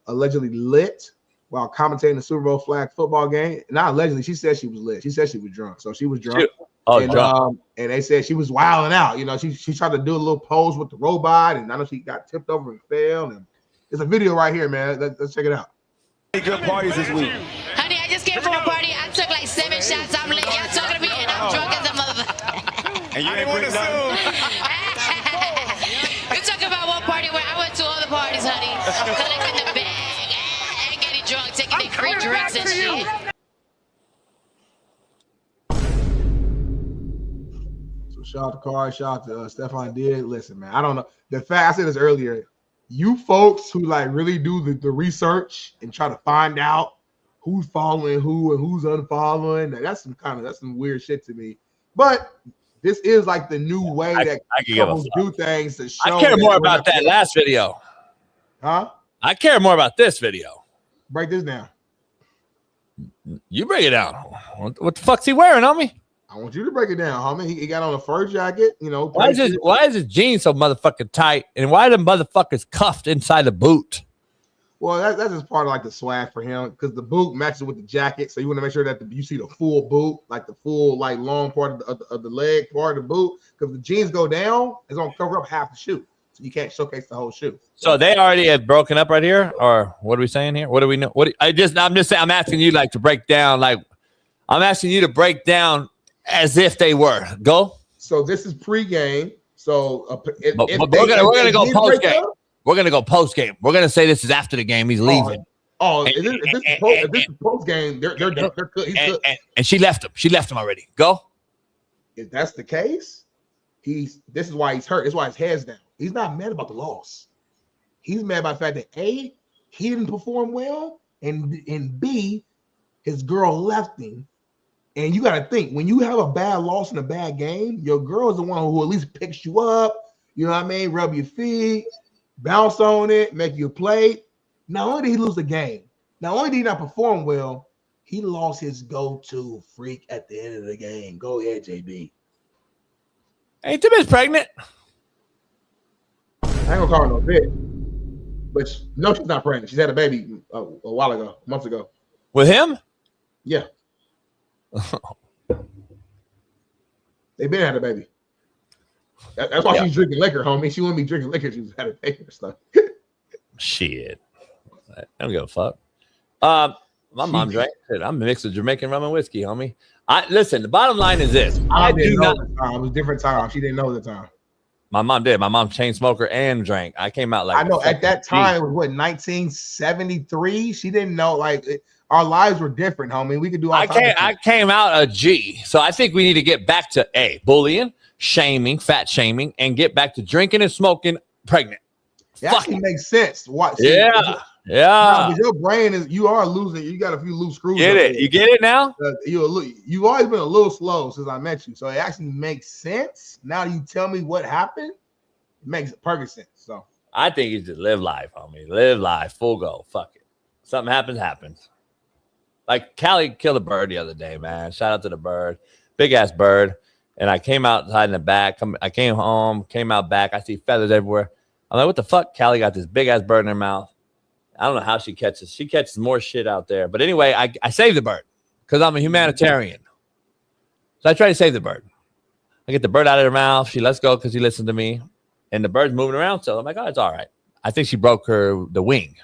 E: allegedly lit while commentating the Super Bowl flag football game. Not allegedly, she said she was lit. She said she was drunk. So she was drunk.
C: Drunk.
E: And they said she was wilding out. You know, she tried to do a little pose with the robot, and I know she got tipped over and fell. And there's a video right here, man. Let's check it out.
L: Good parties this week.
M: Honey, I just came from a party. I took like 7 shots. I'm lit. Y'all talking to me, and I'm drunk as a motherfucker.
L: And you ain't bring nothing?
M: You talking about what party where I went to all the parties, honey. Collecting the bag and getting drunk, taking their free drinks and shit.
E: So shout out to Cardi, shout out to Stephon Diggs. Listen, man, I don't know. The fact I said this earlier, you folks who like really do the research and try to find out who's following who and who's unfollowing, that's some weird shit to me. But this is like the new way that couples do things to show.
C: I care more about that last video.
E: Huh?
C: I care more about this video.
E: Break this down.
C: You break it down. What the fuck's he wearing, homie?
E: I want you to break it down, homie. He got on a fur jacket, you know.
C: Why is his jeans so motherfucking tight? And why are them motherfuckers cuffed inside the boot?
E: Well, that's just part of like the swag for him because the boot matches with the jacket, so you want to make sure that you see the full boot, like the full like long part of the leg part of the boot. Because the jeans go down, it's gonna cover up half the shoe, so you can't showcase the whole shoe.
C: So they already have broken up right here, or what are we saying here? What do we know? I'm just saying. I'm asking you like to break down. Like I'm asking you to break down as if they were. Go.
E: So this is pregame. So
C: we're gonna go post game. We're going to go post game. We're going to say this is after the game. He's leaving.
E: If this is post game, they're cooked.
C: And she left him. She left him already. Go.
E: If that's the case, this is why he's hurt. That's why his head's down. He's not mad about the loss. He's mad about the fact that A, he didn't perform well, and B, his girl left him. And you got to think, when you have a bad loss in a bad game, your girl is the one who at least picks you up. You know what I mean? Rub your feet. Bounce on it, make you play. Not only did he lose the game, not only did he not perform well, he lost his go-to freak at the end of the game. Go ahead, JB.
C: Ain't the bitch pregnant?
E: I ain't gonna call her no bitch, but no, she's not pregnant. She's had a baby a while ago, months ago.
C: With him?
E: Yeah. They been had a baby. That's why she's drinking liquor, homie. She wouldn't be drinking liquor. She had a baby or stuff.
C: Shit. I don't give a fuck. My mom drank it. I'm a mix of Jamaican rum and whiskey, homie. Listen, the bottom line is this. I do not.
E: It was a different time. She didn't know the time.
C: My mom did. My mom chain smoker and drank. I came out like
E: I know at that time it was what 1973. She didn't know our lives were different, homie. We could do all
C: I came out a G. So I think we need to get back to bullying, shaming, fat shaming, and get back to drinking and smoking pregnant.
E: It actually makes sense. What?
C: Yeah.
E: No, your brain you are losing. You got a few loose screws.
C: Get it? You get it now?
E: You've always been a little slow since I met you, so it actually makes sense. Now you tell me what happened. It makes perfect sense. So
C: I think you just live life, homie. Live life, full go. Fuck it. Something happens. Like Callie killed a bird the other day, man. Shout out to the bird, big ass bird. And I came outside in the back. I came home, came out back. I see feathers everywhere. I'm like, what the fuck? Callie got this big ass bird in her mouth. I don't know how she catches. She catches more shit out there. But anyway, I saved the bird because I'm a humanitarian. So I try to save the bird. I get the bird out of her mouth. She lets go because she listened to me. And the bird's moving around. So I'm like, oh, it's all right. I think she broke the wing.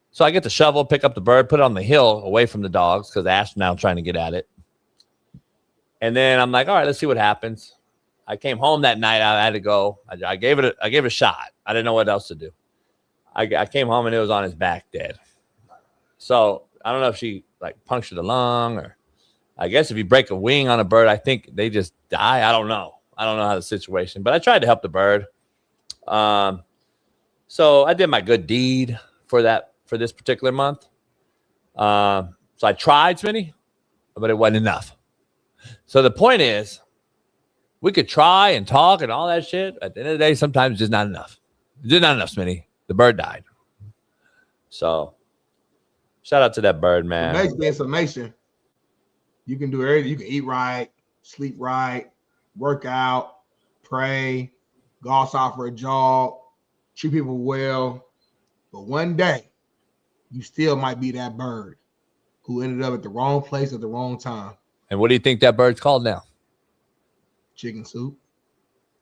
C: So I get the shovel, pick up the bird, put it on the hill away from the dogs because Ash now trying to get at it. And then I'm like, all right, let's see what happens. I came home that night. I had to go. I gave it a shot. I didn't know what else to do. I came home and it was on his back dead. So I don't know if she like punctured a lung or I guess if you break a wing on a bird, I think they just die. I don't know. I don't know how the situation, but I tried to help the bird. So I did my good deed for this particular month. So I tried, Smitty, but it wasn't enough. So the point is, we could try and talk and all that shit. At the end of the day, sometimes it's just not enough. It's just not enough, Smitty. The bird died. So shout out to that bird, man.
E: Basically, in summation, you can do everything. You can eat right, sleep right, work out, pray, go outside for a jog, treat people well. But one day, you still might be that bird who ended up at the wrong place at the wrong time.
C: And what do you think that bird's called now?
E: Chicken soup.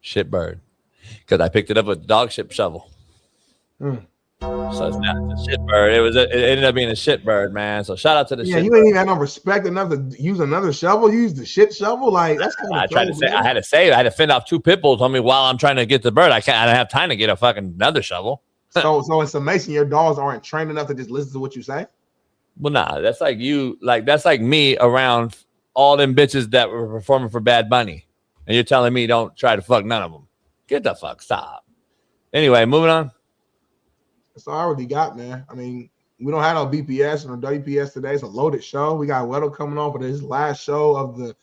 C: Shit bird. Because I picked it up with a dog shit shovel. So it's not a shit bird. It ended up being a shit bird, man. So shout out to the shit
E: you
C: bird.
E: ain't even had no respect enough to use another shovel. You used the shit shovel. Like that's kind of
C: I tried to say, I had to fend off two pit bulls on me while I'm trying to get the bird. I don't have time to get a fucking another shovel.
E: So in summation, your dogs aren't trained enough to just listen to what you say.
C: Well, nah, that's like you, that's like me around all them bitches that were performing for Bad Bunny. And you're telling me don't try to fuck none of them. Get the fuck, stop. Anyway, moving on.
E: That's all I already got, man. I mean, we don't have no BPS or no WPS today. It's a loaded show. We got Weddle coming on for his last show of the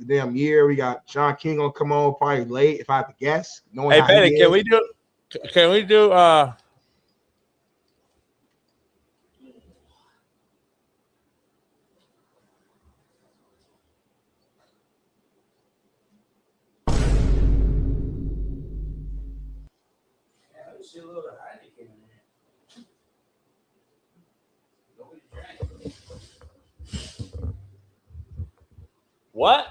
E: damn year. We got Sean King gonna come on probably late if I have to guess.
C: Hey, Benny, can we do What?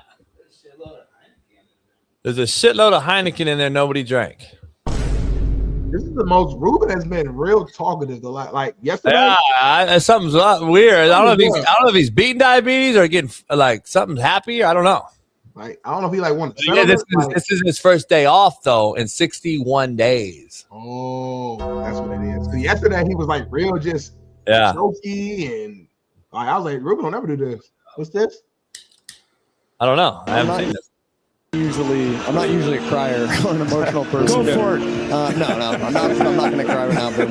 C: There's a shitload of Heineken in there nobody drank.
E: This is the most Ruben has been real talkative. Like yesterday.
C: Yeah, something's weird. I don't know if he's beating diabetes or getting like something's happy. I don't know.
E: Like I don't know if he like wanted to.
C: Yeah, this is his first day off though in 61 days.
E: Oh, that's what it is. Because yesterday he was like real, just jokey and like I was like, Ruben will never do this. What's this?
C: I don't know. I haven't seen this.
N: I'm not usually a crier or an emotional person.
I: Go for it.
N: No, I'm not going to cry right now, Ben.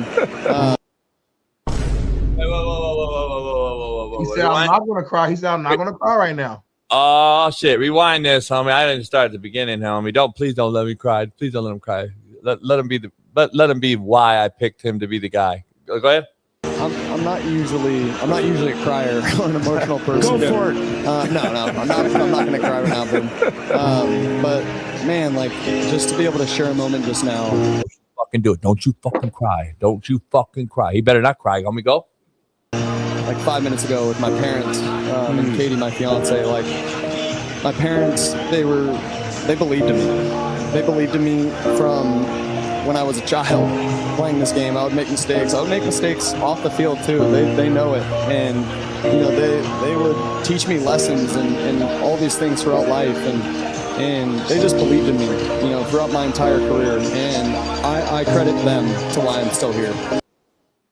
E: He said, I'm not going to cry. He said, I'm not going to cry right now.
C: Oh shit! Rewind this, homie. I didn't start at the beginning, homie. Please don't let me cry. Please don't let him cry. Let him be why I picked him to be the guy. Go ahead.
N: I'm not usually a crier or an emotional person.
I: Go for it.
N: No, I'm not going to cry right now, Ben. But man, like just to be able to share a moment just now.
C: Fucking do it. Don't you fucking cry. Don't you fucking cry. He better not cry. Homie, go.
N: Like 5 minutes ago with my parents and Katie, my fiance, like my parents, they believed in me. They believed in me from when I was a child playing this game. I would make mistakes. I would make mistakes off the field too. They know it. And you know, they would teach me lessons and all these things throughout life and they just believed in me, you know, throughout my entire career. And I credit them to why I'm still here.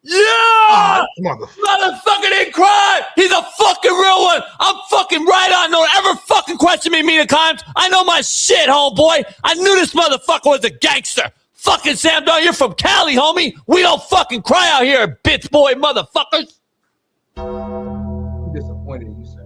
C: Yeah! Motherfucker didn't cry! He's a fucking real one! I'm fucking right on. Don't ever fucking question me many times. I know my shit, homeboy. I knew this motherfucker was a gangster. Fucking Sam Don, you're from Cali, homie. We don't fucking cry out here, bitch boy motherfuckers.
E: I'm disappointed in you, Sam.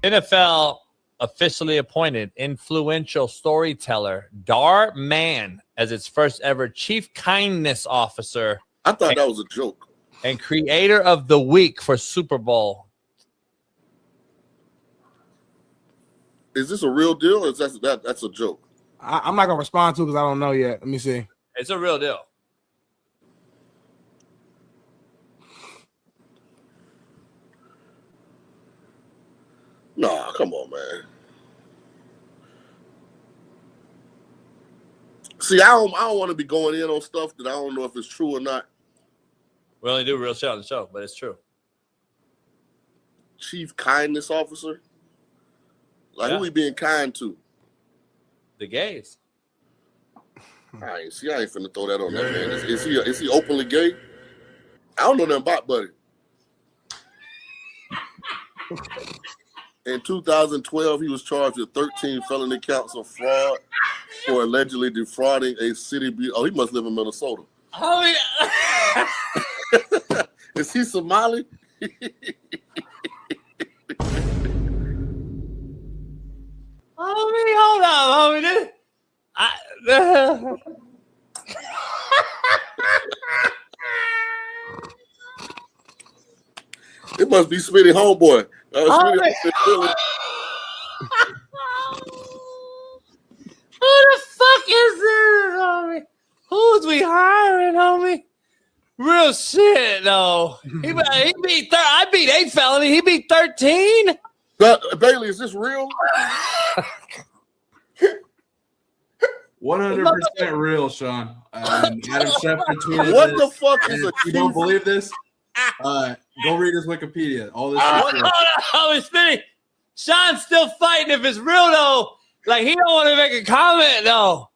C: NFL officially appointed influential storyteller Dar Mann as its first ever chief kindness officer.
D: I thought that was a joke.
C: And creator of the week for Super Bowl.
D: Is this a real deal or is that's a joke?
H: I'm not going to respond to because I don't know yet. Let me see.
C: It's a real deal.
D: Nah, come on, man. See, I don't want to be going in on stuff that I don't know if it's true or not.
C: We only do real shit on the show, but it's true.
D: Chief kindness officer? Like, who we being kind to?
C: The gays.
D: I ain't finna throw that on that man. Is he openly gay? I don't know nothing about Buddy. In 2012, he was charged with 13 felony counts of fraud for allegedly defrauding a city. Oh, he must live in Minnesota.
C: Oh, yeah.
D: Is he Somali?
C: Hold on, homie.
D: It must be Smitty homeboy. Smitty
C: Who the fuck is this, homie? Who's we hiring, homie? Real shit, though. He beat I beat 8 felony. He beat 13.
D: Bailey, is this real?
O: 100% real, Shaun. Adam Schefter tweeted
D: What
O: this,
D: the fuck is a
O: if you don't believe this? Go read his Wikipedia. All this.
C: Hold on, Smitty. Shaun's still fighting if it's real though. Like he don't want to make a comment though.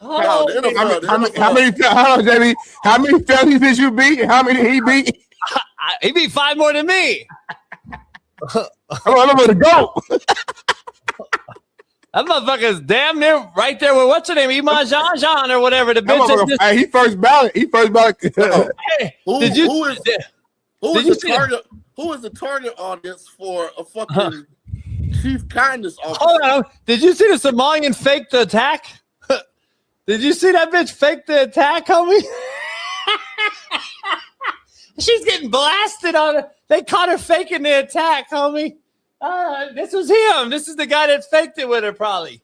H: How many felonies did you beat? And how many did he beat?
C: He beat 5 more than me.
H: I'm gonna go.
C: That motherfucker's damn near right there with what's her name, Iman Jean or whatever. The bitch.
H: Hey, he first ballot. He first ballot.
C: Hey,
D: Who
C: did you?
D: who is the target audience for a fucking chief kindness officer?
C: Hold on. Did you see the Somalian fake the attack? Did you see that bitch fake the attack, homie? She's getting blasted on it. They caught her faking the attack, homie. This was him. This is the guy that faked it with her, probably.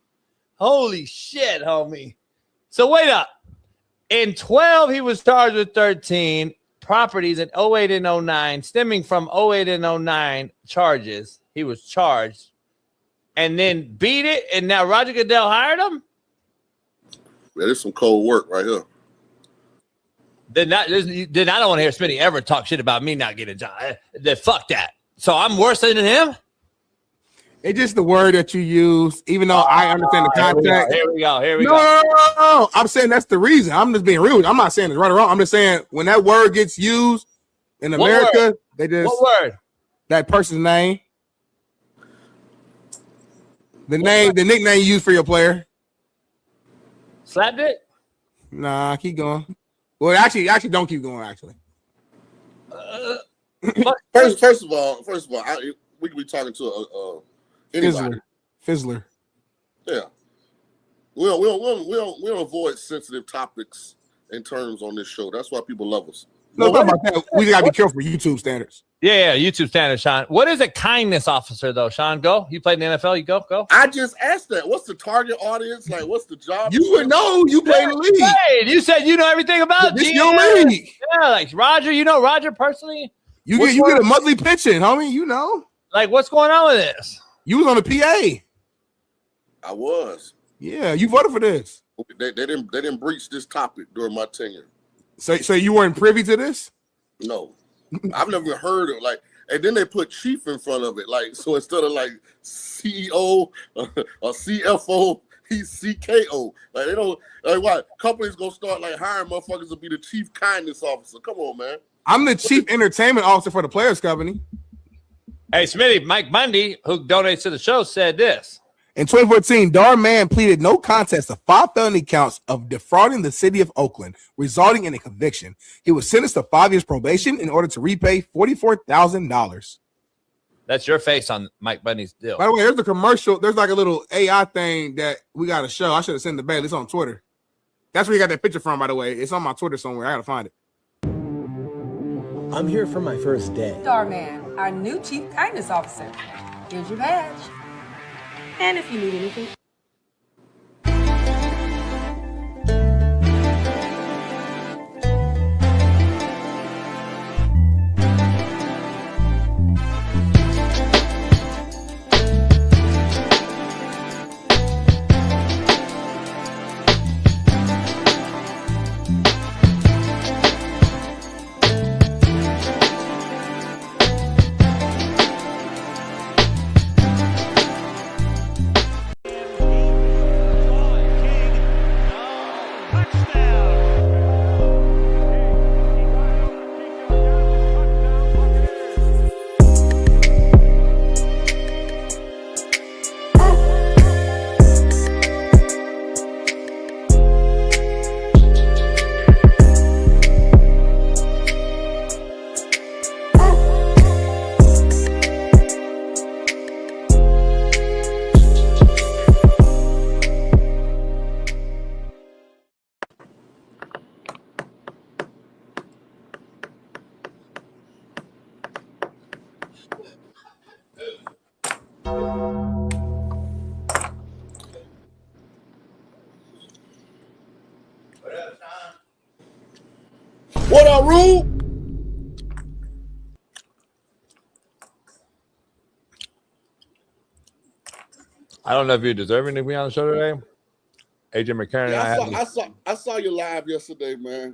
C: Holy shit, homie. So wait up. In 12, he was charged with 13 properties in 08 and 09, stemming from 08 and 09 charges. He was charged and then beat it, and now Roger Goodell hired him?
D: Man, there's some cold work right here.
C: Then I don't want to hear Smitty ever talk shit about me not getting a job. Fuck that. So I'm worse than him?
H: It's just the word that you use, even though I understand the context.
C: Here we go.
H: No. I'm saying that's the reason. I'm just being real. I'm not saying it's right or wrong. I'm just saying when that word gets used in America, they just
C: what word?
H: That person's name. The nickname you use for your player.
C: Slapped it?
H: Nah, keep going. Well, actually, don't keep going. Actually,
D: first of all, we could be talking to anybody.
H: Fizzler.
D: Yeah, we don't avoid sensitive topics and terms on this show. That's why people love us.
H: No, about that. We gotta be careful for YouTube standards.
C: Yeah, YouTube standards, Shaun. What is a kindness officer, though, Shaun? Go. You played in the NFL. You go.
D: I just asked that. What's the target audience? Like, what's the job?
H: You would know. You play in the league.
C: Hey, you said you know everything about
H: this your league.
C: Yeah, like Roger. You know Roger personally.
H: You get a monthly pension, homie. You know.
C: Like, what's going on with this?
H: You was on the PA.
D: I was.
H: Yeah, you voted for this.
D: They didn't breach this topic during my tenure.
H: So you weren't privy to this?
D: No. I've never heard of and then they put chief in front of it. Like, so instead of like CEO or CFO, he's CKO. Like, they don't why companies gonna start like hiring motherfuckers to be the chief kindness officer. Come on, man.
H: I'm the chief entertainment officer for the Players Company.
C: Hey, Smitty, Mike Bundy, who donates to the show, said this.
H: In 2014, Darman pleaded no contest to 5 felony counts of defrauding the city of Oakland, resulting in a conviction. He was sentenced to 5 years probation in order to repay $44,000.
C: That's your face on Mike Bundy's deal.
H: By the way, there's a commercial. There's like a little AI thing that we got to show. I should have sent it back. It's on Twitter. That's where you got that picture from, by the way. It's on my Twitter somewhere. I got to find it.
P: I'm here for my first day.
Q: Starman, our new chief kindness officer. Here's your badge. And if you need anything.
D: What up, Rube?
C: I don't know if you're deserving to be on the show today. AJ McCarron and
D: I saw you live yesterday, man.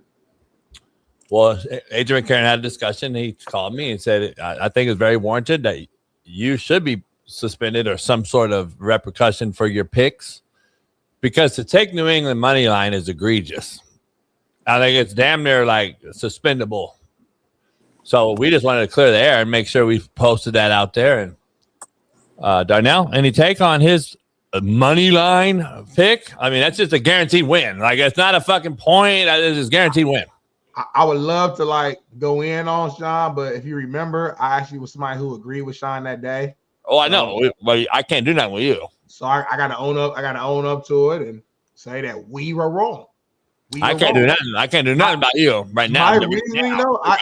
C: Well, AJ McCarron had a discussion. He called me and said, I think it's very warranted that you should be suspended or some sort of repercussion for your picks, because to take New England money line is egregious. I think it's damn near like suspendable. So we just wanted to clear the air and make sure we posted that out there. And Darnell, any take on his money line pick. I mean, that's just a guaranteed win. Like, it's not a fucking point. It's just a guaranteed win.
E: I would love to like go in on Shaun, but if you remember, I actually was somebody who agreed with Shaun that day.
C: Oh, I know, but I can't do nothing with you.
E: So I gotta own up. I gotta own up to it and say that we were wrong.
C: I can't do nothing. I can't do nothing about you right now.
E: My reasoning, though, I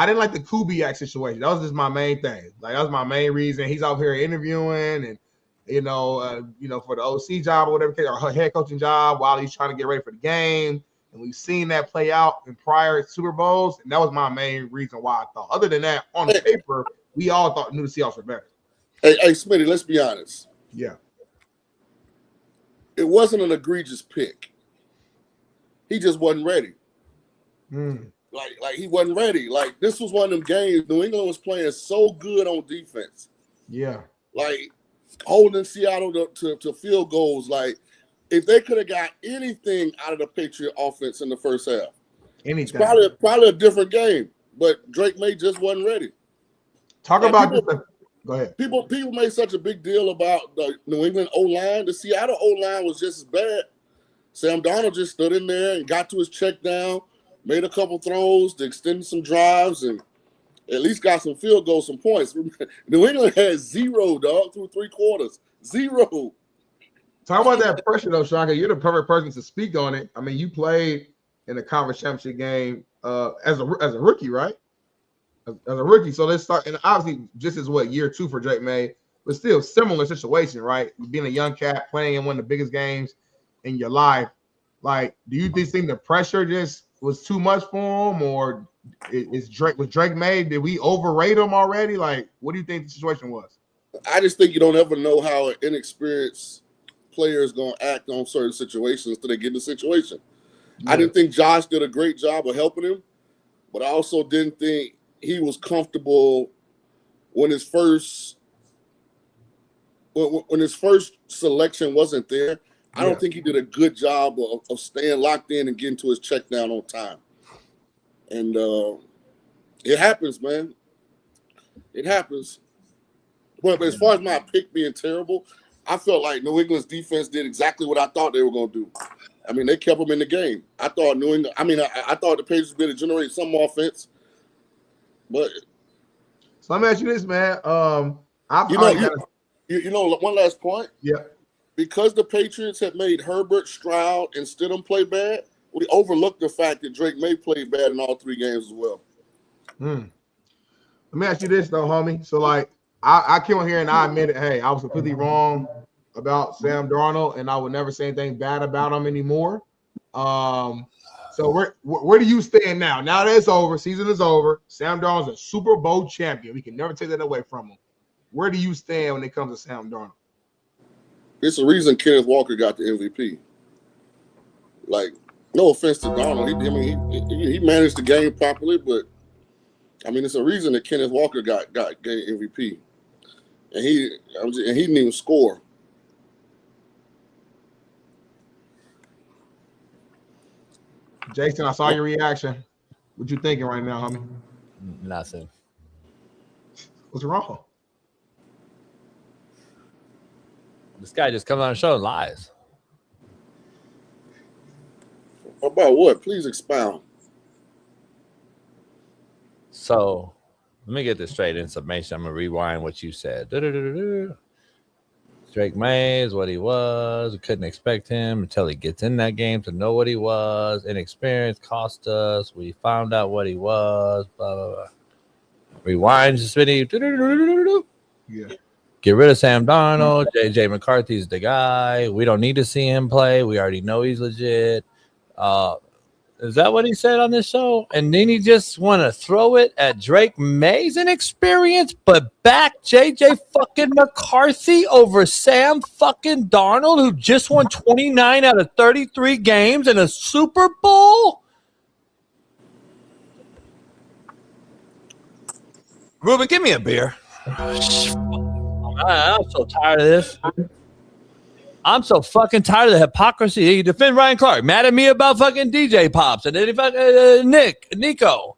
E: didn't like the Kubiak situation. That was just my main thing. Like, that was my main reason. He's out here interviewing and for the OC job or whatever, or her head coaching job while he's trying to get ready for the game. And we've seen that play out in prior Super Bowls, and that was my main reason why I thought. Other than that, on the paper, we all knew the Seahawks were better.
D: Hey, Smitty, let's be honest.
E: Yeah.
D: It wasn't an egregious pick. He just wasn't ready. Like he wasn't ready. Like, this was one of them games. New England was playing so good on defense.
E: Yeah.
D: Like, holding Seattle to field goals. Like, if they could have got anything out of the Patriot offense in the first half,
E: anything,
D: it's probably a different game. But Drake May just wasn't ready.
E: Go ahead.
D: People made such a big deal about the New England O-line. The Seattle O-line was just as bad. Sam Darnold just stood in there and got to his check down, made a couple throws to extend some drives, and at least got some field goals, some points. New England had 0, dog, through 3 quarters. 0.
E: Talk about that pressure, though, Shaun. You're the perfect person to speak on it. I mean, you played in the conference championship game as a rookie, right? As a rookie. So let's start. And obviously, just as year 2 for Drake May, but still similar situation, right? Being a young cat playing in one of the biggest games in your life. Like, do you think the pressure just was too much for him, or was Drake May? Did we overrate him already? Like, what do you think the situation was?
D: I just think you don't ever know how an inexperienced player is going to act on certain situations until they get in the situation. Yeah. I didn't think Josh did a great job of helping him, but I also didn't think he was comfortable when his first selection wasn't there. I don't think he did a good job of staying locked in and getting to his check down on time. And it happens, man. It happens. But as far as my pick being terrible, I felt like New England's defense did exactly what I thought they were going to do. I mean, they kept them in the game. I thought I thought the Patriots were going to generate some offense. But
E: so let me ask you this, man. One
D: last point.
E: Yeah.
D: Because the Patriots had made Herbert, Stroud, and Stidham play bad, we overlooked the fact that Drake May played bad in all 3 games as well.
E: Let me ask you this, though, homie. So, like, I came on here and I admitted, hey, I was completely wrong about Sam Darnold, and I would never say anything bad about him anymore. So where do you stand now? Now that it's over, season is over. Sam Darnold's a Super Bowl champion. We can never take that away from him. Where do you stand when it comes to Sam Darnold?
D: It's the reason Kenneth Walker got the MVP. Like, no offense to Darnold, he managed the game properly, but I mean, it's a reason that Kenneth Walker got game MVP, and he didn't even score.
E: Jason, I saw your reaction. What you thinking right now, homie?
C: Nothing.
E: What's wrong?
C: This guy just comes on the show and lies.
D: About what? Please expound.
C: So, let me get this straight in summation. I'm going to rewind what you said. Drake May is what he was. We couldn't expect him until he gets in that game to know what he was. Inexperience cost us. We found out what he was. Blah, blah, blah. Rewind to Smitty.
E: Yeah.
C: Get rid of Sam Darnold. JJ McCarthy's the guy. We don't need to see him play. We already know he's legit. Is that what he said on this show? And then he just want to throw it at Drake May's inexperience, but back JJ fucking McCarthy over Sam fucking Darnold, who just won 29 out of 33 games in a Super Bowl? Ruben, give me a beer. I'm so tired of this. I'm so fucking tired of the hypocrisy. You defend Ryan Clark, mad at me about fucking DJ Pops, and then Nico.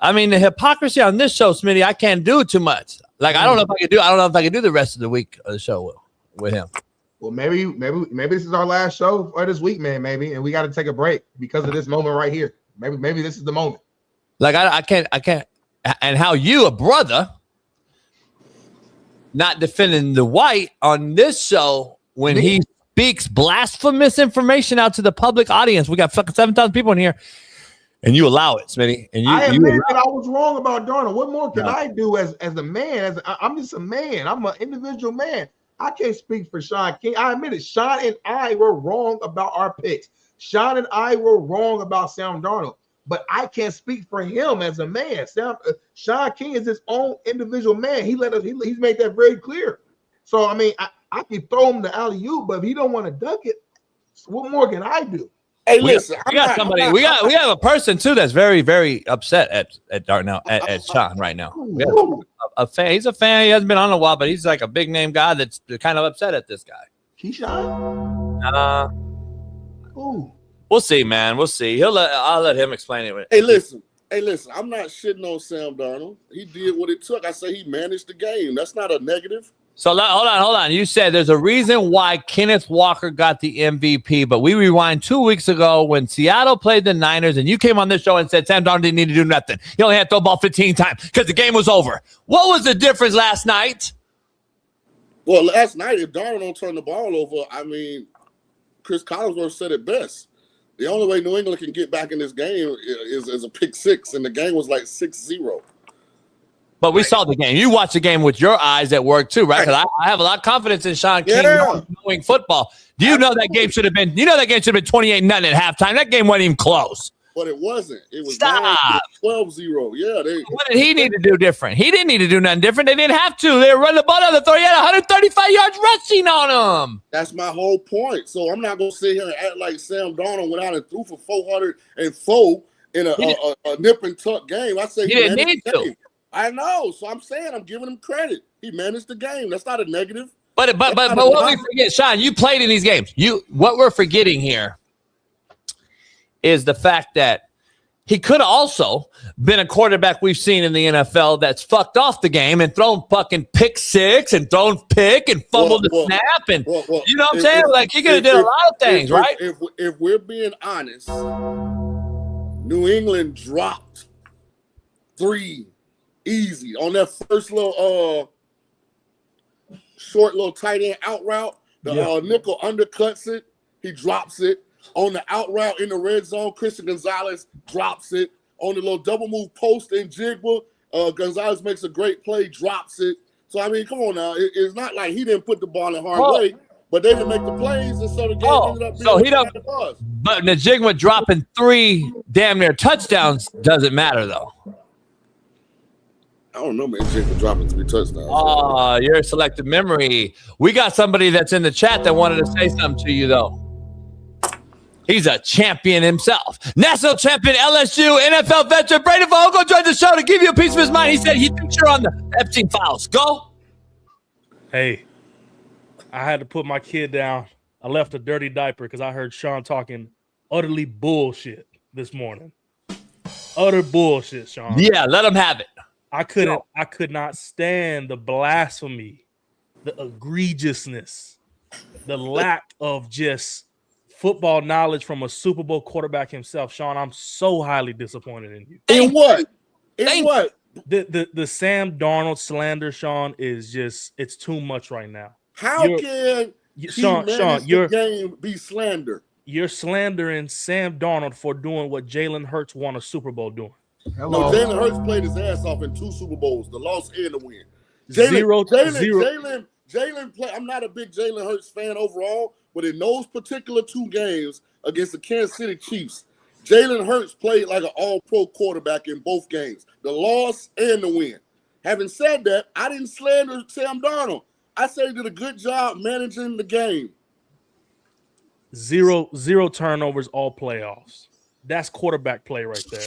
C: I mean, the hypocrisy on this show, Smitty, I can't do too much. Like, I don't know if I can do the rest of the week of the show. with him.
E: Well, maybe this is our last show for this week, man. Maybe, and we got to take a break because of this moment right here. Maybe this is the moment.
C: Like I can't. And how you, a brother, not defending the white on this show when he speaks blasphemous information out to the public audience. We got fucking 7,000 people in here, and you allow it, Smitty. And
E: I admit that I was wrong about Darnold. What more can I do as a man? I'm just a man. I'm an individual man. I can't speak for Shaun King. I admit it. Shaun and I were wrong about our picks. Shaun and I were wrong about Sam Darnold. But I can't speak for him as a man. Shaun King is his own individual man. He's made that very clear. So I mean, I can throw him the alley-oop, but if he don't want to dunk it, what more can I do?
D: Hey, listen,
C: we got somebody. We have a person too that's very, very upset at Darnell at Shaun right now. A fan. He's a fan. He hasn't been on in a while, but he's like a big name guy that's kind of upset at this guy.
E: Keyshawn?
C: We'll see, man. We'll see. I'll let him explain it.
D: Hey, listen. I'm not shitting on Sam Darnold. He did what it took. I say he managed the game. That's not a negative.
C: So hold on. You said there's a reason why Kenneth Walker got the MVP, but we rewind 2 weeks ago when Seattle played the Niners, and you came on this show and said Sam Darnold didn't need to do nothing. He only had to throw the ball 15 times because the game was over. What was the difference last night?
D: Well, last night, if Darnold don't turn the ball over, I mean, Chris Collinsworth said it best. The only way New England can get back in this game is a pick six, and the game was like 6-0.
C: But we saw the game. You watched the game with your eyes at work too, right? Because I have a lot of confidence in Shaun King knowing football. Do you know that game should have been? You know that game should have been 28-0 at halftime. That game wasn't even close.
D: But it wasn't. It was
C: 12-0.
D: Yeah.
C: What did he need to do different? He didn't need to do nothing different. They didn't have to. They were running the ball down the throw. He had 135 yards rushing on him.
D: That's my whole point. So I'm not gonna sit here and act like Sam Darnold went out and threw for 404 in a nip and tuck game. I say
C: he didn't need to.
D: I know. So I'm saying I'm giving him credit. He managed the game. That's not a negative.
C: But what we forget, Shaun, you played in these games. What we're forgetting here is the fact that he could have also been a quarterback we've seen in the NFL that's fucked off the game and thrown fucking pick six and thrown pick and fumbled the snap. And you know what I'm saying? Like, he could have did a lot of things, right?
D: If we're being honest, New England dropped 3 easy on that first little short little tight end out route. The nickel undercuts it. He drops it. On the out route in the red zone, Christian Gonzalez drops it. On the little double move post in Njigba, Gonzalez makes a great play, drops it. So, I mean, come on now. It's not like he didn't put the ball in harm's way, but they didn't make the plays, and so the game ended up being
C: so he don't. But Njigba dropping 3 damn near touchdowns doesn't matter, though.
D: I don't know, man. Njigba dropping 3 touchdowns.
C: Oh, you're a selective memory. We got somebody that's in the chat that wanted to say something to you, though. He's a champion himself. National champion, LSU, NFL veteran, Braden Fox joined the show to give you a piece of his mind. He said he thinks you're on the Epstein files. Go.
R: Hey, I had to put my kid down. I left a dirty diaper because I heard Shaun talking utterly bullshit this morning. Utter bullshit, Shaun.
C: Yeah, let him have it.
R: I could not stand the blasphemy, the egregiousness, the lack of just football knowledge from a Super Bowl quarterback himself. Shaun, I'm so highly disappointed in you.
D: In what? In what?
R: The Sam Darnold slander, Shaun, is just, it's too much right now.
D: How can Shaun, the game be slander?
R: You're slandering Sam Darnold for doing what Jalen Hurts won a Super Bowl doing.
D: No, Jalen Hurts played his ass off in 2 Super Bowls, the loss and the win.
R: Zero.
D: Jalen play. I'm not a big Jalen Hurts fan overall, but in those particular 2 games against the Kansas City Chiefs, Jalen Hurts played like an all-pro quarterback in both games, the loss and the win. Having said that, I didn't slander Sam Darnold. I said he did a good job managing the game.
R: Zero turnovers all playoffs. That's quarterback play right there.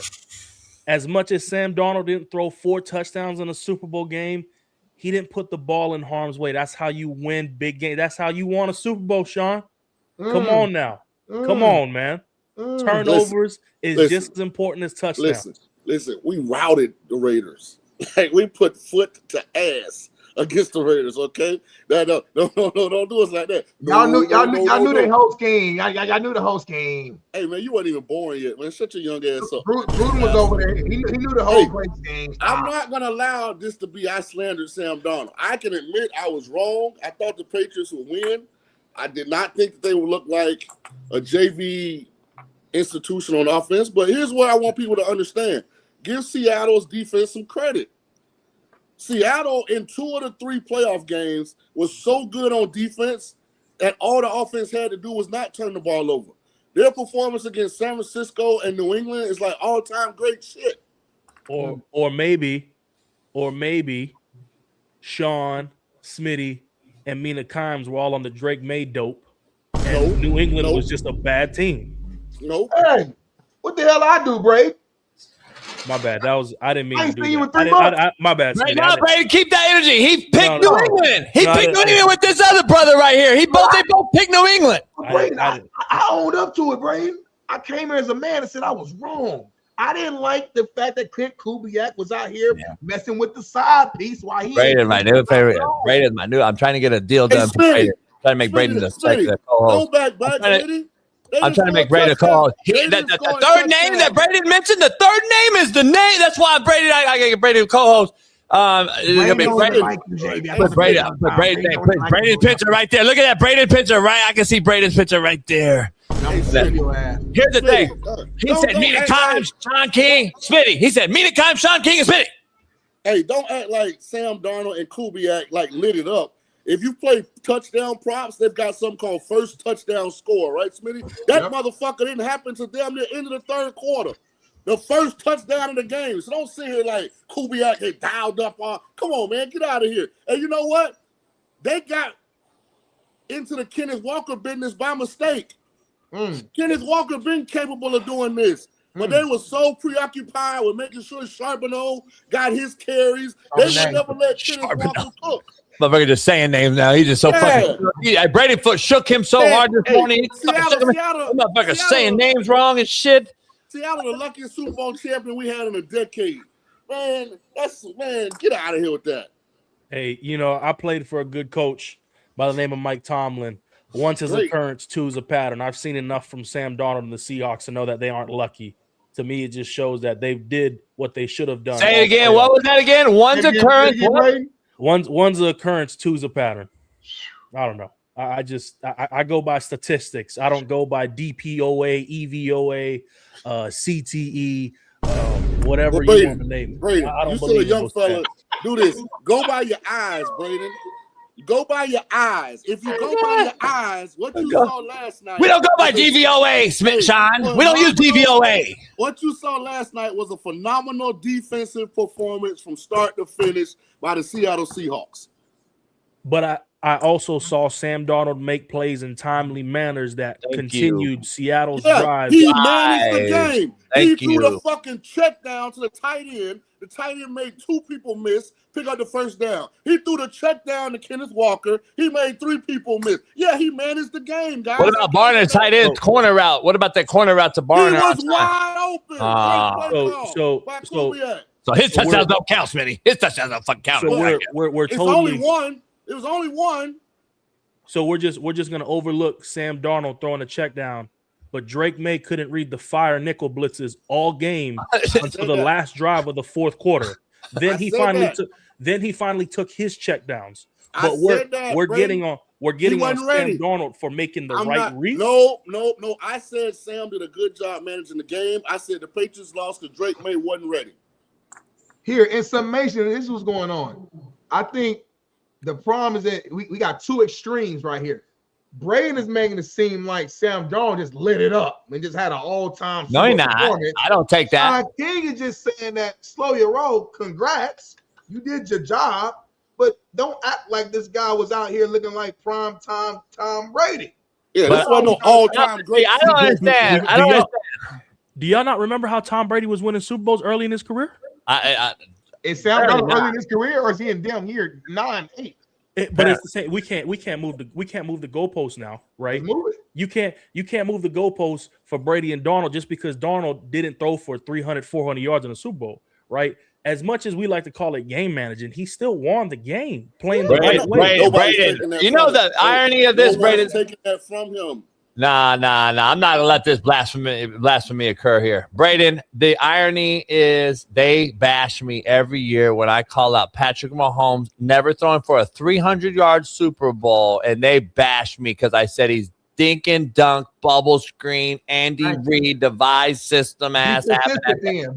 R: As much as Sam Darnold didn't throw 4 touchdowns in a Super Bowl game, he didn't put the ball in harm's way. That's how you win big games. That's how you won a Super Bowl, Shaun. Come on now. Come on, man. Turnovers is just as important as touchdowns.
D: Listen, we routed the Raiders. Like, we put foot to ass against the Raiders. Okay, no, don't do us like that.
E: Y'all knew
D: no.
E: the whole scheme. Y'all knew the whole scheme.
D: Hey man, you weren't even born yet, man. Shut your young ass up.
E: Gruden was over there. He knew the whole great scheme.
D: I'm not gonna allow this to be. I slandered Sam Darnold. I can admit I was wrong. I thought the Patriots would win. I did not think that they would look like a JV institution on offense. But here's what I want people to understand: give Seattle's defense some credit. Seattle in 2 of the 3 playoff games was so good on defense that all the offense had to do was not turn the ball over. Their performance against San Francisco and New England is like all-time great shit.
R: Or maybe Shaun, Smitty, and Mina Kimes were all on the Drake May dope, and New England was just a bad team.
D: Nope.
E: Hey, what the hell I do, Braden?
R: My bad. I didn't mean to do
E: you
R: that.
E: with 3 months.
R: My bad.
C: Right
R: Smitty.
C: now, Brady, keep that energy. He picked New England. He picked New
R: I didn't-
C: England with this other brother right here. They both picked New England.
E: Braden, I owned up to it, Braden. I came here as a man and said I was wrong. I didn't like the fact that Clint Kubiak was out here messing with the side piece while he.
C: Braden, my new favorite. Braden, my new. I'm trying to get a deal done for Braden. Trying to make Braden the second co-host. I'm trying to make Braden a call. The third name that Braden mentioned, the third name is the name. That's why Braden, I gotta get Braden a co-host. It's gonna be Braden's picture right there. Look at that Braden picture, right? I can see Braden's picture right there. Here's the thing. He said Mina Kimes, Sean King, Smitty. He said Mina Kimes, Sean King, and Smitty.
D: Hey, don't act like Sam Darnold and Kubiak like lit it up. If you play touchdown props, they've got something called first touchdown score, right, Smitty? That motherfucker didn't happen to them near the end of the 3rd quarter. The first touchdown of the game. So don't sit here like Kubiak had dialed up on. Come on, man, get out of here. And you know what? They got into the Kenneth Walker business by mistake. Kenneth Walker been capable of doing this. But they were so preoccupied with making sure Charbonneau got his carries. They would never let Kenneth Walker cook.
C: Motherfucker just saying names now. He's just so fucking. Brady Foot shook him so hard this morning. Motherfucker saying names wrong and shit.
D: Seattle, the luckiest Super Bowl champion we had in a decade. Man, get out of here with that.
R: Hey, I played for a good coach by the name of Mike Tomlin. Once is occurrence, 2 is a pattern. I've seen enough from Sam Darnold and the Seahawks to know that they aren't lucky. To me, it just shows that they did what they should have done.
C: Say it again. What was that again? One's occurrence.
R: One's an occurrence, 2's a pattern. I don't know. I go by statistics. I don't go by DPOA, EVOA, CTE, whatever you want to name it.
D: Braden, you still a young fella. Do this. Go by your eyes, Braden. Go by your eyes. If you go by your eyes, what you saw last night.
C: We don't go by DVOA, Sean. We don't use DVOA.
D: What you saw last night was a phenomenal defensive performance from start to finish by the Seattle Seahawks.
R: But I also saw Sam Darnold make plays in timely manners that continued Seattle's drive.
D: He managed the game. He threw the fucking check down to the tight end. The tight end made 2 people miss, pick up the first down. He threw the check down to Kenneth Walker. He made 3 people miss. Yeah, he managed the game, guys.
C: What about Barner tight end corner route? What about that corner route to Barner?
D: He was wide open.
C: So his touchdowns don't count, Smitty. His touchdowns don't fucking count.
R: So we're
D: it's
R: totally
D: only one. It was only one.
R: So we're just gonna overlook Sam Darnold throwing a check down, but Drake May couldn't read the fire nickel blitzes all game until the last drive of the 4th quarter. Then he finally took his check downs. But we're getting on Sam Darnold for making the right read.
D: No. I said Sam did a good job managing the game. I said the Patriots lost because Drake May wasn't ready.
E: Here, in summation, this is what's going on. I think the problem is that we got 2 extremes right here. Braden is making it seem like Sam Darnold just lit it up and just had an all-time.
C: No, he's not. I don't take that.
E: King is just saying that slow your roll. Congrats, you did your job, but don't act like this guy was out here looking like prime time Tom Brady.
D: Yeah, that's why no all-time great.
C: I don't understand.
R: Do y'all not remember how Tom Brady was winning Super Bowls early in his career?
E: Is Sam Darnold early in his career, or is he in damn year 9, 8?
R: But it's the same. We can't move the goalposts now, right?
E: Move it.
R: You can't move the goalposts for Brady and Darnold just because Darnold didn't throw for 300, 400 yards in the Super Bowl, right? As much as we like to call it game managing, he still won the game playing
C: Braden,
R: the right way.
C: Braden, you know the irony of this, Braden?
D: Taking that from him.
C: Nah. I'm not gonna let this blasphemy occur here. Braden, the irony is they bash me every year when I call out Patrick Mahomes never throwing for a 300-yard Super Bowl, and they bash me because I said he's dinking dunk, bubble screen, Andy Reid devised system ass.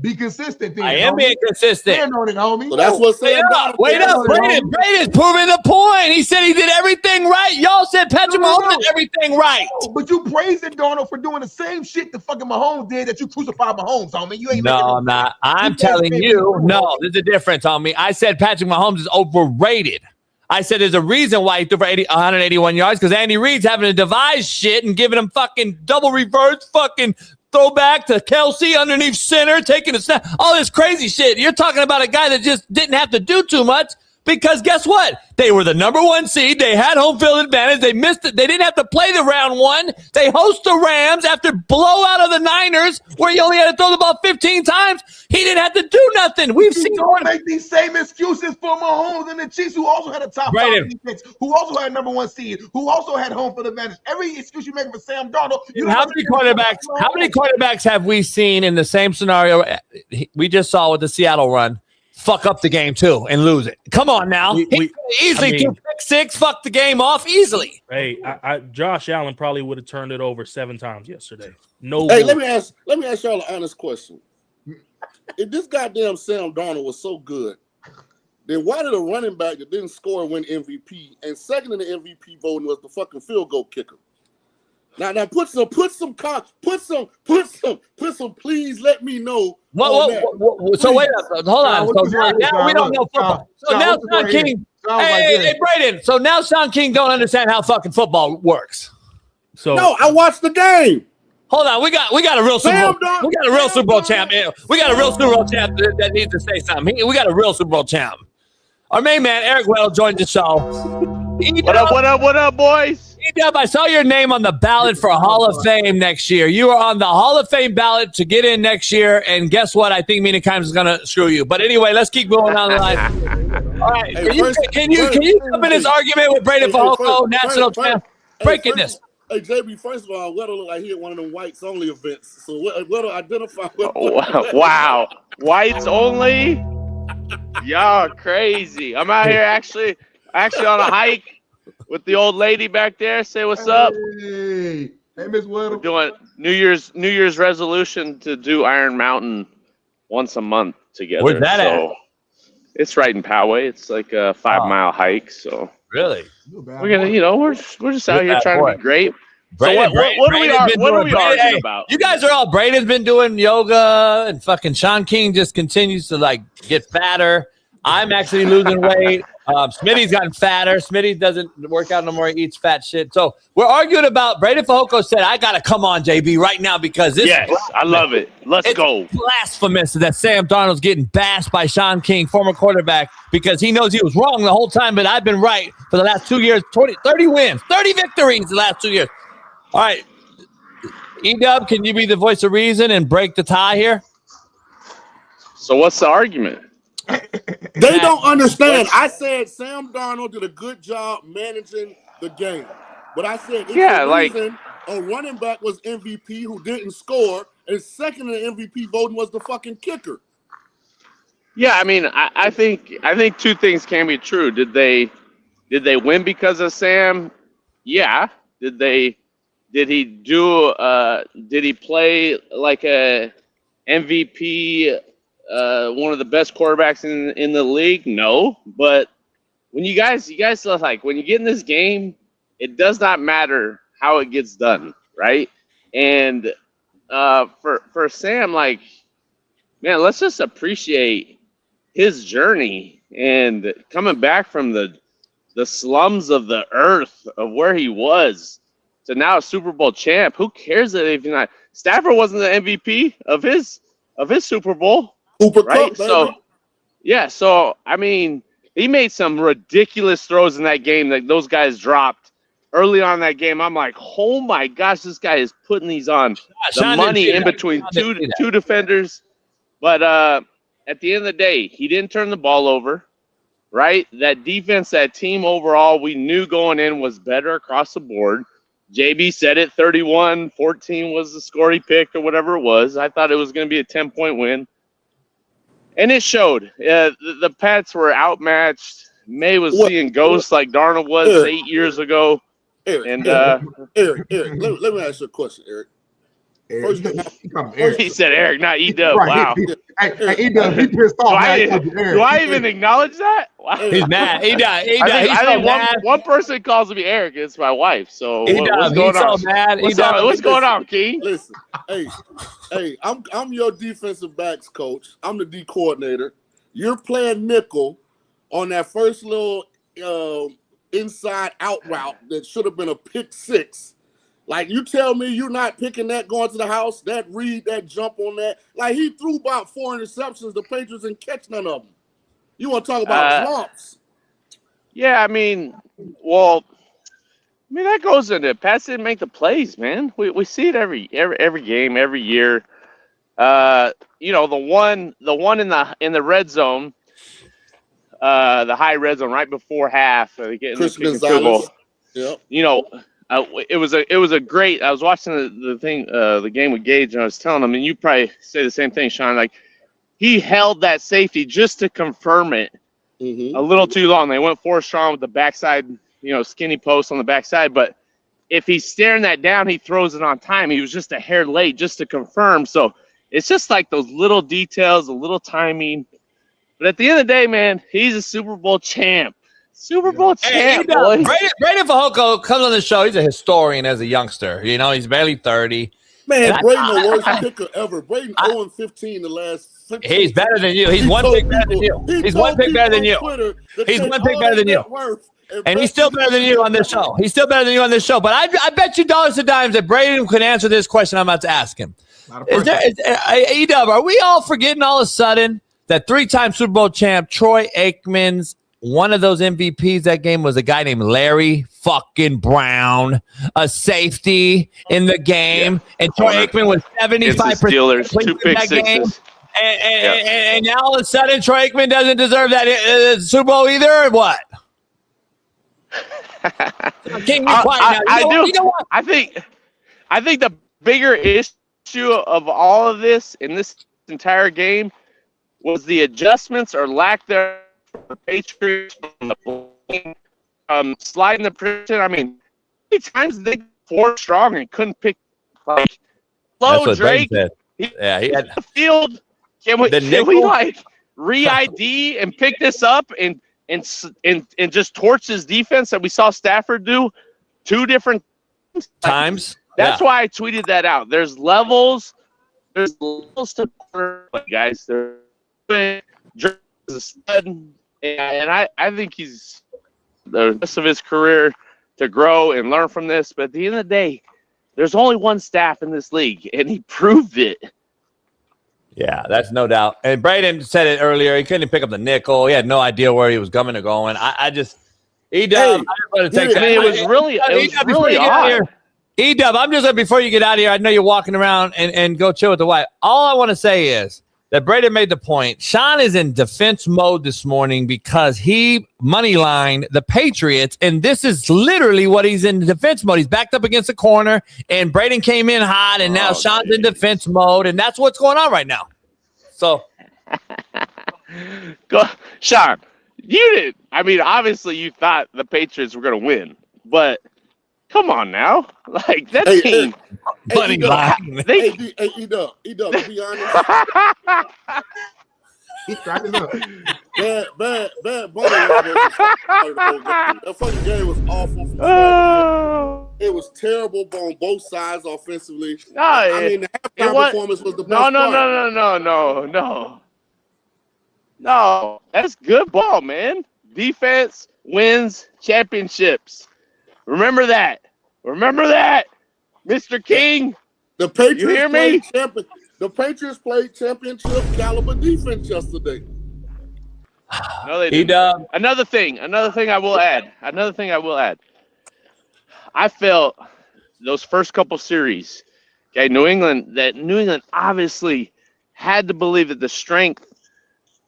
E: Be consistent then.
C: I am being consistent.
E: Stand on it, homie.
D: So that's what
C: Wait up. Braden's proving the point. He said he did everything right. Y'all said Patrick Mahomes did everything right.
E: But you praising Darnold for doing the same shit that fucking Mahomes did that you crucified Mahomes, homie. You ain't
C: No, I'm not. I'm telling you, no, there's a difference on me. I said Patrick Mahomes is overrated. I said there's a reason why he threw for 181 yards because Andy Reid's having to devise shit and giving him fucking double reverse, fucking throwback to Kelsey underneath center, taking a snap, all this crazy shit. You're talking about a guy that just didn't have to do too much because guess what? They were the number 1 seed. They had home field advantage. They missed it. They didn't have to play the round 1. They host the Rams after blowout of the Niners where he only had to throw the ball 15 times. He didn't have to do nothing. We've seen
E: don't make these same excuses for Mahomes and the Chiefs, who also had a top 5 defense, who also had number 1 seed, who also had home field advantage. Every excuse you make for Sam Darnold.
C: How many quarterbacks have we seen in the same scenario we just saw with the Seattle run? Fuck up the game too and lose it. Come on now. He could easily do pick 6, fuck the game off easily.
R: Hey, Josh Allen probably would have turned it over 7 times yesterday. No.
D: Hey, let me ask y'all an honest question. If this goddamn Sam Darnold was so good, then why did a running back that didn't score win MVP and second in the MVP voting was the fucking field goal kicker? Now put some. Please let me know.
C: So wait up, hold on. So now we don't know football. So now Sean King. Hey, Braden. So now Sean King don't understand how fucking football works.
R: So
D: no, I watched the game.
C: Hold on, we got a real Super Bowl. We got a real Super Bowl champ. We got a real Super Bowl champ that needs to say something. We got a real Super Bowl champ. Our main man Eric Well joined the show.
S: What up, boys?
C: E-Dub, I saw your name on the ballot for Hall of Fame next year. You are on the Hall of Fame ballot to get in next year, and guess what? I think Mina Kimes is going to screw you. But anyway, let's keep going down the line. All right, can you jump in this argument with Braden Fox, national champ? Breaking this.
D: Hey, JB, first of all, Weddle look like he at one of them whites only events. So Weddle identify.
S: Wow. Whites only? Y'all crazy. I'm out here actually on a hike with the old lady back there. Say what's up.
E: Hey, Miss Weddle.
S: We're doing New Year's resolution to do Iron Mountain once a month together.
C: Where's that at?
S: It's right in Poway. It's like a 5-mile hike. So
C: really,
S: we're gonna, we're just out here trying to be great.
C: Braden,
S: so what are we arguing about?
C: You guys are all. Braden's been doing yoga, and fucking Sean King just continues to like get fatter. I'm actually losing weight. Smitty's gotten fatter. Smitty doesn't work out no more. He eats fat shit. So we're arguing about. Braden Fox said, "I gotta come on, JB, right now because this."
S: Yes, I love it. Let's go.
C: Blasphemous that Sam Darnold's getting bashed by Sean King, former quarterback, because he knows he was wrong the whole time, but I've been right for the last 2 years. 30 wins, 30 victories the last 2 years. All right, E-Dub, can you be the voice of reason and break the tie here?
S: So what's the argument?
D: They don't understand. I said Sam Darnold did a good job managing the game. But I said reason a running back was MVP who didn't score, and second in the MVP voting was the fucking kicker.
S: Yeah, I mean, I think 2 things can be true. Did they win because of Sam? Yeah. Did he play like a MVP, one of the best quarterbacks in the league? No. But when you guys like, when you get in this game, it does not matter how it gets done, right? And for Sam, like, man, let's just appreciate his journey and coming back from the slums of the earth of where he was to now a Super Bowl champ. Who cares if you're not? Stafford wasn't the MVP of his Super Bowl, right? So yeah, so I mean, he made some ridiculous throws in that game that those guys dropped early on in that game. I'm like, oh my gosh, this guy is putting these on the money in between two defenders. But at the end of the day, he didn't turn the ball over, right? That defense, that team overall, we knew going in was better across the board. JB said it, 31-14 was the score he picked or whatever it was. I thought it was going to be a 10-point win. And it showed. The Pats were outmatched. May was seeing ghosts like Darnold was
D: Eric,
S: 8 years ago.
D: Eric,
S: And
D: Eric, let me ask you a question, Eric. First,
S: he said Eric, not E-Dub. Wow.
E: Hey, E-Dub, he pissed off.
S: Do I even acknowledge that? Wow.
C: He's mad.
S: I think one person calls me Eric. It's my wife. So what's going on? What's going on, Key?
D: Listen, hey, I'm your defensive backs coach. I'm the D coordinator. You're playing nickel on that first little inside out route that should have been a pick six. Like, you tell me you're not picking that going to the house, that read, that jump on that. Like, he threw about 4 interceptions. The Patriots didn't catch none of them. You want to talk about drops?
S: Yeah, I mean, that goes into it. Pats didn't make the plays, man. We see it every game, every year. The one in the red zone, the high red zone right before half, getting
D: Chris
S: the field goal.
D: Yep.
S: It was a great. I was watching the game with Gage, and I was telling him, and you probably say the same thing, Shaun. Like, he held that safety just to confirm it a little too long. They went for Shaun with the backside, skinny post on the backside. But if he's staring that down, he throws it on time. He was just a hair late just to confirm. So it's just like those little details, a little timing. But at the end of the day, man, he's a Super Bowl champ. Super Bowl champ, boy.
C: Braden Fox comes on the show. He's a historian as a youngster. He's barely 30.
D: Man, Braden the worst picker ever. Braden 0-15 the last 15.
C: He's better than you. He's one pick better than you. He's one pick better than you. He's one pick better than you. And he's still better than you on this show. He's still better than you on this show. But I bet you dollars to dimes that Braden could answer this question I'm about to ask him. E-Dub, are we all forgetting all of a sudden that 3-time Super Bowl champ Troy Aikman's one of those MVPs that game was a guy named Larry fucking Brown, a safety in the game, and Troy Aikman was 75%
S: Steelers, 2 pick sixes.
C: And now all of a sudden Troy Aikman doesn't deserve that Super Bowl either, or what? Can't be quiet now. You know what?
S: I think the bigger issue of all of this in this entire game was the adjustments or lack thereof. The Patriots sliding the prison. I mean, how many times they 4 strong and couldn't pick Hello, Drake.
C: He had
S: the field. Can we re-ID and pick this up and just torch his defense that we saw Stafford do 2 different
C: times?
S: That's why I tweeted that out. There's levels. There's levels to guys. There's a stud. And I think he's the rest of his career to grow and learn from this. But at the end of the day, there's only one staff in this league, and he proved it.
C: Yeah, that's no doubt. And Braden said it earlier. He couldn't pick up the nickel. He had no idea where he was coming or going. E-Dub,
S: it was really odd.
C: E-Dub, I'm just before you get out of here, I know you're walking around and go chill with the wife. All I want to say is that Braden made the point. Shaun is in defense mode this morning because he moneylined the Patriots, and this is literally what he's in defense mode. He's backed up against the corner, and Braden came in hot, and now Shaun's in defense mode, and that's what's going on right now. So,
S: Shaun, you did. I mean, obviously you thought the Patriots were going to win, but come on now. Like, that team.
D: E-Dub, to be honest.
E: He's cracking up.
D: Bad bunny. That fucking game was awful. It was terrible on both sides offensively. The halftime performance was the best part.
S: No, that's good ball, man. Defense wins championships. Remember that, Mr. King.
D: The Patriots,
S: you hear me?
D: The Patriots played championship caliber defense yesterday.
S: No, they didn't. Another thing I will add. I felt those first couple series, okay, New England obviously had to believe that the strength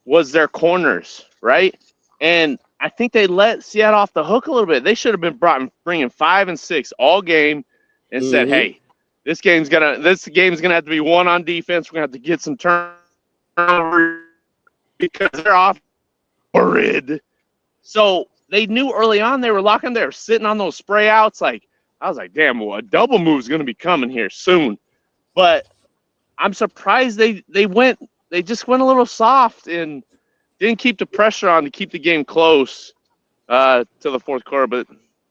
S: was their corners, right? And I think they let Seattle off the hook a little bit. They should have been bringing 5 and 6 all game and said, hey, this game's gonna have to be won on defense. We're gonna have to get some turnovers because they're off horrid. So they knew early on they were locking. They were sitting on those spray outs. Like I was like, damn, well, a double move is gonna be coming here soon. But I'm surprised they just went a little soft and didn't keep the pressure on to keep the game close to the fourth quarter. But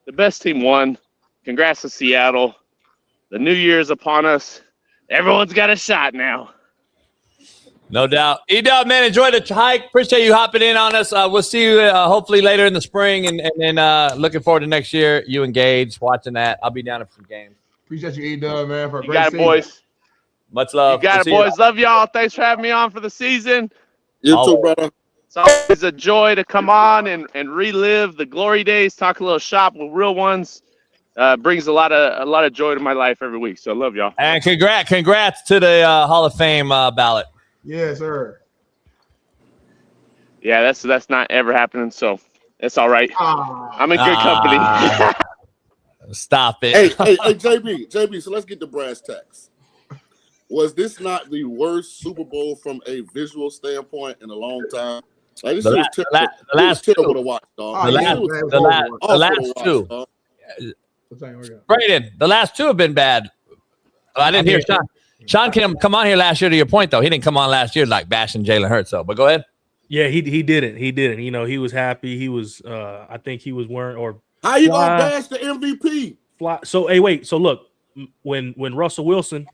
S: the best team won. Congrats to Seattle. The new year is upon us. Everyone's got a shot now.
C: No doubt. E-Dub, man, enjoy the hike. Appreciate you hopping in on us. We'll see you hopefully later in the spring, and then looking forward to next year. You engaged, watching that. I'll be down for some games.
E: Appreciate you, E-Dub, man, for a
S: You
E: great
S: got it,
E: season.
S: boys.
C: Much love.
S: You got it, boys. Love y'all. Thanks for having me on for the season.
D: You too, brother.
S: It's always a joy to come on and relive the glory days, talk a little shop with real ones. Brings a lot of joy to my life every week. So I love y'all.
C: And congrats to the Hall of Fame ballot.
E: Yes, sir.
S: Yeah, that's not ever happening. So it's all right. I'm in good company.
C: Stop it.
D: Hey, JB. So let's get the brass tacks. Was this not the worst Super Bowl from a visual standpoint in a long time? Like this was terrible to watch, dog.
C: The last two. Braden, the last two have been bad. I didn't hear Shaun. Shaun can come on here last year. To your point, though, he didn't come on last year like bashing Jalen Hurts. So, but go ahead.
R: Yeah, he didn't. He didn't. You know, he was happy. He was. I think he was wearing or.
D: How you gonna bash the MVP?
R: So hey, wait. So look, when Russell Wilson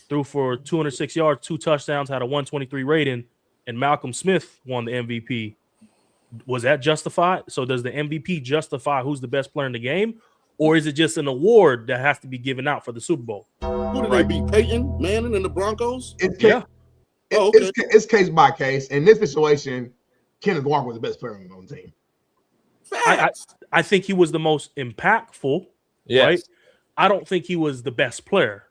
R: threw for 206 yards, 2 touchdowns, had a 123 rating, and Malcolm Smith won the MVP, was that justified? So does the MVP justify who's the best player in the game? Or is it just an award that has to be given out for the Super Bowl?
D: Who did they beat? Peyton Manning and the Broncos?
E: It's case by case. In this situation, Kenneth Walker was the best player on his own team.
R: I think he was the most impactful.
C: Yes.
R: Right? I don't think he was the best player.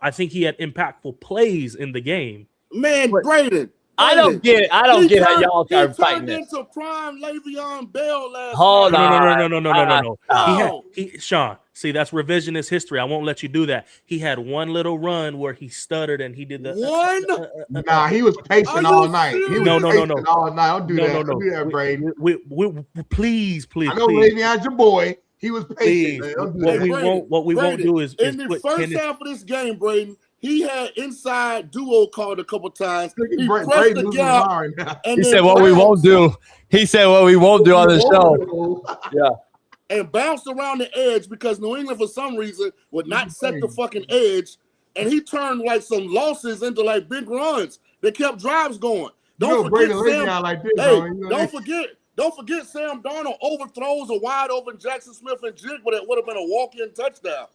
R: I think he had impactful plays in the game.
D: Man, Braden.
C: I don't get it. I don't get how y'all are fighting this.
D: Into prime Le'Veon Bell last
C: Hold on.
R: No. Shaun, see, that's revisionist history. I won't let you do that. He had one little run where he stuttered and he did the
D: one.
E: Nah, he was pacing all night. He was pacing all night. Don't do that. Don't do that, Braden.
R: Please.
E: I know Le'Veon's your boy. He was pacing.
R: What we won't do is
D: in the first half of this game, Braden. He had inside duo called a couple times. He pressed the gap.
C: He said what we won't do. He said what we won't do on the show. Yeah.
D: And bounced around the edge because New England, for some reason, would not set the fucking edge. And he turned like some losses into like big runs. They kept drives going. Don't forget Sam Darnold overthrows a wide open Jackson Smith-Njigba that would have been a walk-in touchdown.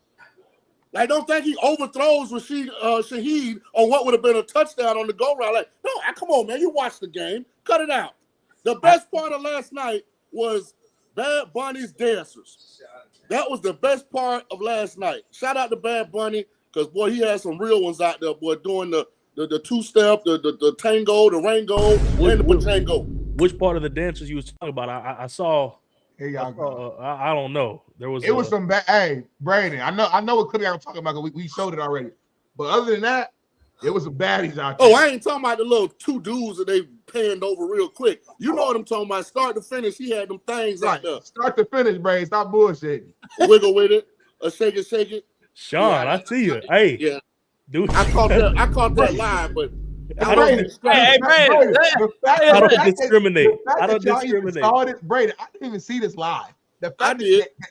D: I don't think he overthrows Shaheed on what would have been a touchdown on the goal route. Like, no, come on, man. You watched the game. Cut it out. The best part of last night was Bad Bunny's dancers. That was the best part of last night. Shout out to Bad Bunny, because, boy, he had some real ones out there, boy, doing the two-step, the tango, the rango, and the pachango.
R: Which part of the dancers you was talking about? I saw.
E: Here y'all go.
R: I don't know. There was.
E: It was some bad. Hey, Braden, I know what clip I was talking about because we showed it already. But other than that, it was some baddies out there.
D: Oh, I ain't talking about the little two dudes that they panned over real quick. You know what I'm talking about. Start to finish, he had them things out there.
E: Start to finish, Braden. Stop bullshitting.
D: Wiggle with it. Shake it.
R: Shaun, I see you. Hey,
D: yeah,
R: dude.
D: I caught that live, but
R: I don't discriminate. I don't discriminate.
E: Braden, I didn't even see this live. The fact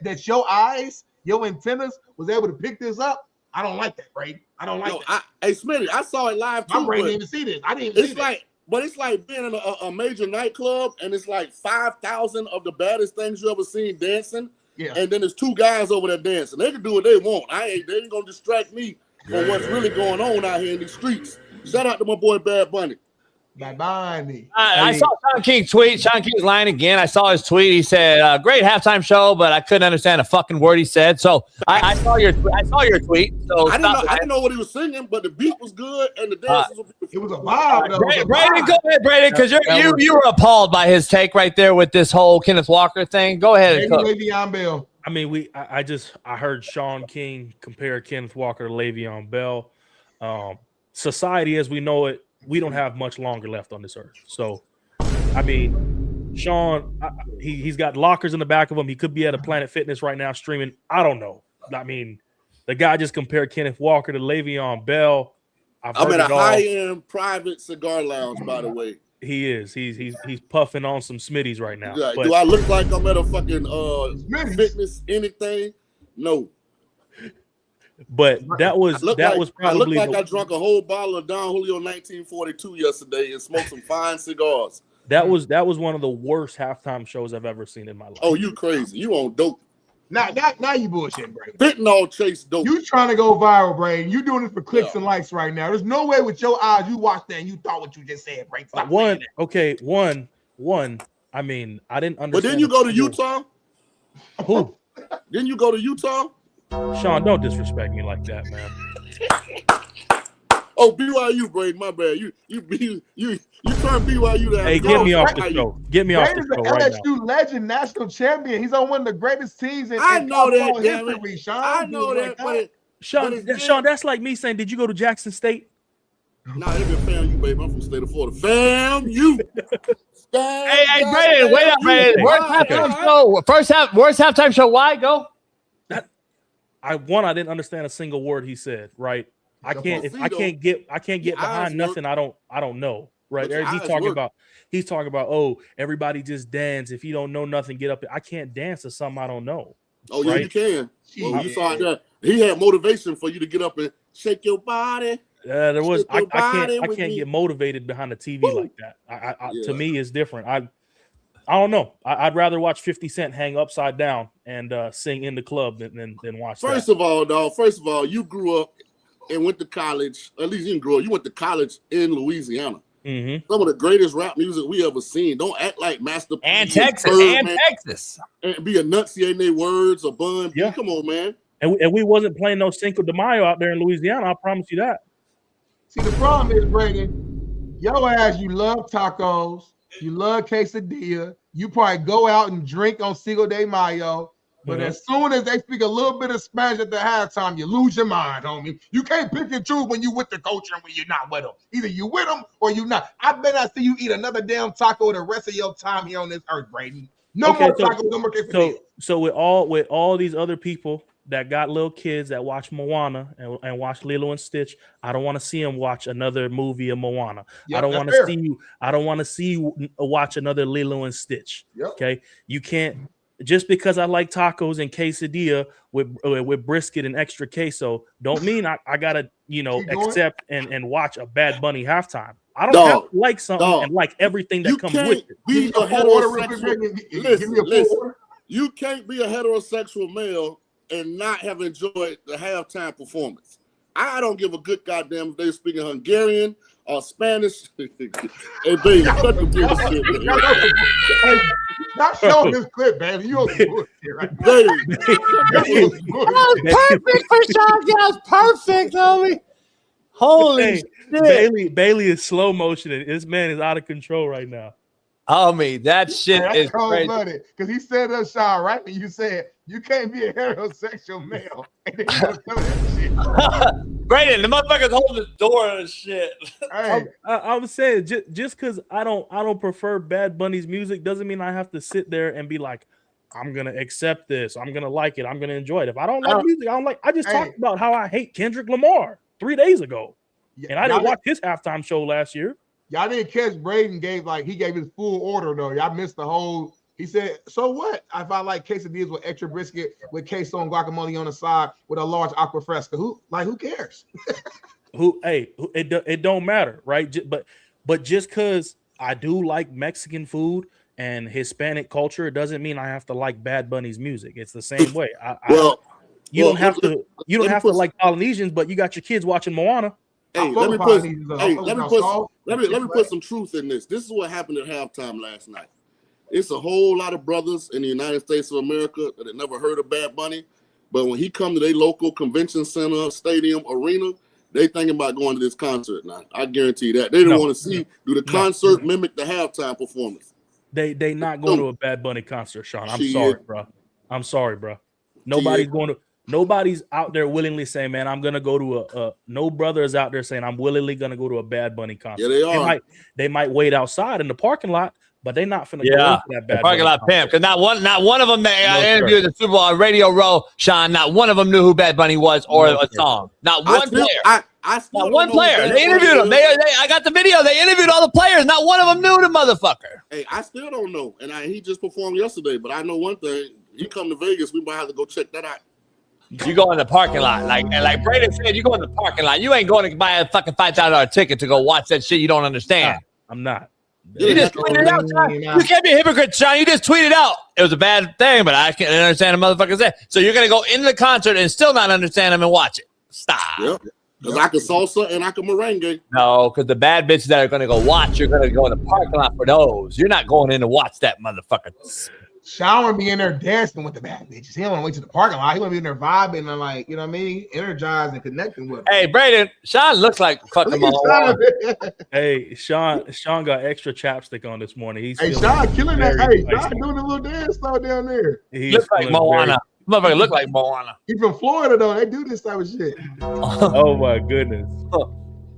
E: that your eyes, your antennas was able to pick this up, I don't like that, Braden. I don't like that.
D: Hey, Smitty, I saw it live too.
E: My brain didn't even see this. I didn't see this.
D: But it's like being in a major nightclub and it's like 5,000 of the baddest things you ever seen dancing.
E: Yeah.
D: And then there's 2 guys over there dancing. They can do what they want. They ain't gonna distract me from what's really going on out here in these streets. Shout out to my boy Bad Bunny.
E: Bye-bye.
C: I saw Shaun King tweet. Shaun King's lying again. I saw his tweet. He said, "Great halftime show," but I couldn't understand a fucking word he said. So I saw your tweet. So
D: I didn't know what he was singing, but the beat was good and the dances were beautiful.
E: It was a vibe, though.
C: Brayden, go ahead, Brayden, because you were appalled by his take right there with this whole Kenneth Walker thing. Go ahead and cook.
E: Le'Veon Bell.
R: I mean, I heard Shaun King compare Kenneth Walker to Le'Veon Bell. Society as we know it, we don't have much longer left on this earth. So, I mean, Shaun, he's got lockers in the back of him. He could be at a Planet Fitness right now streaming. I don't know. I mean, the guy just compared Kenneth Walker to Le'Veon Bell.
D: I'm at a high-end private cigar lounge, by the way.
R: He is. He's puffing on some Smitties right now.
D: Yeah,
R: but,
D: do I look like I'm at a fucking fitness anything? No.
R: But that was probably
D: I look like I drank a whole bottle of Don Julio 1942 yesterday and smoked some fine cigars.
R: That was one of the worst halftime shows I've ever seen in my life.
D: Oh, you crazy? You on dope?
E: Now you bullshitting, Brayden.
D: Fentanyl chase dope.
E: You trying to go viral, Brayden? You doing this for clicks and likes right now? There's no way with your eyes you watched that and you thought what you just said, Brayden. Stop
R: one. I mean, I didn't understand.
D: But didn't you go to Utah?
R: Who?
D: Didn't you go to Utah?
R: Shaun, don't disrespect me like that, man.
D: Oh, BYU, Brayden, my bad. You turned BYU down.
R: Hey, get me off the show. Get me off the show right now.
E: LSU legend, national champion. He's on one of the greatest teams in
D: I know that, damn
E: history,
D: it.
E: Shaun.
D: I know that,
R: Shaun, that's like me saying, did you go to Jackson State?
D: Nah, they been FAMU, baby. I'm from the state of Florida. FAMU.
C: Hey, Brayden, wait up, Brayden. Worst halftime show. Why? Go.
R: I didn't understand a single word he said. Right. I can't get behind nothing. I don't know. Right. He's talking about, oh, everybody just dance. If you don't know nothing, get up. I can't dance to something I don't know.
D: Oh, yeah, you can. Well, you saw that. He had motivation for you to get up and shake your body.
R: There was. I can't get motivated behind the TV like that. To me, it's different. I don't know. I'd rather watch 50 Cent hang upside down and sing in the club than watch.
D: First of all, you grew up and went to college. At least you didn't grow up. You went to college in Louisiana.
R: Mm-hmm.
D: Some of the greatest rap music we ever seen. Don't act like Master P
C: and Texas
D: and be enunciating their words or Bun. Yeah, come on, man.
R: And we wasn't playing no Cinco de Mayo out there in Louisiana. I promise you that.
E: See, the problem is, Brayden, your ass, you love tacos, you love quesadilla, you probably go out and drink on Cinco de Mayo, but as soon as they speak a little bit of Spanish at the halftime, you lose your mind, homie. You can't pick and choose when you with the culture and when you're not with them. Either you with them or you not. I bet I see you eat another damn taco the rest of your time here on this earth, Brayden. No more tacos, no more quesadillas.
R: So with all these other people that got little kids that watch Moana and watch Lilo and Stitch, I don't want to see them watch another movie of Moana. Yep, I don't want to see you watch another Lilo and Stitch. Yep. Okay, you can't just because I like tacos and quesadilla with brisket and extra queso. Don't mean I gotta accept and watch a Bad Bunny halftime. I don't have to like something and like everything that comes with it.
D: Be a heterosexual. Listen. You can't be a heterosexual male and not have enjoyed the halftime performance. I don't give a good goddamn if they're speaking Hungarian or Spanish. Hey, baby, cut the bullshit.
E: Hey, not showing this clip, man. You on the bullshit right now.
C: That was perfect for Shaun. That was perfect, homie. Holy shit.
R: Bailey is slow motioning. This man is out of control right now.
C: Homie, that shit is crazy.
E: Because he said that, Shaun, right? And you said you can't be a heterosexual male. And then you that shit.
C: Brayden, the motherfucker's holding the door and shit.
E: Hey.
R: I was saying just because I don't prefer Bad Bunny's music doesn't mean I have to sit there and be like, I'm gonna accept this. I'm gonna like it. I'm gonna enjoy it. If I don't like music, I don't like. I just talked about how I hate Kendrick Lamar 3 days ago, and I didn't watch his halftime show last year.
E: Y'all didn't catch Braden gave his full order though. Y'all missed the whole. He said, "So what? If I like quesadillas with extra brisket with queso and guacamole on the side with a large aqua fresca, who cares?"
R: It don't matter, right? But just because I do like Mexican food and Hispanic culture, it doesn't mean I have to like Bad Bunny's music. It's the same way. You don't have to like Polynesians, but you got your kids watching Moana.
D: Hey, let me put some truth in this. This is what happened at halftime last night. It's a whole lot of brothers in the United States of America that had never heard of Bad Bunny, but when he come to their local convention center, stadium, arena, they thinking about going to this concert now. I guarantee that. They don't want to see, do the concert mimic the halftime performance?
R: They not going to a Bad Bunny concert, Sean. I'm sorry, bro. Nobody's out there willingly saying, man, I'm going to go to no brother is out there saying I'm willingly going to go to a Bad Bunny concert.
D: Yeah, they are.
R: They might wait outside in the parking lot, but they're not finna go into that Bad
C: parking
R: Bunny
C: lot pimp. Because not one of them that interviewed the Super Bowl on Radio Row, Shaun, not one of them knew who Bad Bunny was or a song. Not one player. Not one player. They interviewed him. I got the video. They interviewed all the players. Not one of them knew the motherfucker.
D: Hey, I still don't know. And he just performed yesterday, but I know one thing. He come to Vegas, we might have to go check that out.
C: You go in the parking lot. Like Braden said, you go in the parking lot. You ain't going to buy a fucking $5,000 ticket to go watch that shit you don't understand.
R: I'm not.
C: You just tweeted it out, Shaun. You can't be a hypocrite, Shaun. You just tweeted out. It was a bad thing, but I can't understand the motherfucker said. So you're going to go into the concert and still not understand them and watch it. Stop.
D: Yep. Because I can salsa and I can merengue.
C: No, because the bad bitches that are going to go watch, you're going to go in the parking lot for those. You're not going in to watch that motherfucker.
E: Shaun be in there dancing with the bad bitches. He don't want to wait to the parking lot. He want to be in there vibing and like, you know what I mean? Energized and connecting with them.
C: Hey, Braden, Shaun looks like fucking Shaun.
R: Hey, Shaun got extra chapstick on this morning. He's
E: Shaun killing that. Hey, Shaun doing a little dance though down there.
C: He looks like Moana. Motherfucker look like Moana.
E: He's from Florida though. They do this type of shit.
R: Oh my goodness.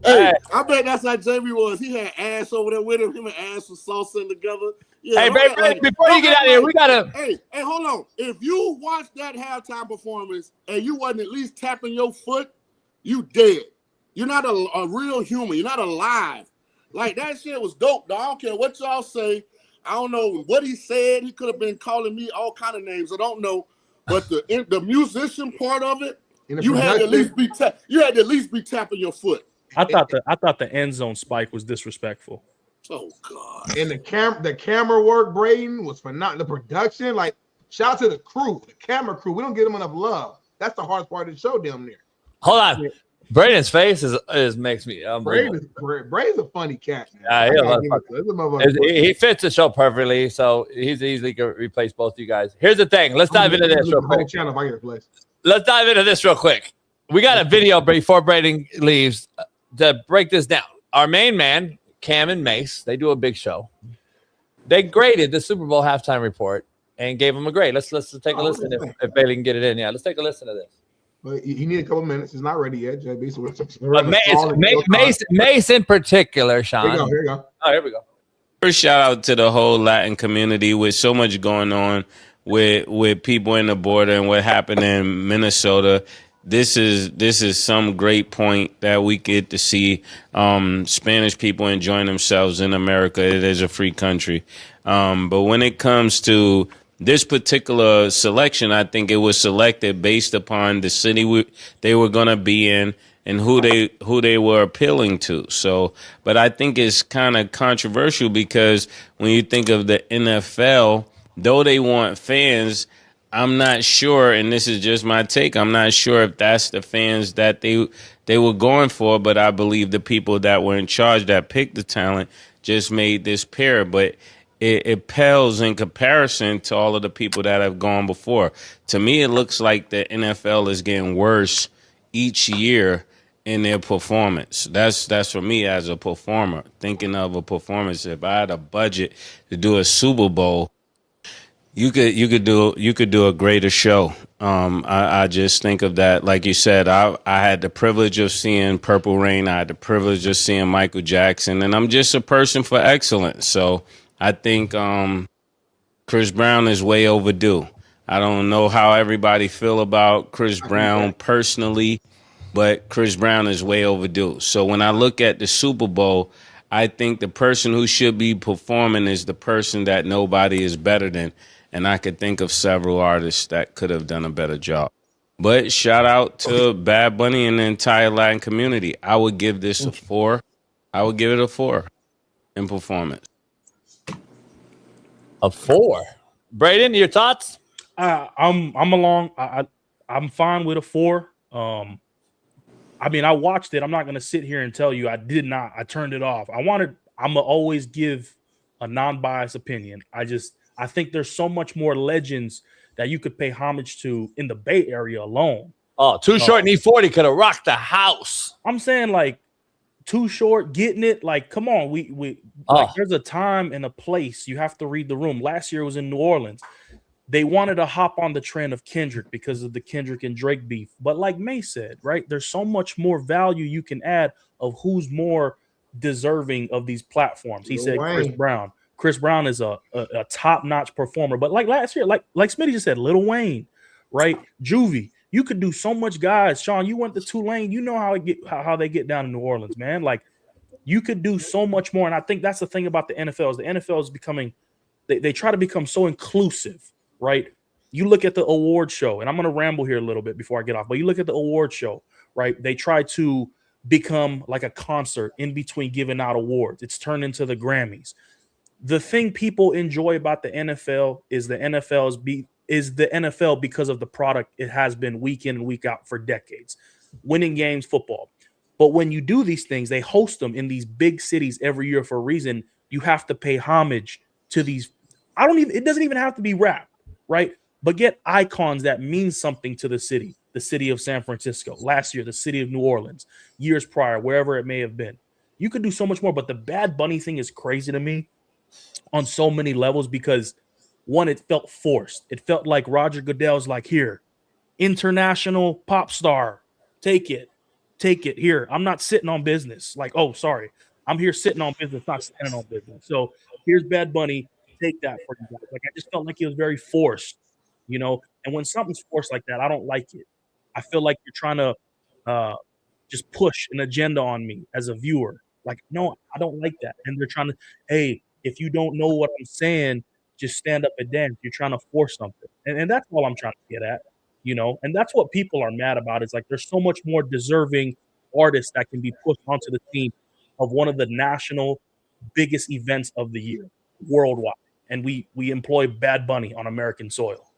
D: Hey, I bet that's how Jamie was. He had Ash over there with him. Him and Ash was salsa together. Yeah,
C: hey, baby, before you get out of here, we gotta.
D: Hey, hold on. If you watch that halftime performance and you wasn't at least tapping your foot, you dead. You're not a real human. You're not alive. Like that shit was dope. Though. I don't care what y'all say. I don't know what he said. He could have been calling me all kind of names. I don't know. But the musician part of it, you had to at least be tapping your foot.
R: I thought the end zone spike was disrespectful.
D: Oh God!
E: And the camera work, Braden, was phenomenal. The production, like shout out to the crew, the camera crew. We don't give them enough love. That's the hardest part of the show down there.
C: Hold on, Braden's face is makes me.
E: Braden's a funny cat.
C: He fits the show perfectly, so he's easily can replace both of you guys. Here's the thing. Let's dive into this real quick. Let's dive into this real quick. We got a video before Braden leaves to break this down. Our main man, Cam and Mace, they do a big show. They graded the Super Bowl halftime report and gave them a grade. Let's take a listen if Bailey can get it in. Yeah, let's take a listen to this.
E: But you need a couple minutes. It's not ready yet, JB.
C: So Mace in particular, Shaun.
E: Here you go.
C: Oh, here we go.
T: First, shout out to the whole Latin community with so much going on with people in the border and what happened in Minnesota. This is some great point that we get to see Spanish people enjoying themselves in America. It is a free country. But when it comes to this particular selection, I think it was selected based upon the city they were going to be in and who they were appealing to. So, but I think it's kind of controversial because when you think of the NFL, though they want fans, I'm not sure, and this is just my take, I'm not sure if that's the fans that they were going for, but I believe the people that were in charge that picked the talent just made this pair. But it pales in comparison to all of the people that have gone before. To me, it looks like the NFL is getting worse each year in their performance. That's for me as a performer. Thinking of a performance, if I had a budget to do a Super Bowl, you could do a greater show. I just think of that. Like you said, I had the privilege of seeing Purple Rain. I had the privilege of seeing Michael Jackson, and I'm just a person for excellence. So I think Chris Brown is way overdue. I don't know how everybody feel about Chris Brown personally, but Chris Brown is way overdue. So when I look at the Super Bowl, I think the person who should be performing is the person that nobody is better than. And I could think of several artists that could have done a better job. But shout out to Bad Bunny and the entire Latin community. I would give this a 4. I would give it a 4 in performance.
C: A 4. Braden, your thoughts?
R: I'm along. I'm fine with a 4. I I mean, I watched it. I'm not going to sit here and tell you I did not. I turned it off. I'm going to always give a non-biased opinion. I think there's so much more legends that you could pay homage to in the Bay Area alone.
C: Oh, Too Short and E40 could have rocked the house.
R: I'm saying, like, Too Short, getting it. Like, come on. Like, there's a time and a place. You have to read the room. Last year was in New Orleans. They wanted to hop on the trend of Kendrick because of the Kendrick and Drake beef. But like May said, right, there's so much more value you can add of who's more deserving of these platforms. He said Chris Brown. Chris Brown is a top-notch performer. But like last year, like Smitty just said, Lil Wayne, right? Juvie. You could do so much, guys. Shaun, you went to Tulane. You know how they get down in New Orleans, man. Like, you could do so much more. And I think that's the thing about the NFL is the NFL is becoming they try to become so inclusive. Right, you look at the award show, and I'm going to ramble here a little bit before I get off, but you look at the award show, right? They try to become like a concert in between giving out awards. It's turned into the Grammys. The thing people enjoy about the NFL is the NFL because of the product it has been week in and week out for decades, winning games, football. But when you do these things, they host them in these big cities every year for a reason. You have to pay homage to these. It doesn't even have to be rap. Right, but get icons that mean something to the city of San Francisco, last year, the city of New Orleans, years prior, wherever it may have been. You could do so much more, but the Bad Bunny thing is crazy to me on so many levels because, one, it felt forced. It felt like Roger Goodell's like, here, international pop star, take it here. I'm not sitting on business. Like, oh, sorry, I'm here sitting on business, not standing on business. So here's Bad Bunny. Take that for you guys. Like, I just felt like it was very forced, you know. And when something's forced like that, I don't like it. I feel like you're trying to just push an agenda on me as a viewer. Like, no, I don't like that. And they're trying to, hey, if you don't know what I'm saying, just stand up and dance. You're trying to force something, and that's all I'm trying to get at, you know. And that's what people are mad about. Is like there's so much more deserving artists that can be pushed onto the team of one of the national biggest events of the year worldwide. And we employ Bad Bunny on American soil.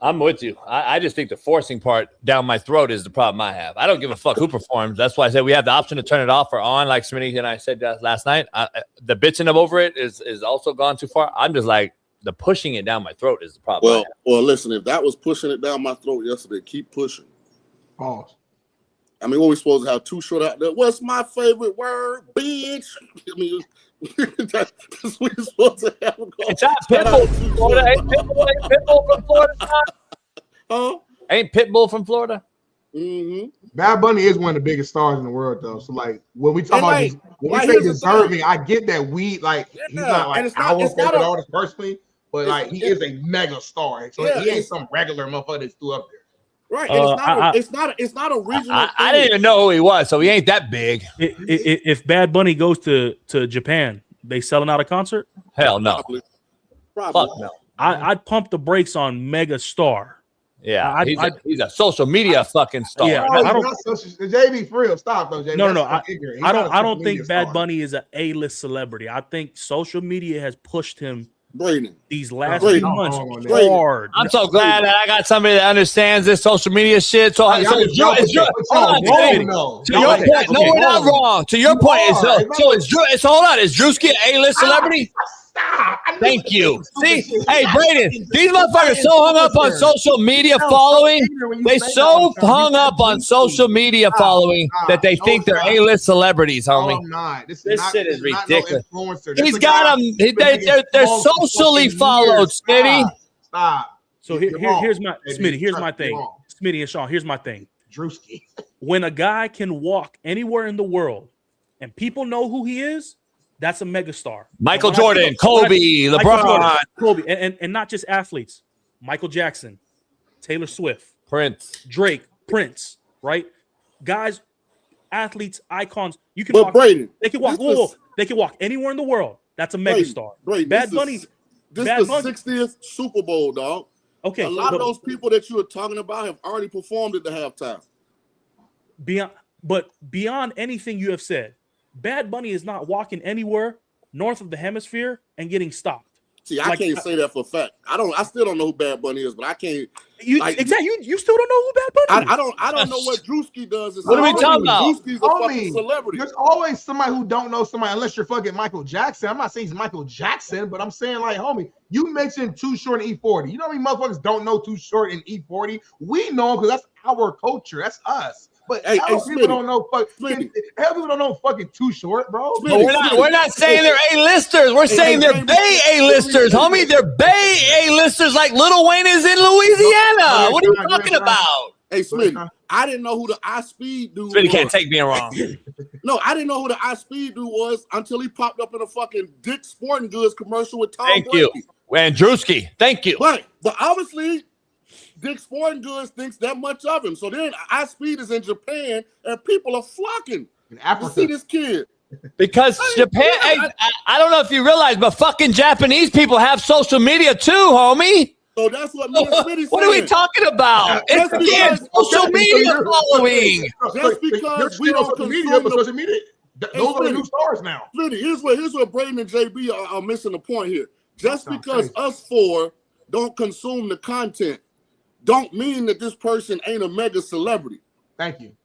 C: I'm with you. I just think the forcing part down my throat is the problem I have. I don't give a fuck who performs. That's why I said we have the option to turn it off or on, like Smitty and I said last night. The bitching over it is also gone too far. I'm just like, the pushing it down my throat is the problem.
D: Well, listen, if that was pushing it down my throat yesterday, keep pushing.
E: Pause.
D: I mean, what we supposed to have Too Short out there? What's my favorite word, bitch? I mean, that's what you're supposed to have.
C: It's not Pitbull from Florida. Ain't Pitbull from Florida?
D: Huh?
C: Ain't Pitbull from Florida?
D: Mm-hmm.
E: Bad Bunny is one of the biggest stars in the world, though. So, like, when we talk about when we say deserving, I get that he's not like our favorite artist personally, but like he is a mega star. So he ain't some regular motherfucker that's still up there.
D: Right, and it's not a regional.
C: I didn't even know who he was, so he ain't that big.
R: If Bad Bunny goes to Japan, they selling out a concert?
C: Hell no.
D: Probably.
C: Fuck no.
R: I'd pump the brakes on mega star.
C: Yeah, he's a social media fucking star.
R: Yeah,
E: I don't. JB, for real, stop though, JB.
R: No. I don't think Bad Bunny is an A-list celebrity. I think social media has pushed him.
D: Braden,
R: these last few months hard.
C: I'm so glad that I got somebody that understands this social media shit. So to your point, no, we're not wrong. To your point, is Drewski an A-list celebrity?
E: Stop.
C: Thank you. See, hey, Braden, these motherfuckers so hung up on social media following. They so hung up on social media following that they think they're A-list celebrities, homie.
E: This
C: shit is ridiculous. He's got them. They're socially followed, Smitty.
E: Stop.
R: So here's my Smitty. Here's my thing. Smitty and Shaun. Here's my thing.
E: Drewski.
R: When a guy can walk anywhere in the world and people know who he is, that's a megastar.
C: Michael Jordan, Kobe, LeBron.
R: Kobe, and not just athletes. Michael Jackson, Taylor Swift,
C: Prince,
R: Drake, Prince, right? Guys, athletes, icons. You can
D: but
R: walk.
D: Braden,
R: they can walk. They can walk anywhere in the world. That's a megastar. Bad Bunny.
D: This is the 60th Super Bowl, dog.
R: Okay,
D: a lot of those people that you were talking about have already performed at the halftime.
R: Beyond anything you have said, Bad Bunny is not walking anywhere north of the hemisphere and getting stopped.
D: See, I can't say that for a fact. I still don't know who Bad Bunny is, but I can't.
R: Exactly. You still don't know who Bad Bunny is.
D: I don't know what Drewski does.
C: What are we talking about?
D: Drewski's a fucking celebrity.
E: There's always somebody who don't know somebody unless you're fucking Michael Jackson. I'm not saying he's Michael Jackson, but I'm saying like, homie, you mentioned Too Short and E40. You know how many motherfuckers don't know Too Short and E40? We know because that's our culture. That's us. But people don't know people don't know fucking Too Short, bro.
C: We're not saying they're A-listers. We're saying they're Bay A-listers, homie. They're Bay A-listers like Lil Wayne is in Louisiana. What are you talking about?
D: Hey, Smitty, I didn't know who the iSpeed dude was.
C: Smitty can't take being wrong.
D: No, I didn't know who the iSpeed dude was until he popped up in a fucking Dick's Sporting Goods commercial with Tom Brady.
C: Thank you. And Drewski, thank you.
D: But obviously, Dick's Sporting Goods thinks that much of him. So then iSpeed is in Japan and people are flocking to see this kid.
C: Because Japan, I don't know if you realize, but fucking Japanese people have social media too, homie.
D: So that's what Smitty's
C: What are we talking about? It's social media following.
D: Just because we don't consume social media,
E: those are the new stars now.
D: Smitty, here's where Braden and JB are missing the point here. Just because us four don't consume the content, don't mean that this person ain't a mega celebrity.
E: Thank you.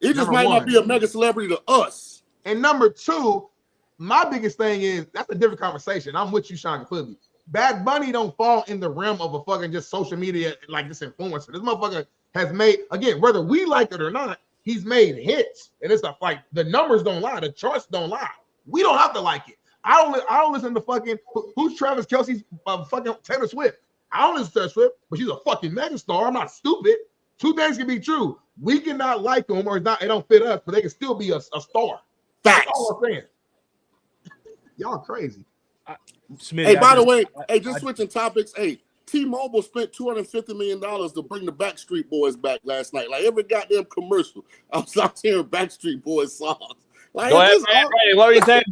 D: It just might not be a mega celebrity to us.
E: And number two, my biggest thing is that's a different conversation. I'm with you, Shaun, completely. Bad Bunny don't fall in the realm of a fucking just social media like this influencer. This motherfucker has made, again, whether we like it or not, he's made hits. And it's like the numbers don't lie, the charts don't lie. We don't have to like it. I don't listen to fucking who's Travis Kelce's fucking Taylor Swift. I don't listen to Taylor Swift, but she's a fucking megastar. I'm not stupid. Two things can be true. We cannot like them or it don't fit us, but they can still be a star.
D: Facts.
E: That's all I'm saying. Y'all crazy.
R: Smitty,
D: hey, by the way, switching topics. Hey, T-Mobile spent $250 million to bring the Backstreet Boys back last night. Like every goddamn commercial, I was hearing Backstreet Boys songs. Like,
C: go ahead, what were you saying?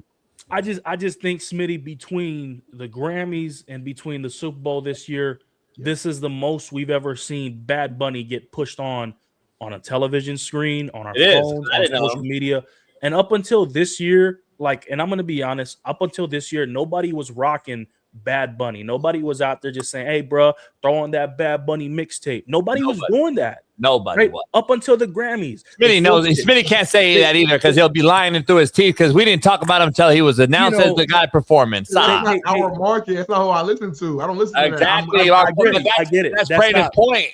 R: I just think, Smitty, between the Grammys and between the Super Bowl this year, this is the most we've ever seen Bad Bunny get pushed on a television screen, on our phones, on social media. And up until this year, and I'm going to be honest, up until this year, nobody was rocking Bad Bunny. Nobody was out there just saying, hey, bro, throw on that Bad Bunny mixtape. Nobody was doing that.
C: Nobody was.
R: Up until the Grammys.
C: Smitty can't say that either because he'll be lying through his teeth because we didn't talk about him until he was announced as the guy performing.
E: That's not our market. That's not who I listen to. I don't listen to that.
R: I get it.
C: That's Braden's point.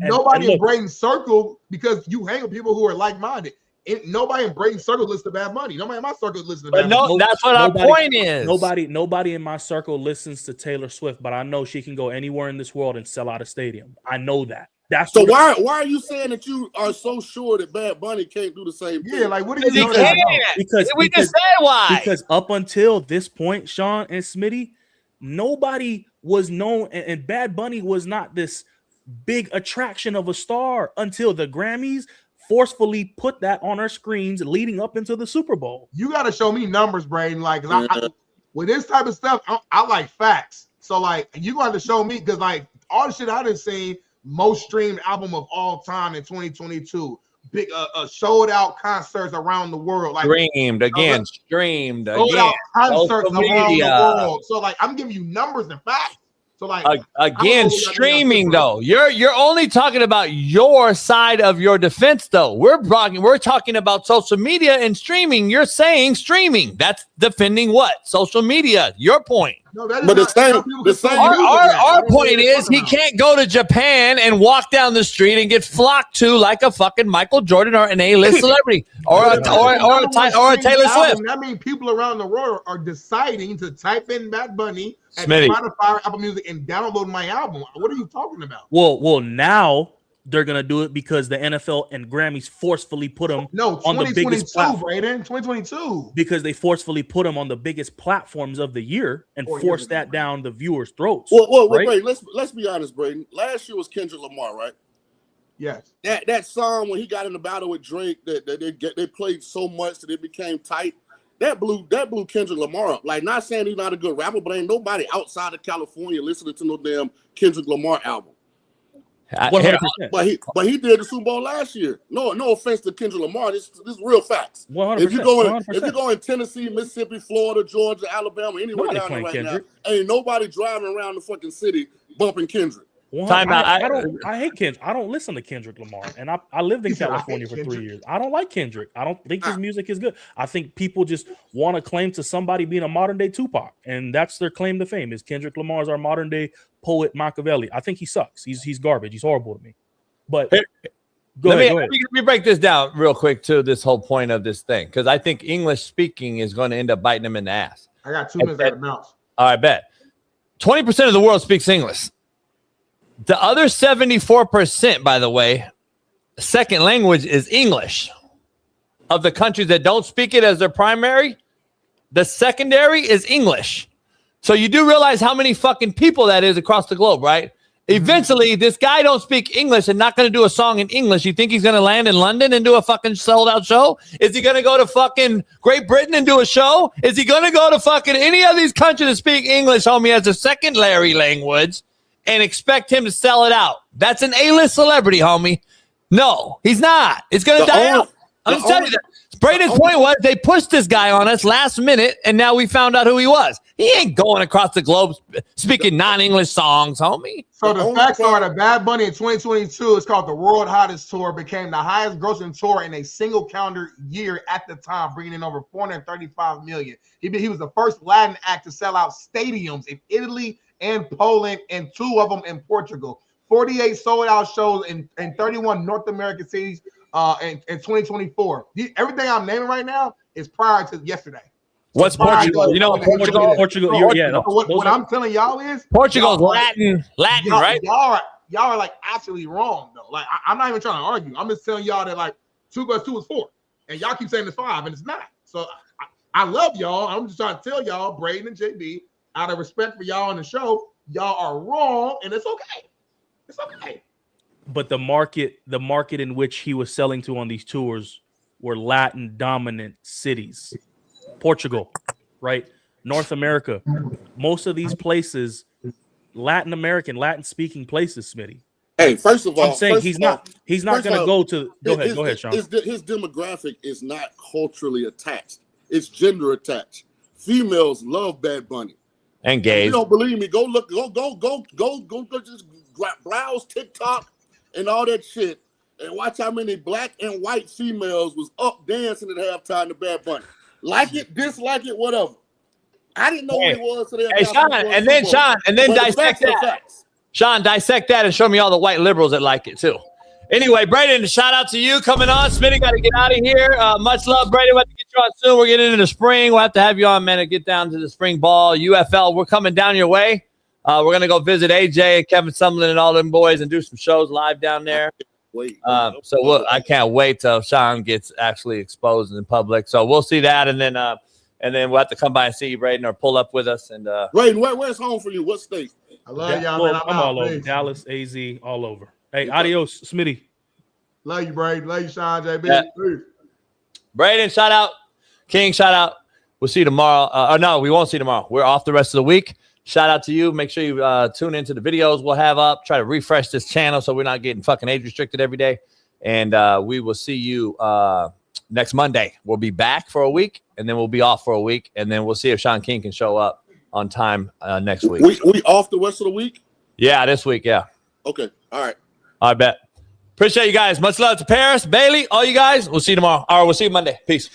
E: Nobody in Braden's circle, because you hang with people who are like-minded. Nobody in Braden's circle listens to Bad Bunny. Nobody in my circle listens to Bad Bunny.
C: That's what our point is.
R: Nobody in my circle listens to Taylor Swift, but I know she can go anywhere in this world and sell out a stadium. I know that.
D: So why are you saying that you are so sure that Bad Bunny can't do the same thing?
E: Yeah, like what do you know
R: Because we just said why. Because up until this point, Shaun and Smitty, nobody was known, and Bad Bunny was not this big attraction of a star until the Grammys forcefully put that on our screens leading up into the Super Bowl.
E: You got to show me numbers, Braden. Like, with this type of stuff, I like facts. So, like, you got to show me because, like, all the shit I done seen, most streamed album of all time in 2022, big sold out concerts around the world, like
C: streamed again,
E: sold out concerts around the world. So, like, I'm giving you numbers and facts. So like
C: again, streaming though, you're only talking about your side of your defense though. We're talking about social media and streaming. You're saying streaming. That's defending what? Social media. Your point.
E: No, that is
D: but the same.
C: Our point is he can't go to Japan and walk down the street and get flocked to like a fucking Michael Jordan or an A-list celebrity or a Taylor Swift.
E: That means people around the world are deciding to type in Bad Bunny and
C: Smitty.
E: Spotify, Apple Music, and download my album. What are you talking about?
R: Well, now they're gonna do it because the NFL and Grammys forcefully put them on the biggest platform.
E: Braden, 2022.
R: Because they forcefully put them on the biggest platforms of the year and forced that down the viewers' throats.
D: Well, right? Braden, let's be honest, Braden. Last year was Kendrick Lamar, right?
E: Yes.
D: That song when he got in the battle with Drake, that they played so much that it became tight. That blew Kendrick Lamar up. Like, not saying he's not a good rapper, but ain't nobody outside of California listening to no damn Kendrick Lamar album. But he did the Super Bowl last year. No offense to Kendrick Lamar. This is real facts.
R: 100%,
D: If you go in Tennessee, Mississippi, Florida, Georgia, Alabama, anywhere down there right now, ain't nobody driving around the fucking city bumping Kendrick.
R: I hate Kendrick. I don't listen to Kendrick Lamar, and I lived in California for 3 years. I don't like Kendrick. I don't think his music is good. I think people just want to claim to somebody being a modern day Tupac, and that's their claim to fame. Is Kendrick Lamar is our modern day poet Machiavelli? I think he sucks. He's garbage. He's horrible to me. But go ahead.
C: Let me break this down real quick to this whole point of this thing, because I think English speaking is going to end up biting him in the ass.
E: I got 2 minutes at the mouse.
C: I bet 20% of the world speaks English. The other 74%, by the way, second language is English. Of the countries that don't speak it as their primary, the secondary is English. So you do realize how many fucking people that is across the globe, right? Eventually, this guy don't speak English and not going to do a song in English. You think he's going to land in London and do a fucking sold-out show? Is he going to go to fucking Great Britain and do a show? Is he going to go to fucking any of these countries that speak English, homie, as a secondary language? And expect him to sell it out? That's an A-list celebrity, homie. No, he's not. It's going to die out. I'm just telling you that. Braden's point was they pushed this guy on us last minute, and now we found out who he was. He ain't going across the globe speaking non-English songs, homie.
E: So the facts are that Bad Bunny in 2022 is called the World Hottest Tour, became the highest grossing tour in a single calendar year at the time, bringing in over 435 million. He was the first Latin act to sell out stadiums in Italy and Poland, and 2 of them in Portugal. 48 sold-out shows in 31 North American cities in 2024. Everything I'm naming right now is prior to yesterday.
C: What's Portugal? You know Portugal.
E: What I'm telling y'all is
C: Portugal's Latin, right?
E: Y'all are like actually wrong though. Like I'm not even trying to argue. I'm just telling y'all that like 2 + 2 is 4, and y'all keep saying it's 5, and it's not. So I love y'all. I'm just trying to tell y'all, Braden and JB, out of respect for y'all on the show, y'all are wrong, and it's okay. It's okay.
R: But the market in which he was selling to on these tours were Latin dominant cities. Portugal, right? North America. Most of these places, Latin speaking places, Smitty.
D: Hey, first of all,
R: I'm saying he's not going to go to. Go ahead, Shaun.
D: His demographic is not culturally attached. It's gender attached. Females love Bad Bunny.
C: And gays.
D: You don't believe me? Go look. Go just browse TikTok and all that shit, and watch how many black and white females was up dancing at halftime to Bad Bunny. Like it, dislike it, whatever. I didn't know what it was today.
C: Hey, Shaun, and then dissect that. Shaun, dissect that and show me all the white liberals that like it too. Anyway, Braden, shout out to you coming on. Smitty got to get out of here. Much love, Braden. We'll have to get you on soon. We're getting into the spring. We'll have to have you on, man, to get down to the spring ball. UFL, we're coming down your way. We're going to go visit AJ and Kevin Sumlin and all them boys and do some shows live down there. I can't wait till Shaun gets actually exposed in public. So we'll see that, and then we'll have to come by and see you, Braden, or pull up with us. And
D: Braden, where's home for you? What state?
E: I love y'all, man.
R: I'm all over. Dallas, AZ, all over. Hey, adios, Smitty.
E: Love you, Braden. Love you, Shaun, JB.
C: Yeah. Braden, shout out. King, shout out. We'll see you tomorrow. No, we won't see you tomorrow. We're off the rest of the week. Shout out to you. Make sure you tune into the videos we'll have up. Try to refresh this channel so we're not getting fucking age restricted every day. And we will see you next Monday. We'll be back for a week, and then we'll be off for a week, and then we'll see if Shaun King can show up on time next week.
D: We off the rest of the week?
C: Yeah, this week, yeah.
D: Okay, all right.
C: I bet. Appreciate you guys. Much love to Paris, Bailey, all you guys. We'll see you tomorrow. Or we'll see you Monday. Peace.